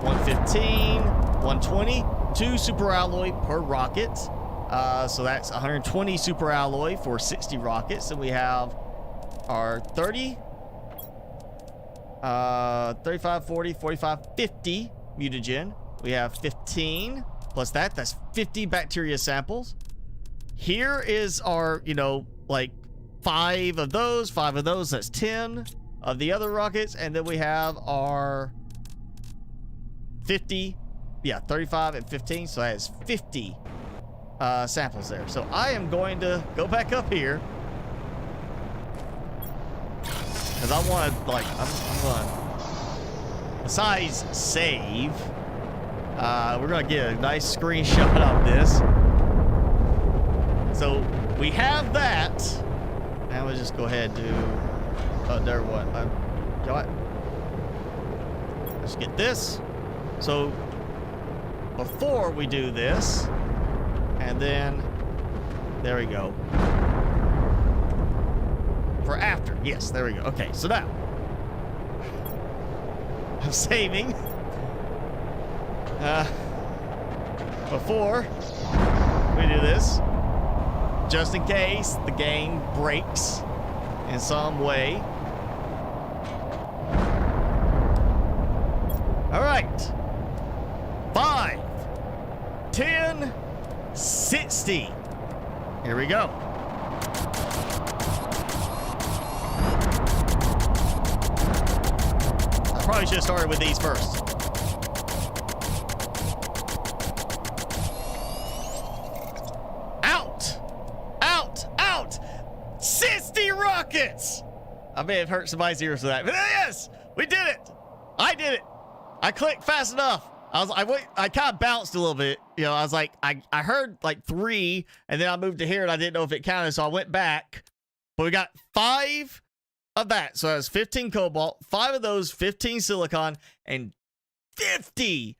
115, 120, 2 super alloy per rocket. So that's 120 super alloy for 60 rockets. And we have our 30, 35, 40, 45, 50 mutagen. We have 15 plus that's 50 bacteria samples. Here is our, you know, like 5 of those, that's 10 of the other rockets. And then we have our 50, yeah, 35 and 15. So that is 50 samples there. So I am going to go back up here, because I want to, like, I'm going to, besides save, we're going to get a nice screenshot of this. So we have that. And we'll just go ahead and do, there what? You know what? Let's get this. So before we do this, and then, there we go. For after, yes, there we go. Okay, so now I'm saving. Before we do this, just in case the game breaks in some way. 60. Here we go. I probably should have started with these first. Out! 60 rockets! I may have hurt somebody's ears with that, but yes! We did it! I did it! I clicked fast enough. I kind of bounced a little bit. You know, I was like, I heard like 3, and then I moved to here, and I didn't know if it counted, so I went back. But we got 5 of that. So that's 15 cobalt, 5 of those, 15 silicon, and 50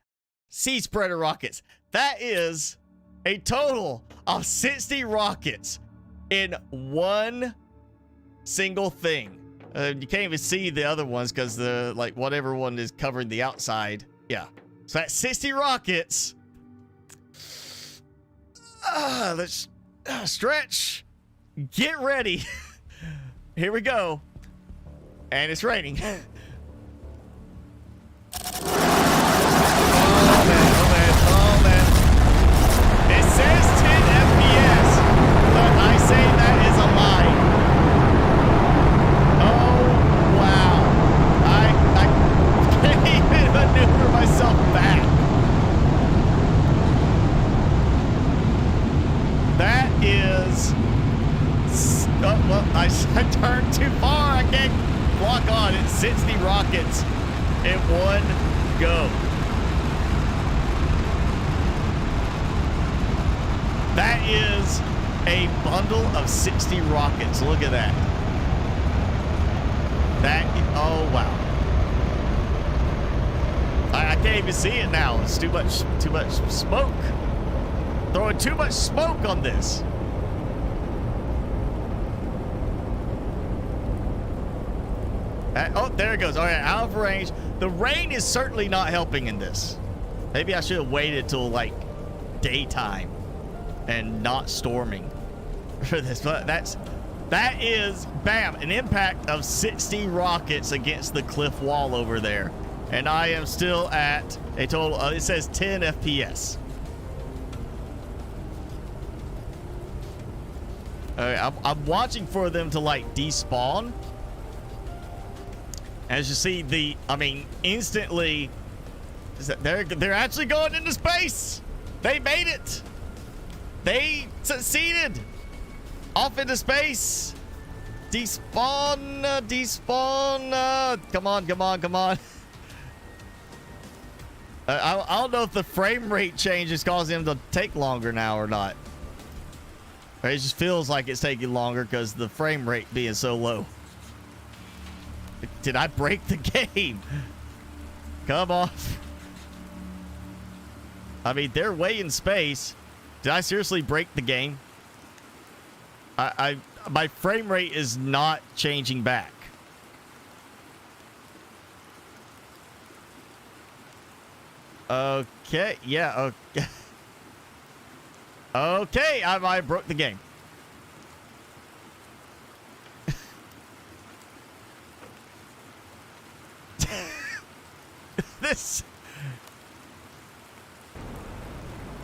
sea spreader rockets. That is a total of 60 rockets in one single thing. You can't even see the other ones because the like whatever one is covering the outside. Yeah. So that's 60 rockets. Let's stretch. Get ready. Here we go. And it's raining. Oh man. It says 10 FPS, but I say that is a lie. Oh, wow. I can't even maneuver myself back. That is... Oh, well, I turned too far. I can't block on. It's 60 rockets in one go. That is a bundle of 60 rockets. Look at that. Oh wow. I can't even see it now. It's too much smoke. Throwing too much smoke on this. Oh, there it goes. All right, out of range. The rain is certainly not helping in this. Maybe I should have waited till like daytime and not storming for this, but that is bam, an impact of 60 rockets against the cliff wall over there, and I am still at a total of, it says 10 FPS. All right, I'm watching for them to like despawn. As you see, instantly they're actually going into space. They made it. They succeeded. Off into space. Despawn. Come on. I don't know if the frame rate change is causing them to take longer now or not. Or it just feels like it's taking longer because the frame rate being so low. Did I break the game? Come off. I mean, they're way in space. Did I seriously break the game? My frame rate is not changing back. Okay, yeah, okay. Okay, I broke the game.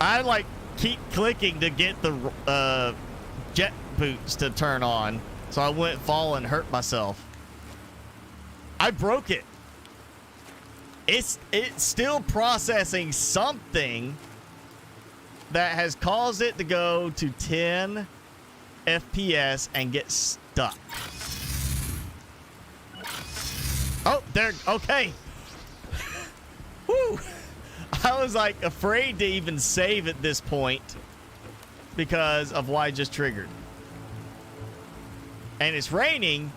I like keep clicking to get the jet boots to turn on, so I wouldn't fall and hurt myself. I broke it. It's still processing something that has caused it to go to 10 FPS and get stuck. Oh, there. Okay. Woo. I was like afraid to even save at this point because of what I just triggered. And it's raining,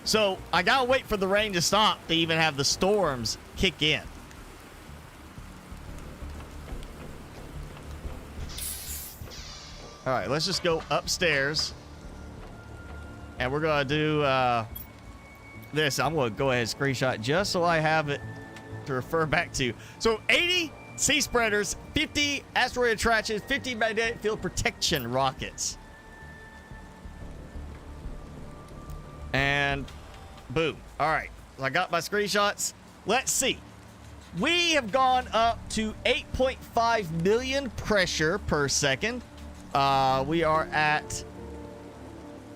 so I gotta wait for the rain to stop to even have the storms kick in. All right, let's just go upstairs. And we're gonna do this. I'm gonna go ahead and screenshot just so I have it to refer back to. So 80 sea spreaders, 50 asteroid attractions, 50 magnetic field protection rockets. And boom. All right, so I got my screenshots. Let's see. We have gone up to 8.5 million pressure per second. We are at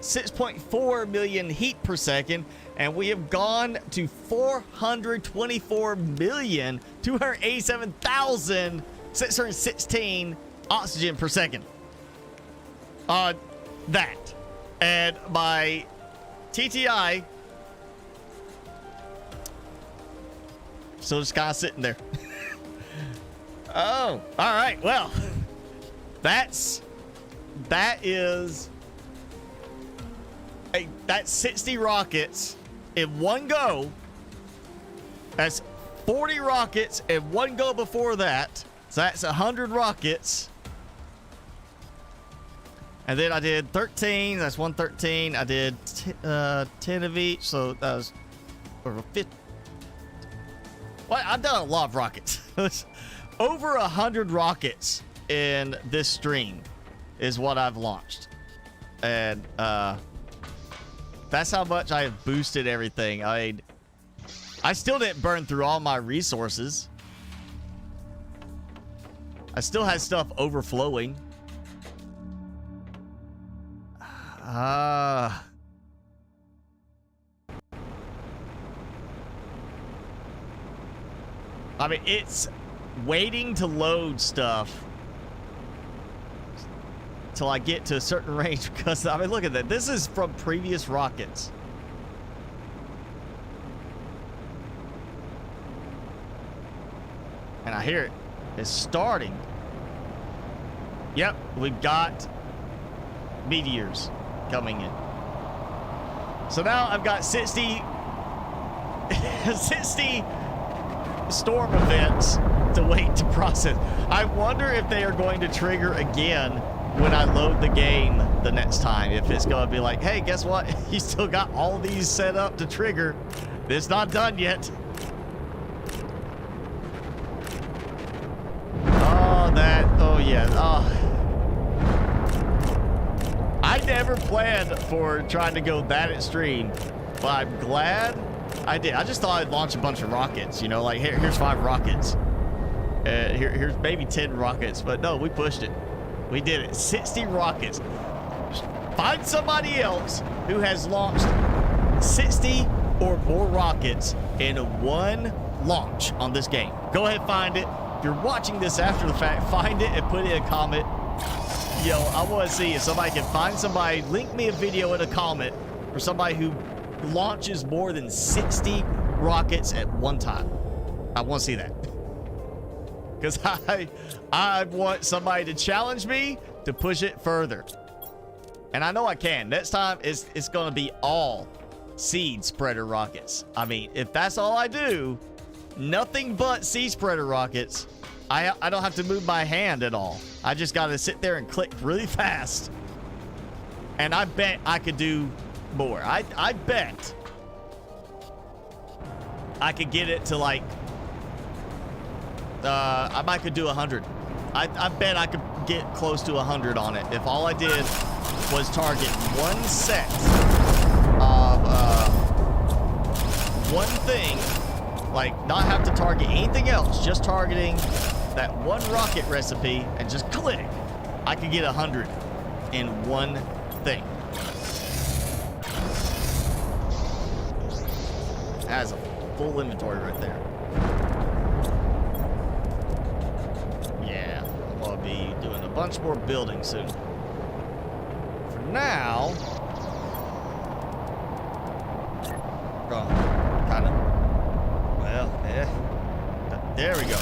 6.4 million heat per second, and we have gone to 424,287,616 oxygen per second. That. And my TTI still just kind of sitting there. Oh, all right. Well, that's 60 rockets in one go. That's 40 rockets in one go before that. So that's 100 rockets. And then I did 13. That's 113. I did 10 of each. So that was over 50. Well, I've done a lot of rockets. Over 100 rockets in this stream is what I've launched. And that's how much I have boosted everything. I still didn't burn through all my resources. I still had stuff overflowing. I mean, it's waiting to load stuff till I get to a certain range, because I mean, look at that. This is from previous rockets. And I hear it. It's starting. Yep, we've got meteors coming in. So now I've got 60 storm events to wait to process. I wonder if they are going to trigger again when I load the game the next time. If it's going to be like, hey, guess what? You still got all these set up to trigger. It's not done yet. Oh yeah. Oh. I never planned for trying to go that extreme, but I'm glad I did. I just thought I'd launch a bunch of rockets, you know, like here's 5 rockets. Here's maybe 10 rockets, but no, we pushed it. We did it. 60 rockets. Find somebody else who has launched 60 or more rockets in one launch on this game. Go ahead, find it. If you're watching this after the fact, find it and put it in a comment. Yo, I want to see if somebody can find somebody. Link me a video in a comment for somebody who launches more than 60 rockets at one time. I want to see that. Because I want somebody to challenge me to push it further. And I know I can. Next time, it's going to be all seed spreader rockets. I mean, if that's all I do, nothing but seed spreader rockets, I don't have to move my hand at all. I just got to sit there and click really fast. And I bet I could do more. I bet I could get it to like, I might could do 100. I bet I could get close to 100 on it if all I did was target one set of one thing, like not have to target anything else, just targeting that one rocket recipe and just click. I could get 100 in one thing. That has a full inventory right there. Yeah, I'll be doing a bunch more building soon. For now, kind of. Well, yeah. There we go.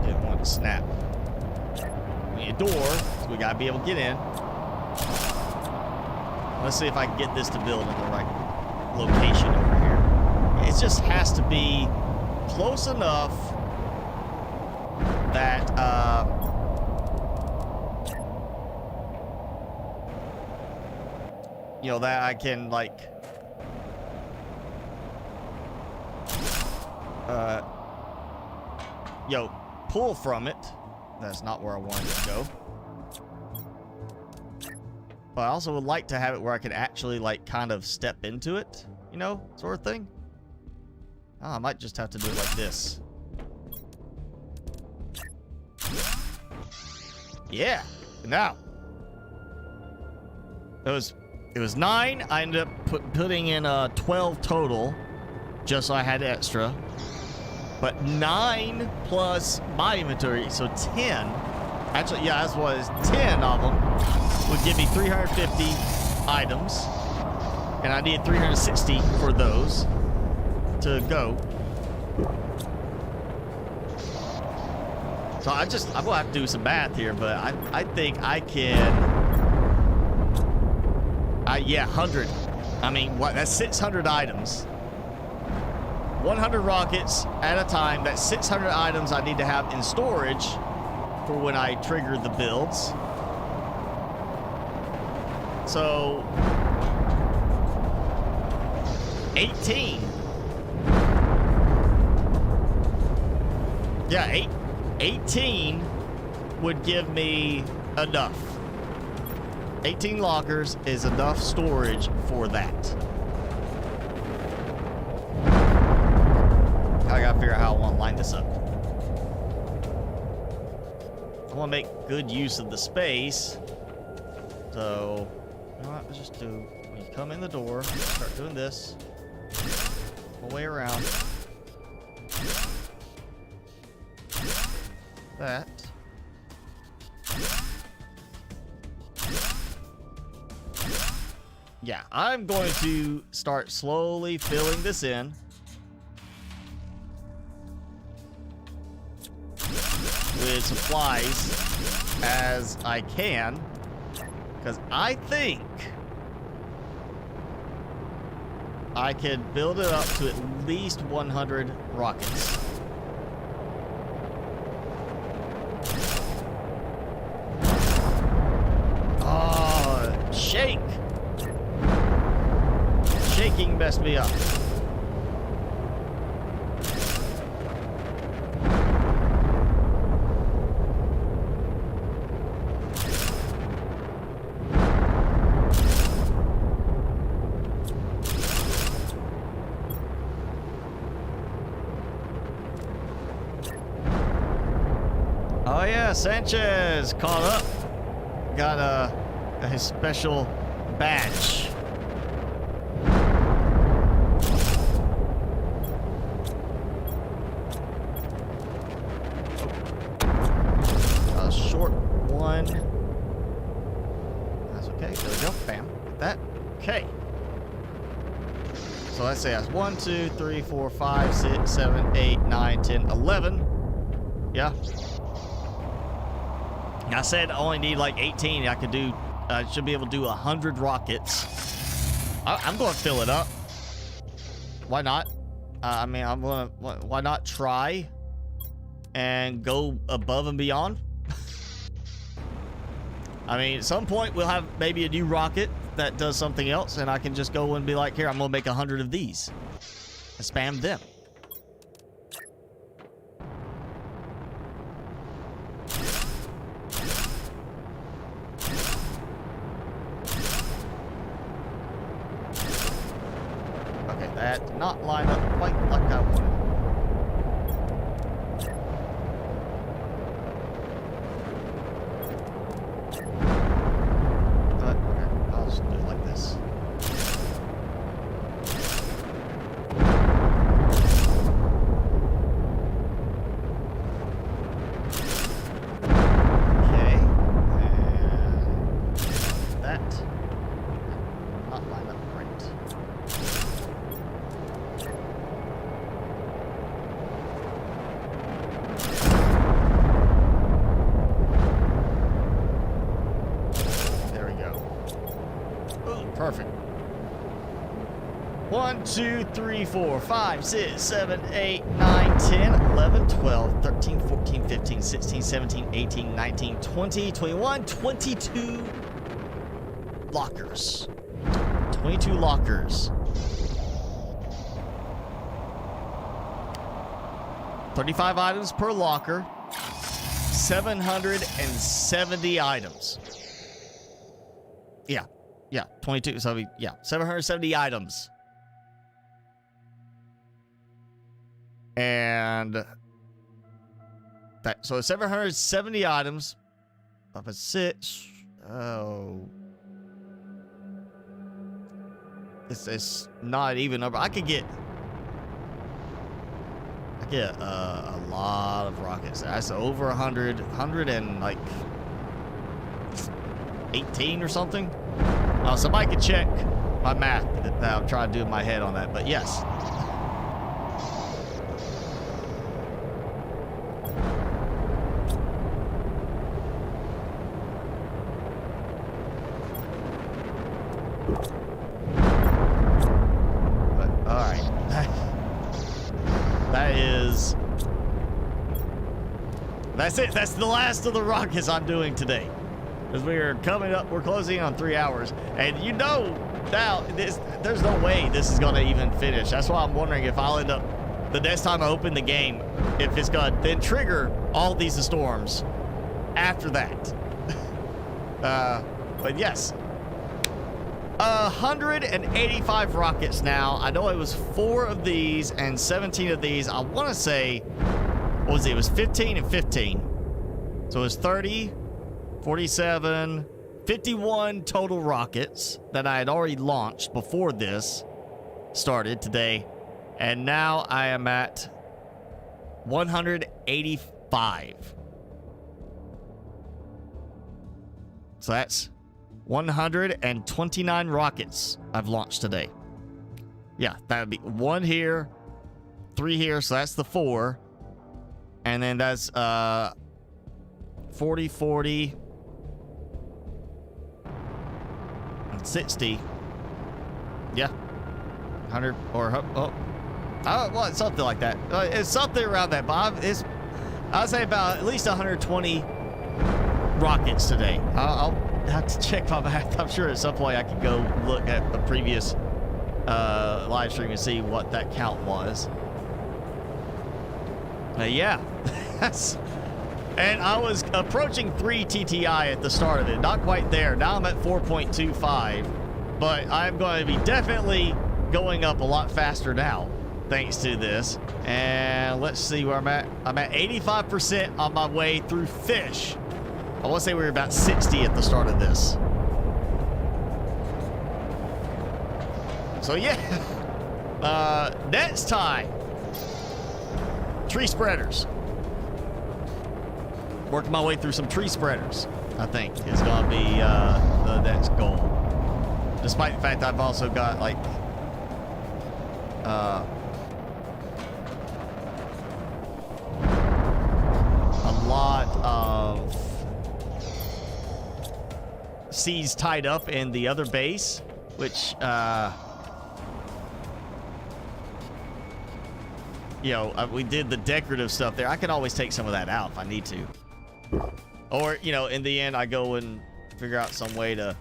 Didn't want to snap. We need a door, so we gotta be able to get in. Let's see if I can get this to build in the right location over here. It just has to be close enough that you know, that I can like pull from it. That's not where I wanted it to go. But I also would like to have it where I could actually like kind of step into it, you know, sort of thing. Oh, I might just have to do it like this. Yeah. Now. It was 9. I ended up putting in 12 total, just so I had extra. But 9 plus my inventory, so 10. Actually, yeah, as was 10 of them would give me 350 items, and I needed 360 for those to go. So I'm gonna have to do some math here, but I think I can. Yeah, 100. I mean, what? That's 600 items. 100 rockets at a time. That's 600 items I need to have in storage for when I trigger the builds. So 18. Yeah, 18 would give me enough. 18 lockers is enough storage for that. I gotta figure out how I want to line this up. I want to make good use of the space. So, you know what? Let's just do, when you come in the door, start doing this. All the way around. That. Yeah, I'm going to start slowly filling this in. With supplies as I can, because I think I could build it up to at least 100 rockets. Oh, shake! Shaking messed me up. Oh yeah, Sanchez caught up. Got his special badge. A short one. That's okay. There we go. Bam. Get that. Okay. So let's say that's 1, 2, 3, 4, 5, 6, 7, 8, 9, 10, 11. Yeah. I said I only need like 18. I could do, I should be able to do 100 rockets. I'm going to fill it up. Why not? I mean, why not try and go above and beyond? I mean, at some point we'll have maybe a new rocket that does something else, and I can just go and be like, here, I'm going to make 100 of these and spam them. That did not line up quite like I wanted. But, okay, I'll just do it like this. Okay, and that did not line up right. Perfect. 1, 2, 3, 4, 5, 6, 7, 8, 9, 10, 11, 12, 13, 14, 15, 16, 17, 18, 19, 20, 21, 22 lockers. 22 lockers. 35 items per locker. 770 items. Yeah. Yeah, 22. So, yeah, 770 items. And that, so 770 items Up at 6. Oh. It's not even number. I could get a lot of rockets. That's over 100 and like 18 or something. Somebody could check my math that I'm trying to do in my head on that, but yes. That's it. That's the last of the rockets I'm doing today. Because we are coming up, we're closing in on 3 hours. And you know, now, there's no way this is going to even finish. That's why I'm wondering if I'll end up, the next time I open the game, if it's going to then trigger all these storms after that. But yes. 185 rockets now. I know it was 4 of these and 17 of these. I want to say, what was it? It was 15 and 15. So it was 30, 47, 51 total rockets that I had already launched before this started today. And now I am at 185. So that's 129 rockets I've launched today. Yeah, that would be 1 here, 3 here, so that's the 4. And then that's 40, 40, and 60. Yeah. 100 or well, it's something like that. It's something around that, Bob. I'd say about at least 120 rockets today. I'll have to check my math. I'm sure at some point I can go look at the previous live stream and see what that count was. Yeah. And I was approaching 3 TTI at the start of it. Not quite there. Now I'm at 4.25. But I'm going to be definitely going up a lot faster now, thanks to this. And let's see where I'm at. I'm at 85% on my way through fish. I want to say we were about 60 at the start of this. So yeah. Next time. Tree spreaders. Working my way through some tree spreaders, I think, is going to be the next goal. Despite the fact that I've also got, like, a lot of seeds tied up in the other base, which, you know, we did the decorative stuff there. I can always take some of that out if I need to. Or, you know, in the end, I go and figure out some way to,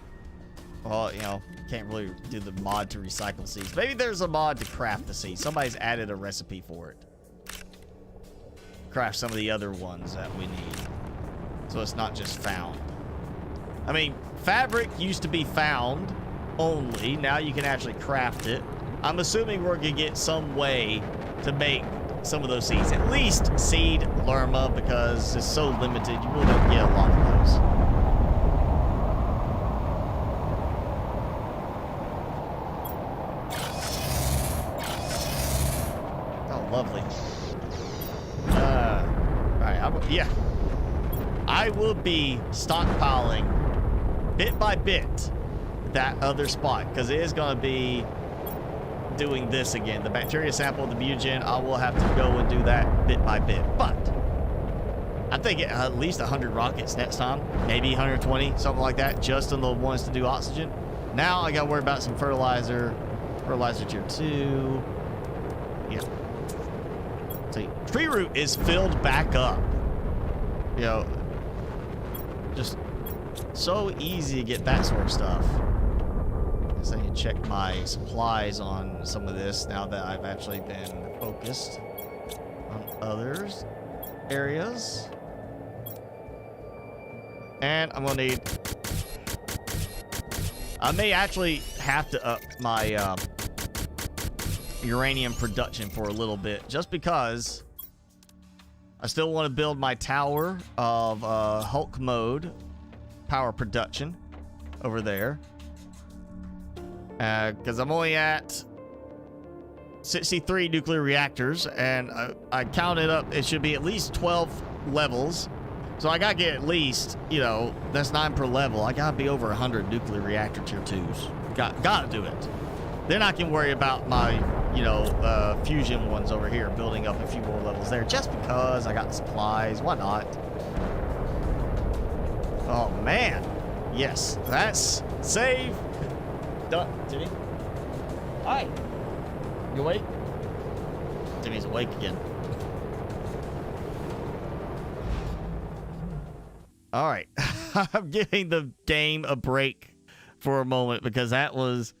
well, you know, can't really do the mod to recycle seeds. Maybe there's a mod to craft the seeds. Somebody's added a recipe for it. Craft some of the other ones that we need. So it's not just found. I mean, fabric used to be found only. Now you can actually craft it. I'm assuming we're going to get some way to make some of those seeds. At least seed lerma, because it's so limited. You really don't get a lot of those. Oh, lovely. Alright, yeah. I will be stockpiling bit by bit that other spot, because it is going to be doing this again. The bacteria sample, the mutagen, I will have to go and do that bit by bit. But I think at least 100 rockets next time, maybe 120, something like that, just on the ones to do oxygen. Now I got to worry about some fertilizer tier 2. Yeah. See, tree root is filled back up. You know, just so easy to get that sort of stuff. So I can check my supplies on some of this now that I've actually been focused on others areas. And I'm gonna need, I may actually have to up my uranium production for a little bit, just because I still want to build my tower of Hulk mode power production over there. Because I'm only at 63 nuclear reactors, and I counted up, it should be at least 12 levels. So I gotta get at least, you know, that's 9 per level. I gotta be over 100 nuclear reactor tier 2s. Gotta do it. Then I can worry about my, you know, fusion ones over here, building up a few more levels there, just because I got the supplies. Why not? Oh, man. Yes, that's save. Done. Timmy? Hi. You awake? Timmy's awake again. All right. I'm giving the game a break for a moment because that was...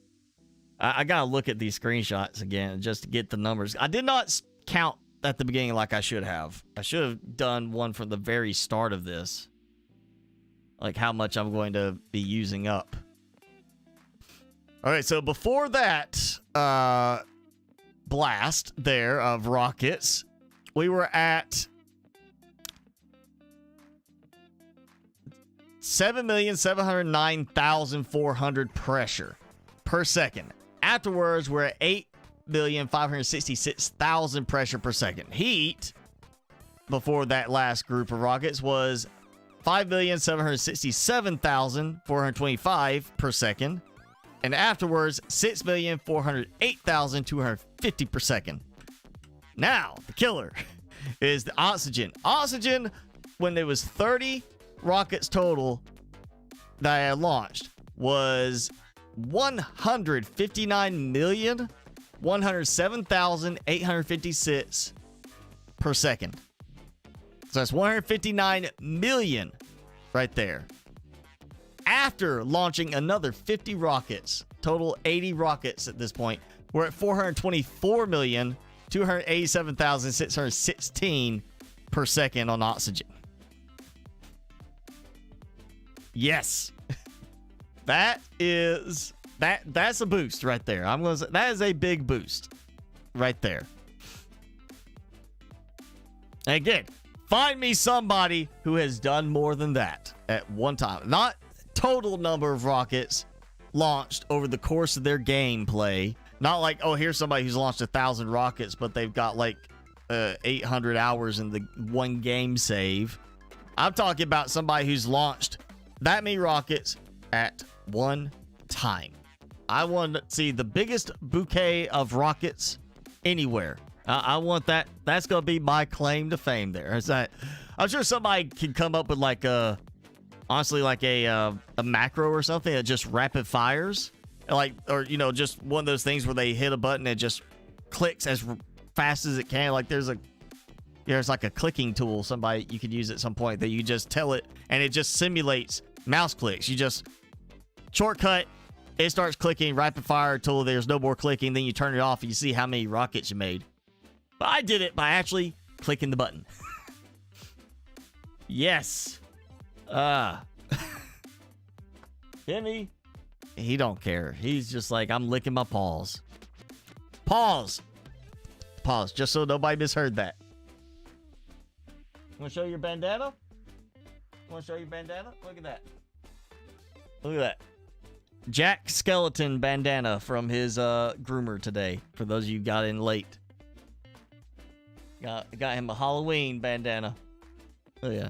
I gotta look at these screenshots again just to get the numbers. I did not count at the beginning like I should have. I should have done one from the very start of this. Like how much I'm going to be using up. All right, so before that blast there of rockets, we were at 7,709,400 pressure per second. Afterwards, we're at 8,566,000 pressure per second. Heat, before that last group of rockets, was 5,767,425 per second. And afterwards, 6,408,250 per second. Now, the killer is the oxygen. Oxygen, when there was 30 rockets total that I had launched, was 159,107,856 per second. So that's 159 million right there. After launching another 50 rockets, total 80 rockets at this point, we're at 424,287,616 per second on oxygen. Yes. That's a boost right there. I'm gonna say that is a big boost right there. And again, find me somebody who has done more than that at one time. Not total number of rockets launched over the course of their gameplay. Not like, oh, here's somebody who's launched 1,000 rockets, but they've got like 800 hours in the one game save. I'm talking about somebody who's launched that many rockets at one time. I want to see the biggest bouquet of rockets anywhere. I want that. That's going to be my claim to fame there. Is that, I'm sure somebody can come up with like a, honestly, like a macro or something that just rapid fires. Like, or, you know, just one of those things where they hit a button and it just clicks as fast as it can. Like there's like a clicking tool somebody you could use at some point that you just tell it and it just simulates mouse clicks. You just shortcut, it starts clicking, rapid fire until there's no more clicking, then you turn it off and you see how many rockets you made. But I did it by actually clicking the button. Yes. Timmy, he don't care. He's just like, I'm licking my paws. Pause, just so nobody misheard that. Want to show your bandana? Want to show your bandana? Look at that. Look at that. Jack Skeleton bandana from his groomer today. For those of you who got in late. Got him a Halloween bandana. Oh yeah.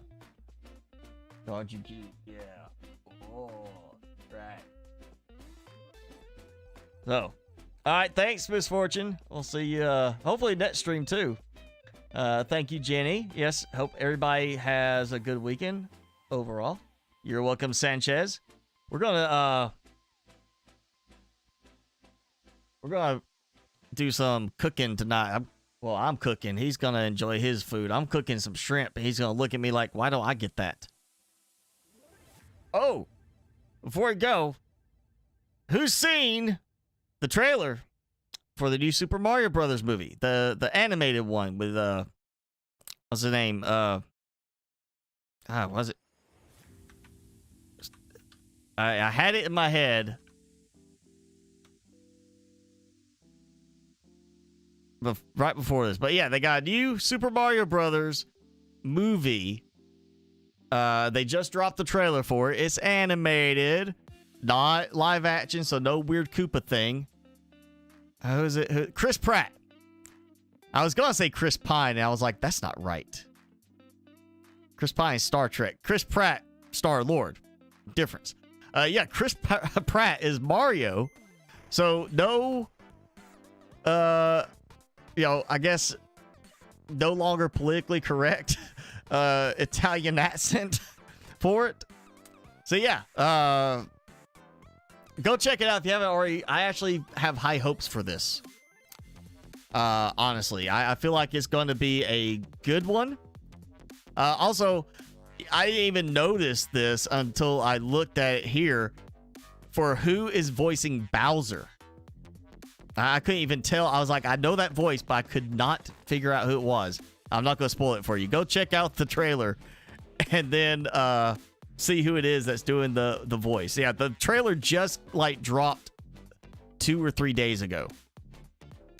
Aren't you cute? Yeah. Oh, right. So, alright, thanks, Misfortune. We'll see you hopefully next stream too. Thank you, Jenny. Yes, hope everybody has a good weekend overall. You're welcome, Sanchez. We're gonna do some cooking tonight. I'm cooking. He's gonna enjoy his food. I'm cooking some shrimp. He's gonna look at me like, why don't I get that? Oh, before we go, who's seen the trailer for the new Super Mario Brothers movie? The animated one with what's the name? Was it? I had it in my head. Right before this. But yeah, they got a new Super Mario Brothers movie They just dropped the trailer for it. It's animated, not live action, so no weird Koopa thing. Who is it? Chris Pratt. I was going to say Chris Pine, and I was like, that's not right. Chris Pine, Star Trek. Chris Pratt, Star-Lord. Difference. Yeah, Chris Pratt is Mario. So no, I guess no longer politically correct Italian accent for it. So yeah, go check it out if you haven't already. I actually have high hopes for this. Honestly, I feel like it's going to be a good one. Also, I didn't even notice this until I looked at it here for who is voicing Bowser. I couldn't even tell. I was like, I know that voice, but I could not figure out who it was. I'm not going to spoil it for you. Go check out the trailer and then see who it is that's doing the voice. Yeah, the trailer just like dropped 2 or 3 days ago.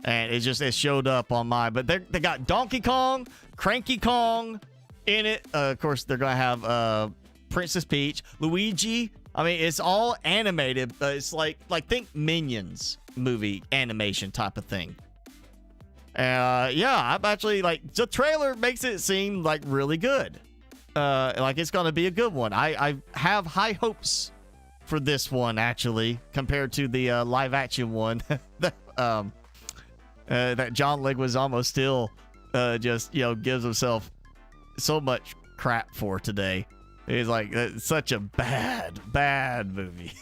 And it showed up on mine. But they got Donkey Kong, Cranky Kong in it. Of course, they're going to have Princess Peach, Luigi. I mean, it's all animated. But it's like think Minions movie animation type of thing. Yeah, I'm actually like, the trailer makes it seem like really good. Like it's going to be a good one. I have high hopes for this one, actually, compared to the live action one. That John Leguizamo still just gives himself so much crap for today. He's like, it's such a bad movie.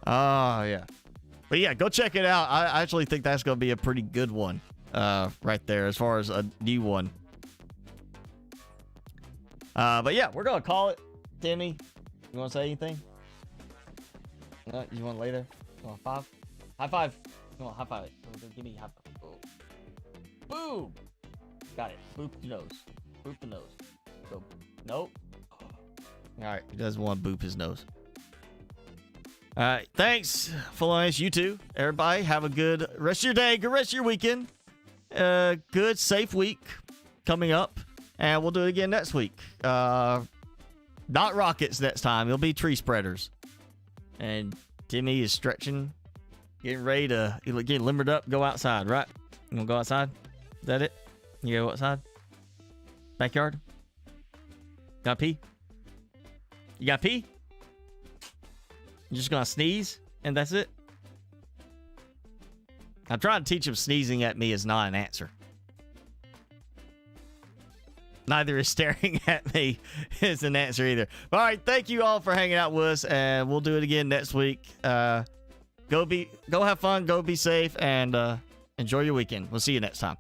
Oh yeah, but yeah, go check it out. I actually think that's gonna be a pretty good one, right there as far as a new one. But yeah, we're gonna call it. Timmy, you want to say anything? You want later? You want five? High five. Come on, high five it. Give me a high five. Oh. Boom! Got it. Boop the nose. Boop the nose. Go. Nope. Alright, he doesn't want to boop his nose. Alright, thanks for us, you two. Everybody, have a good rest of your day. Good rest of your weekend. Good, safe week coming up. And we'll do it again next week. Not rockets next time. It'll be tree spreaders. And Timmy is stretching. Getting ready to get limbered up, go outside, right? You gonna go outside? Is that it? You go outside? Backyard? Got pee? You got pee? You just gonna sneeze and that's it? I'm trying to teach him sneezing at me is not an answer. Neither is staring at me is an answer either. All right, thank you all for hanging out with us, and we'll do it again next week. Go have fun, go be safe, and enjoy your weekend. We'll see you next time.